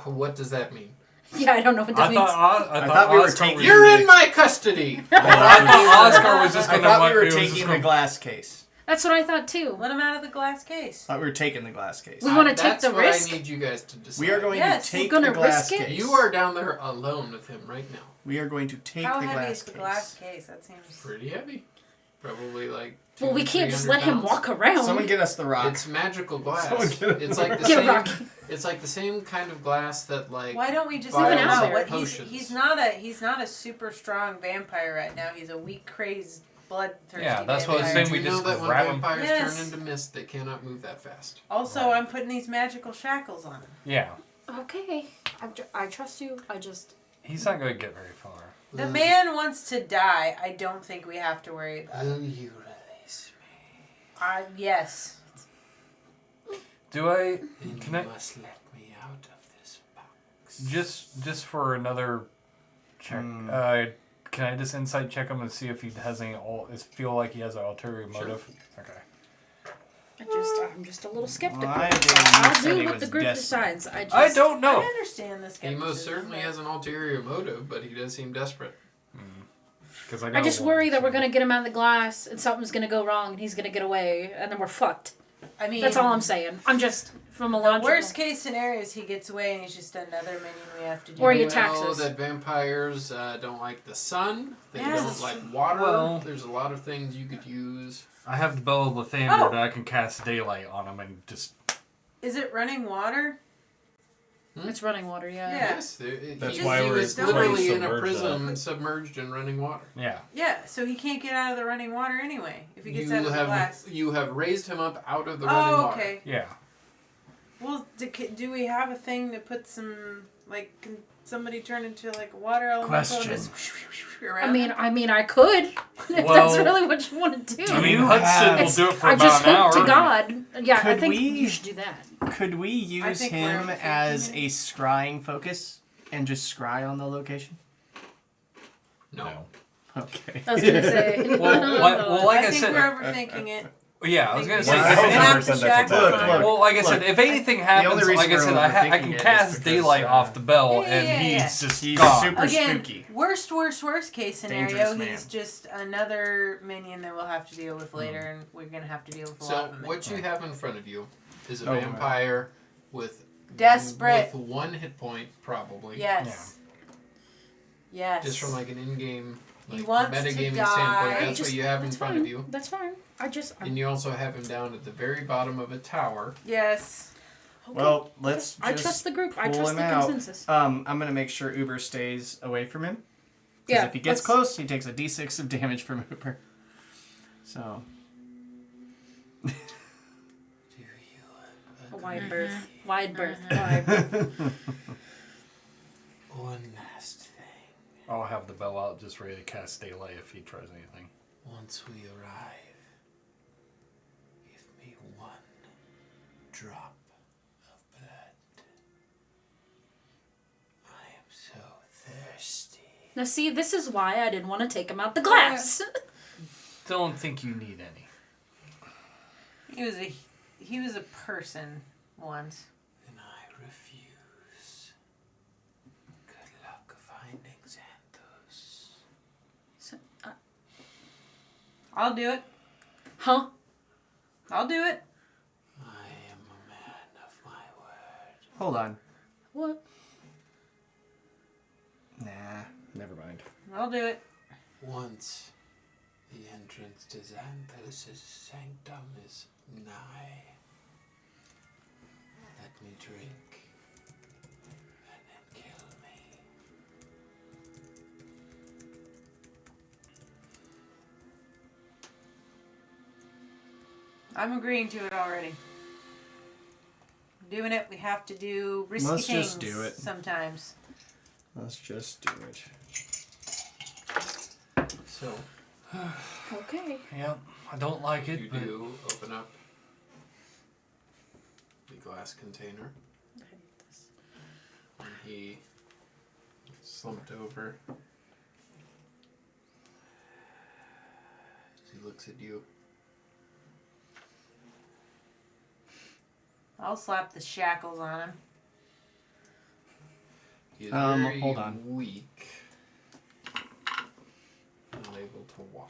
What does that mean? Yeah, I don't know what that I means. thought we were Oscar taking- was You're gonna in my custody! I thought Oscar was just I gonna. thought we were it was just taking gonna- the glass case. That's what I thought too. Let him out of the glass case. I thought we were taking the glass case. We wanna take That's the what risk? I need you guys to decide. We are going Yes, to we're take gonna the glass risk it. case. You are down there alone with him right now. We are going to take How the heavy glass is the case. glass case? That seems. Pretty heavy. Probably like. Well, we 200, can't just 300 let him pounds. walk around. Someone get us the rock. It's magical glass. Someone get it. It's like the Get same. rock. It's like the same kind of glass that like. Why don't we just Vials leave him out? of What potions. he's not a super strong vampire right now. He's a weak, crazed, bloodthirsty. Yeah, that's what I was vampire. saying. Do We you know just that when grab him. vampires Yes. turn into mist, they cannot move that fast. Also, I'm putting these magical shackles on him. Yeah, Okay, I trust you. I just. he's not gonna get very far. The man wants to die. I don't think we have to worry about it. Will you release me? Yes. Do I? Then Can you I must let me out of this box. just for another check? Can I just insight check him and see if he has any? Feel like he has an ulterior Sure. motive? Okay. I'm just a little skeptical. Well, I So didn't I'll say do he what was the group desperate. decides. I just. I don't know. I understand this. He most certainly has an ulterior motive, but he does seem desperate. Because I I just worry that we're gonna get him out of the glass and something's gonna go wrong and he's gonna get away and then we're fucked. I mean, That's all I'm saying. I'm just from a The logical. worst case scenario is he gets away and he's just another minion we have to do. Or he You attacks know us. that vampires don't like the sun. They Yes. don't like water. Well- There's a lot of things you could use. I have the Bell of Lathander Oh. that I can cast daylight on him and just. Is it running water? It's running water, yeah. Yeah. Yes, That's he why we're was trying to literally in a submerge prism, submerged in running water. Yeah. Yeah, so he can't get out of the running water anyway if he gets You out of the glass. have raised him up out of the running Oh, water. okay. Yeah. Well, do we have a thing to put some, like, can somebody turn into, like, a water elemental? Question. I mean, I could. If that's Well, really what you want to do. I mean, You Hudson have- will do it for I just about an hope hour. to God. Yeah, I Could think we- you should do that. Could we use think him we're as overthinking a scrying focus and just scry on the location? No. Okay. I was gonna say. Well, like I think said, we're overthinking it. yeah, I was gonna say. Well, I We're hope gonna have 100% to that's check what's happening. on- Look, Well, like I said, look, if anything only happens, reason like I we're said, I overthinking can it is cast because, daylight off the bell, Yeah, and yeah. he's just He's gone. super Again, spooky. worst case scenario, Dangerous man. he's just another minion that we'll have to deal with later, and we're gonna have to deal with a lot So of them. what you have in front of you is a Oh, vampire with Desperate. with 1 hit point probably. Yes. Yes. Just from like an in-game He like wants to metagaming die. standpoint, that's Just- what you have in that's front fine. of you. That's fine. And you also have him down at the very bottom of a tower. Yes. Okay. Well, let's just I trust the group. I pull trust him the out. consensus. I'm gonna make sure Uber stays away from him. Because Yeah. if he gets let's- close, he takes a d6 of damage from Uber. So. A wide berth. Wide berth. Wide berth. One last thing. I'll have the bell out just ready to cast daylight if he tries anything. Once we arrive, give me 1 drop of blood. I am so thirsty. Now, see, this is why I didn't want to take him out the glass. Don't think you need any. He was a person once. And I refuse. Good luck finding Xanthos. So, I'll do it. huh? I'll do it. I am a man of my word. Hold on. What? Nah, never mind. I'll do it. Once the entrance to Xanthos' sanctum is nigh, let me drink and then kill me. I'm agreeing to it already. Doing it. We have to do risky Let's things just do it. sometimes. Let's just do it. So, Okay. Yeah, I don't like it, you but do open up the glass container. And he slumped over. As he looks at you. I'll slap the shackles on him. He is very hold on. weak. Unable to walk.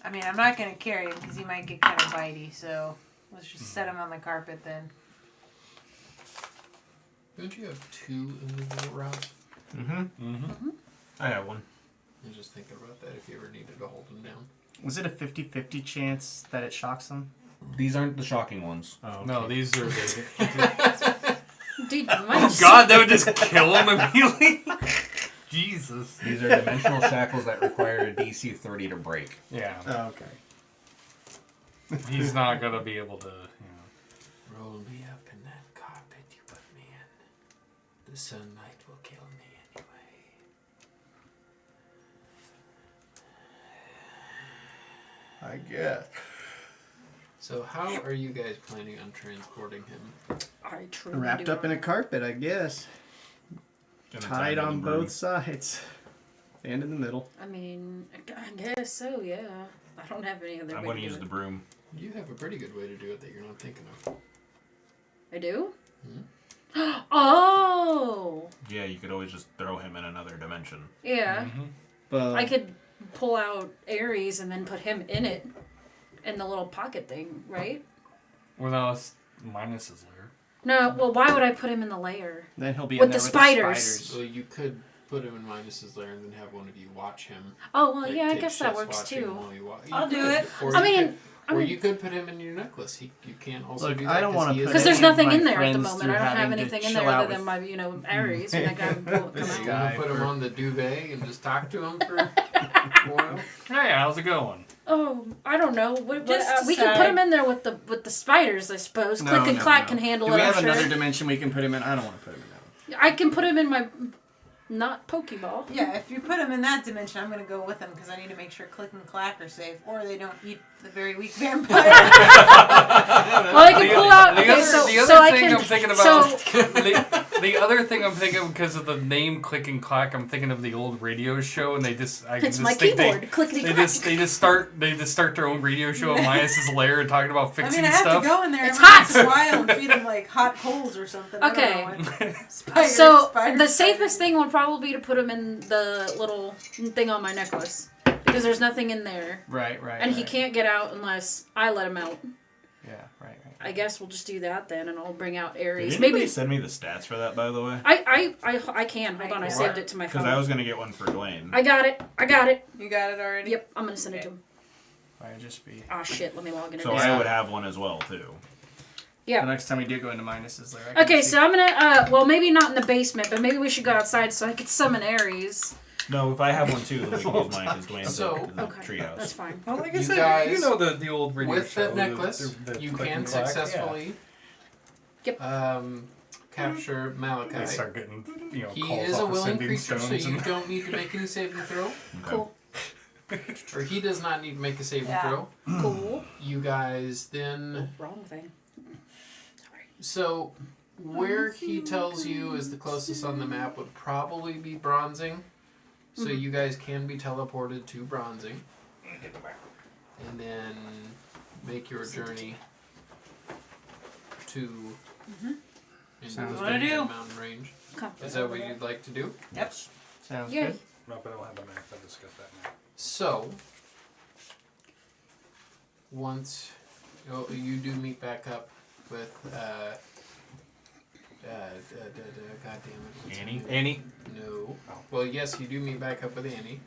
I mean, I'm not going to carry him because he might get kind of bitey, so let's just set him on the carpet then. Don't you have 2 invisible rods? Mm-hmm. I have one. I was just thinking about that if you ever needed to hold him down. Was it a 50-50 chance that it shocks them? These aren't the shocking ones. Oh, no, these are the. Dude, Oh God, that would just kill him immediately. Jesus. These are dimensional shackles that require a DC 30 to break. Yeah, Oh, okay. he's not gonna be able to. Roll me up in that carpet you put me in. The sunlight will kill me anyway. I guess. So how are you guys planning on transporting him? I truly Wrapped do up in a not- carpet, I guess. Tied on both sides. And in the middle. I mean, I guess so, yeah. I don't have any other I'm way going to to use do the it. broom. You have a pretty good way to do it that you're not thinking of. I do? Hmm? Oh! Yeah, you could always just throw him in another dimension. Yeah. But I could pull out Ares and then put him in it. In the little pocket thing, right? Well, no, it's minus his layer. No, well, why would I put him in the layer? then he'll be With in there the with spiders. So you could put him in Minus's lair and then have one of you watch him. Oh, well, Like, yeah, I take guess that shifts works watching too. while you wa- I'll you do could. it. Or I you mean, could, I or mean- you could put him in your necklace. You can also Look, do I that don't wanna he is put Because a- there's any of nothing my in there at the friends moment. through I don't have having to anything in chill there out other than with my, Ares. When I grab and pull it, this come out. You guy. want to put him on the duvet and just talk to him for a while? Hey, how's it going? Oh, I don't know. Just We can put him in there with the spiders, I suppose. No, Click and no, clack no. can handle Do it. we I'm have sure. another dimension we can put him in? I don't want to put him in that one. I can put him in my not Pokeball. Yeah, if you put them in that dimension, I'm going to go with them because I need to make sure Click and Clack are safe, or they don't eat the very weak vampire. Well, I can pull out. The Okay, other, so the other so I thing can. I'm thinking So about, the other thing I'm thinking of because of the name Click and Clack, I'm thinking of the old radio show, and they just I it's just my think keyboard. Clickety They clack. just start their own radio show at Mias's lair and talking about I fixing mean, I have stuff. to go in there It's every hot. once in a while and feed them like hot coals or something. Okay. I don't know what. Spiders, So spiders, the safest spiders. thing would probably be to put him in the little thing on my necklace because there's nothing in there, Right. and he can't get out unless I let him out. Yeah, right. I guess we'll just do that then, and I'll bring out Did Ares. anybody Maybe send me the stats for that, by the way? I can. Hold on, I saved it to my Because phone. I was going to get one for Dwayne. I got it. You got it already? Yep, I'm gonna send it to him. Why just be? Ah shit, let me log in. So again. I would have one as well, too. The Yeah. next time we do go into Minus's lair. I can Okay, see- so I'm gonna well maybe not in the basement, but maybe we should go outside so I could summon Ares. No, if I have one, too, then we can use mine because Dwayne's So- in the Okay, treehouse. that's fine. Well, like I You said, guys- you know the old radio With show. that necklace, the you Click can and Clack, successfully Yep. capture Yeah. Malachi. They start getting He calls is off a of willing sending creature, so stones you and- don't need to make any saving throw. Okay. Cool. Or he does not need to make a saving Yeah. throw. Cool. You guys then. Wrong thing. Sorry. So, where he tells you is the closest on the map would probably be Bronzing. So you guys can be teleported to Bronzing. And then make your journey to into Sounds the good. Bendham Mountain Range. Okay. Is that what you'd like to do? Yep. Sounds Yay. good. No, but I don't have a map. I discussed that map. So, once you do meet back up with, God damn it. what's her Annie? name? Annie? No. Well, yes, you do meet back up with Annie.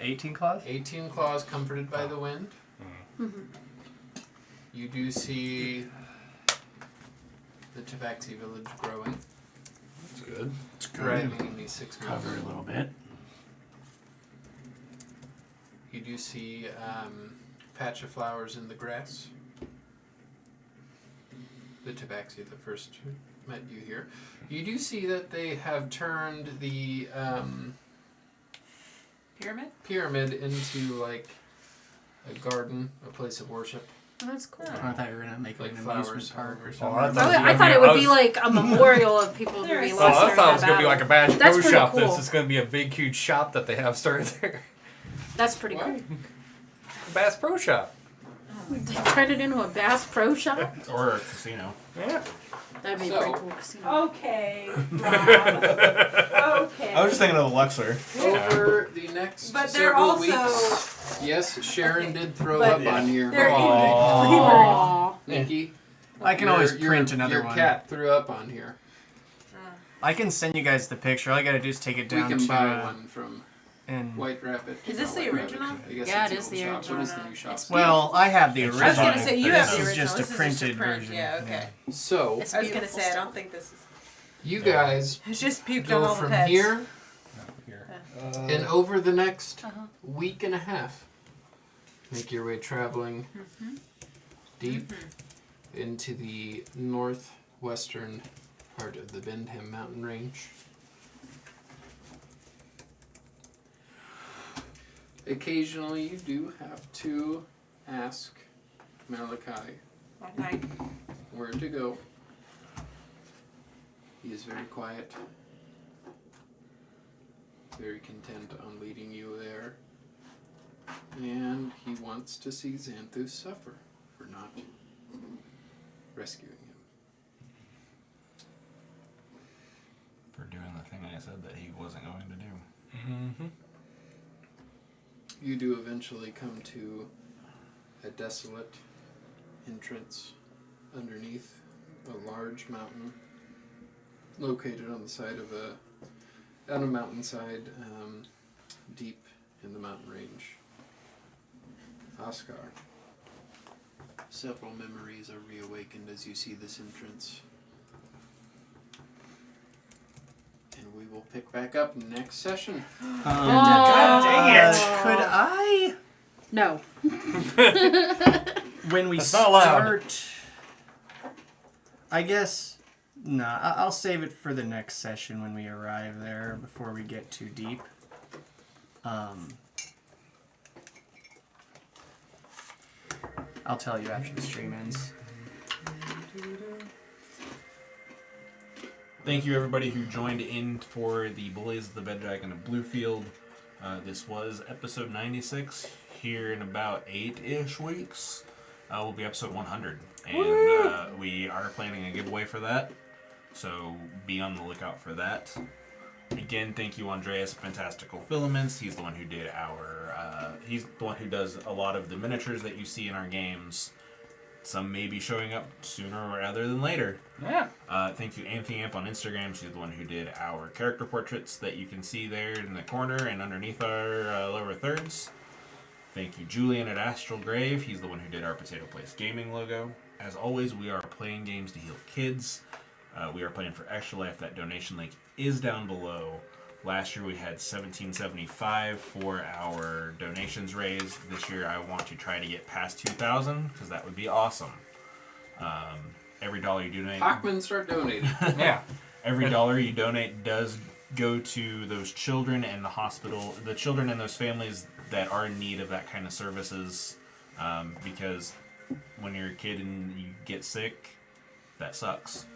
18 claws. 18 claws comforted by the wind. You do see the Tabaxi village growing, That's good. It's thriving in these 6 months. Cover a little bit. You do see patch of flowers in the grass. The Tabaxi that first met you here. You do see that they have turned the pyramid into like a garden, a place of worship. Oh, that's cool. I thought you were gonna make Like an flowers amusement park or all something. over. Oh, I thought it would be like a memorial of people who There we is- lost Oh, I during thought it that was going to be battle. like a Bass That's Pro pretty Shop. cool. This is going to be a big, huge shop that they have started there. That's pretty What? cool. Bass Pro Shop. They turned it into a Bass Pro Shop? Or a casino. Yeah. That'd be a So- pretty cool casino. Okay, Rob. Okay. I was just thinking of the Luxor. Over the next But they're several also- weeks, yes, Sharon did throw But up on here. they're Aww. Nikki, I can your- always your- print another your one. cat threw up on here. I can send you guys the picture. All I gotta do is take it down We can to buy one from and White Rabbit. Is this Not the White original? Rabbit. I guess Yeah, it's it an is old the shop. What is the original. new shop? It's well, I have the I was original. I was gonna say you have This the is original. just a This is printed print. version. Yeah, okay. So It's I was gonna beautiful say I stuff. don't think this is. you guys It's just puked on go all the from pets. here Here. and over the next Uh-huh. week and a half. Make your way traveling deep into the northwestern part of the Bendham Mountain Range. Occasionally, you do have to ask Malachi Okay. where to go. He is very quiet, very content on leading you there, and he wants to see Xanthus suffer for not rescuing him. For doing the thing I said that he wasn't going to do. Mm-hmm. You do eventually come to a desolate entrance underneath a large mountain located on the side of on a mountainside deep in the mountain range. Oscar. Several memories are reawakened as you see this entrance. And we will pick back up next session. God dang it. Could I No. When we That's not allowed. start, I guess. Nah, I'll save it for the next session when we arrive there before we get too deep. I'll tell you after the stream ends. Thank you, everybody who joined in for the Bullies of the Bed Dragon of Bluefield. This was episode 96. Here in about 8-ish weeks will be episode 100. And we are planning a giveaway for that. So be on the lookout for that. Again, thank you, Andreas, Fantastical Filaments. He's the one who did he's the one who does a lot of the miniatures that you see in our games. Some may be showing up sooner rather than later. Yeah. Thank you, Anthe Amp on Instagram. She's the one who did our character portraits that you can see there in the corner and underneath our lower thirds. Thank you, Julian at Astral Grave. He's the one who did our Potato Place Gaming logo. As always, we are playing games to heal kids. We are playing for Extra Life. That donation link is down below. Last year we had $17.75 for our donations raised. This year I want to try to get past 2,000 because that would be awesome. Every dollar you donate, Hockman, start donating. Yeah. every dollar you donate does go to those children and the hospital, the children and those families that are in need of that kind of services. Because when you're a kid and you get sick, that sucks.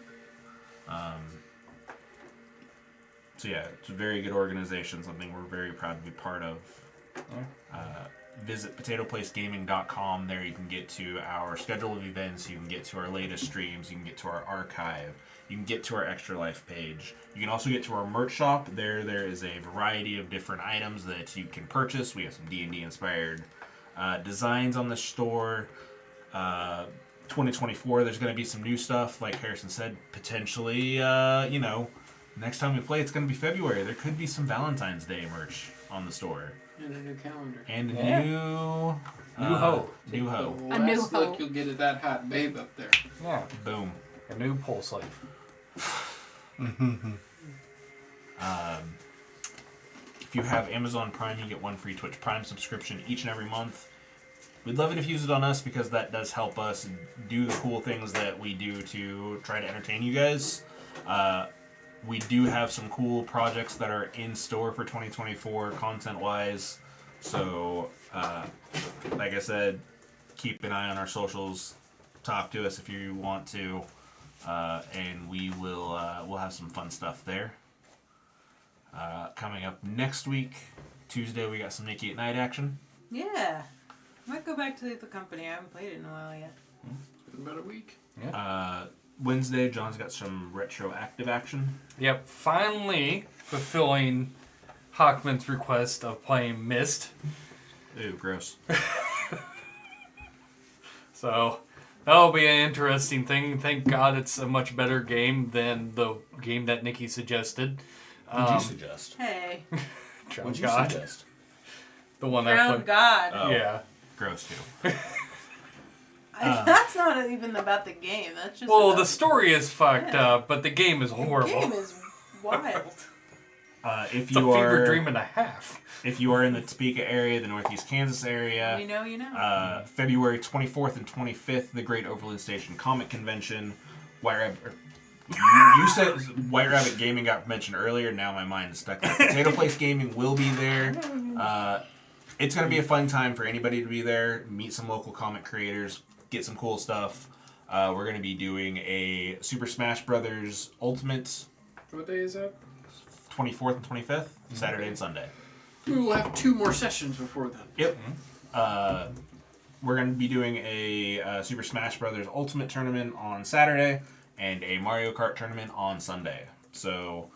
So yeah, it's a very good organization, something we're very proud to be part of. Visit potatoplacegaming.com. There you can get to our schedule of events, you can get to our latest streams, you can get to our archive, you can get to our Extra Life page. You can also get to our merch shop. There is a variety of different items that you can purchase. We have some D&D inspired designs on the store. 2024, there's going to be some new stuff, like Harrison said, potentially, next time we play, it's going to be February. There could be some Valentine's Day merch on the store. And a new calendar. And a New hoe. New hoe. The A new last look hoe. you'll get at that hot babe up there. Yeah. Boom. A new pole slave. If you have Amazon Prime, you get one free Twitch Prime subscription each and every month. We'd love it if you use it on us because that does help us do the cool things that we do to try to entertain you guys. We do have some cool projects that are in store for 2024 content-wise. So, like I said, keep an eye on our socials. Talk to us if you want to. And we'll have some fun stuff there. Coming up next week, Tuesday, we got some Nikki at Night action. Yeah. I might go back to the company. I haven't played it in a while yet. It's been about a week. Wednesday, John's got some retroactive action. Yep. Finally fulfilling Hockman's request of playing Myst. Ew, gross. So that'll be an interesting thing. Thank God it's a much better game than the game that Nikki suggested. What'd you suggest? Hey. Drown What'd you God. suggest? The one that Drowned played. God. Oh. Yeah. Gross, too. That's not even about the game. That's just Well, about the story is fucked up, but the game is the horrible. game is wild. If It's a you fever are dream and a half. if you are in the Topeka area, the Northeast Kansas area, You know. February 24th and 25th, the Great Overland Station Comic Convention. White Rabbit, you said White Rabbit Gaming got mentioned earlier. Now my mind is stuck there. Potato Place Gaming will be there. It's going to be a fun time for anybody to be there. Meet some local comic creators. Get some cool stuff. We're going to be doing a Super Smash Brothers Ultimate. What day is that? 24th and 25th, Saturday and Sunday. We will have 2 more sessions before then. Yep. We're going to be doing a Super Smash Brothers Ultimate tournament on Saturday and a Mario Kart tournament on Sunday. So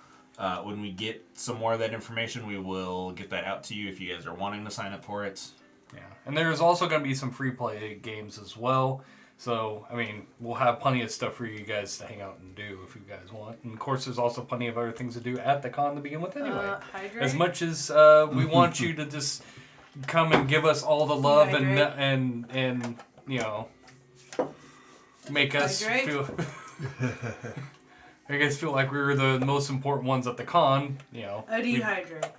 when we get some more of that information, we will get that out to you if you guys are wanting to sign up for it. Yeah. And there's also going to be some free play games as well. So, I mean, we'll have plenty of stuff for you guys to hang out and do if you guys want. And, of course, there's also plenty of other things to do at the con to begin with anyway. Hydrate. As much as we want you to just come and give us all the love and you know, make us Hydrate. feel... I guess feel like we were the most important ones at the con, you know. Oh, dehydrate.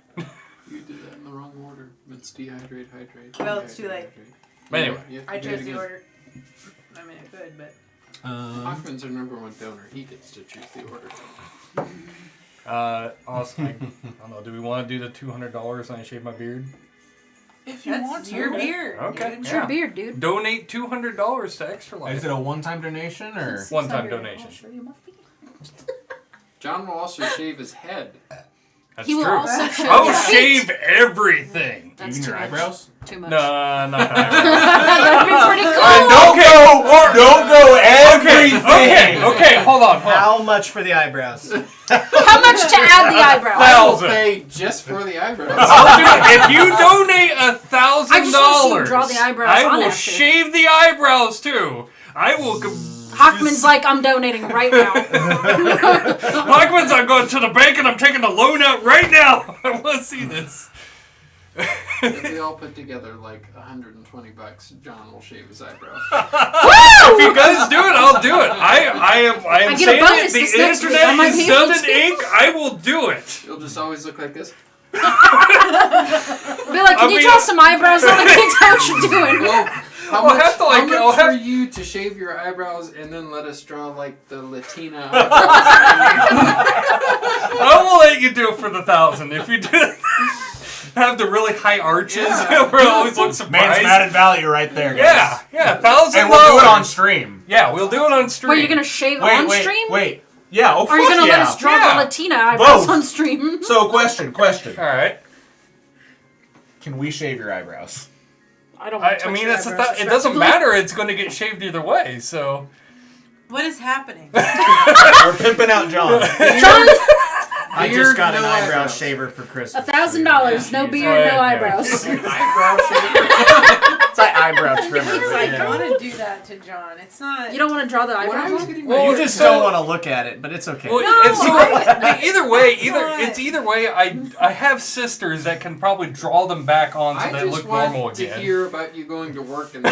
You did that in the the wrong order. It's dehydrate, hydrate. Well, it's too late. But anyway. I chose the order. I mean, I could, but. Hoffman's our #1 donor. He gets to choose the order. Austin, I don't know. Do we want to do the $200 and I shave my beard? If you That's want to. your beard. Okay. dude. It's your beard, dude. Donate $200 to Extra Life. Is it a one-time donation or? One-time donation. I'll show you my feet. John will also shave his head. That's He will true. also show I will your feet. shave everything. That's Even too your much. eyebrows? Too much. No, not that. That'd be pretty cool. Don't go everything. Okay, hold on. How much for the eyebrows? How much to add the eyebrows? I will 1,000. pay just for the eyebrows. I'll do it. If you donate $1,000, I just wanna see you draw the eyebrows I on will after. shave the eyebrows too. I will. Hockman's like, I'm donating right now. Hockman's, I'm going to the bank and I'm taking the loan out right now. I want to see this. If we all put together like $120, John will shave his eyebrows. If you guys do it, I'll do it. I am I get a saying bonus it. The this next week. I internet might is be able done in to. ink. I will do it. You'll just always look like this. Be like, can I'll you be draw a- some eyebrows on? I can't tell what you're doing. Well, how I'll much, have to, like, how much I'll have- for you to shave your eyebrows and then let us draw like the Latina eyebrows? I will let you do it for the 1,000. If you do it, have the really high arches where it always looks Man's surprised. added value right there, guys. Yeah, $1,000. And we'll do it on stream. Yeah, we'll do it on stream. Were you gonna shave on stream? Wait. Yeah, Or are you gonna let us draw Yeah. the Latina eyebrows Both. on stream? So, question. All right. Can we shave your eyebrows? I don't. I mean, it doesn't matter. It's going to get shaved either way. So. What is happening? We're pimping out John. John, I Beard, just got an no eyebrow eyebrows. shaver for Christmas. $1,000, no beard, no eyebrows. Eyebrow shaver? It's like eyebrow trimmer. I but, don't want to do that to John. It's not. You don't want to draw the When I was eyebrows? getting Well, my You hair just cut- don't want to look at it, but it's okay. Well, No, and so either way, either way. I have sisters that can probably draw them back on so I they just look normal want to again. hear about you going to work and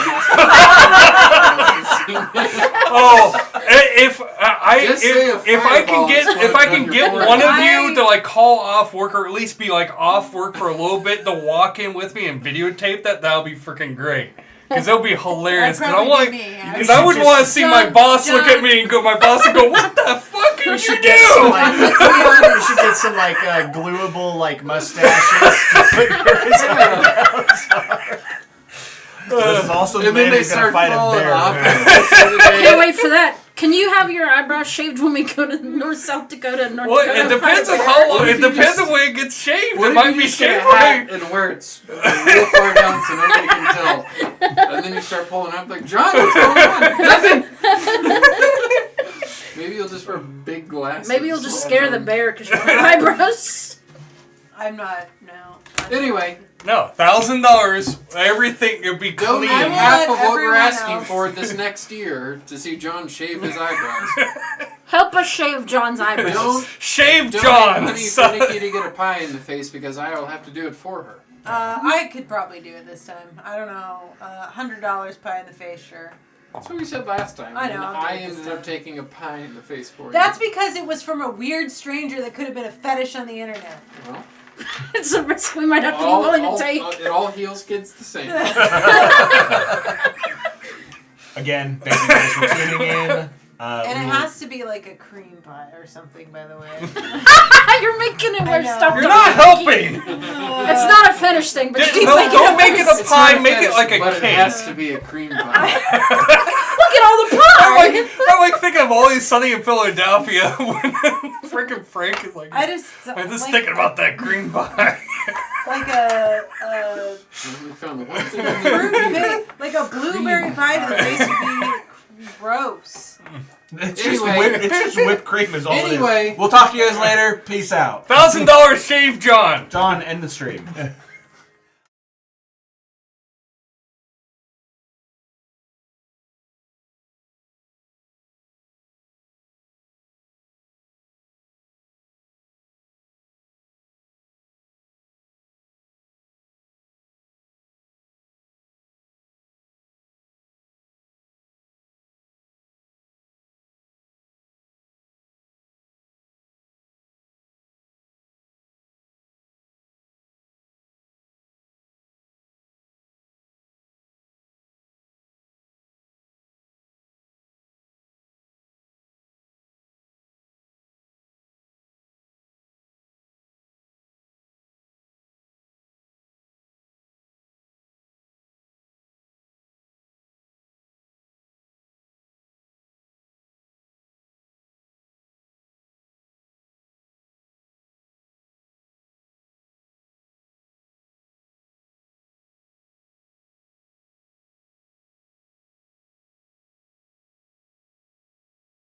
Oh, if Just say a if I can fireball get exploded on your one of forehead. you to like call off work or at least be like off work for a little bit to walk in with me and videotape that'll be freaking great. Because it'll be hilarious. That'd Because probably be me, I would want to see my John, boss look John. at me and go, what the fuck did you should do? get some like you should get some like glueable like mustaches to put yours on. This is also the and then man they who's going start to fight a falling bear. off. Can't wait for that. Can you have your eyebrows shaved when we go to North South Dakota and North Well, Dakota? it depends on Fight a how bear? long. What It if you depends just- on when it gets shaved. What It if might you be just get shaved a hat right. and wear it real far down so nobody can tell? And then you start pulling up like, John, what's going on? Nothing! Maybe you'll just wear big glasses. Maybe you'll just scare the bear because you have eyebrows. I'm not. No. Anyway, No, $1,000. Everything would be donate clean. I will half let of what we're everyone asking else. for this next year to see John shave his eyebrows. Help us shave John's eyebrows. Don't Shave donate John. money for Nikki to get a pie in the face because I will have to do it for her. I could probably do it this time. I don't know. $100 pie in the face, sure. That's what we said last time. I know, and I'll do I it this ended time. up taking a pie in the face for That's you. because it was from a weird stranger that could have been a fetish on the internet. Well, It's a risk we might have to be willing to take. it all heals kids the same. Again, thank you guys for tuning in. And it we will- has to be like a cream pie or something, by the way. You're making it I worse. know. Stop You're talking. not helping. It's not a fetish thing, but keep No, making don't it make it worse. a pie. not Make it fetish, like a but it cake. has to be a cream pie. Look at all the pie. I'm like thinking of Always Sunny in Philadelphia when freaking Frank is like, I just I'm just like, thinking about that green pie. like a We found one thing fruit pie, like a blueberry pie to the face would be gross. It's Anyway. just whipped cream is all Anyway. it is. We'll talk to you guys later. Peace out. $1,000 shave John. John, end the stream.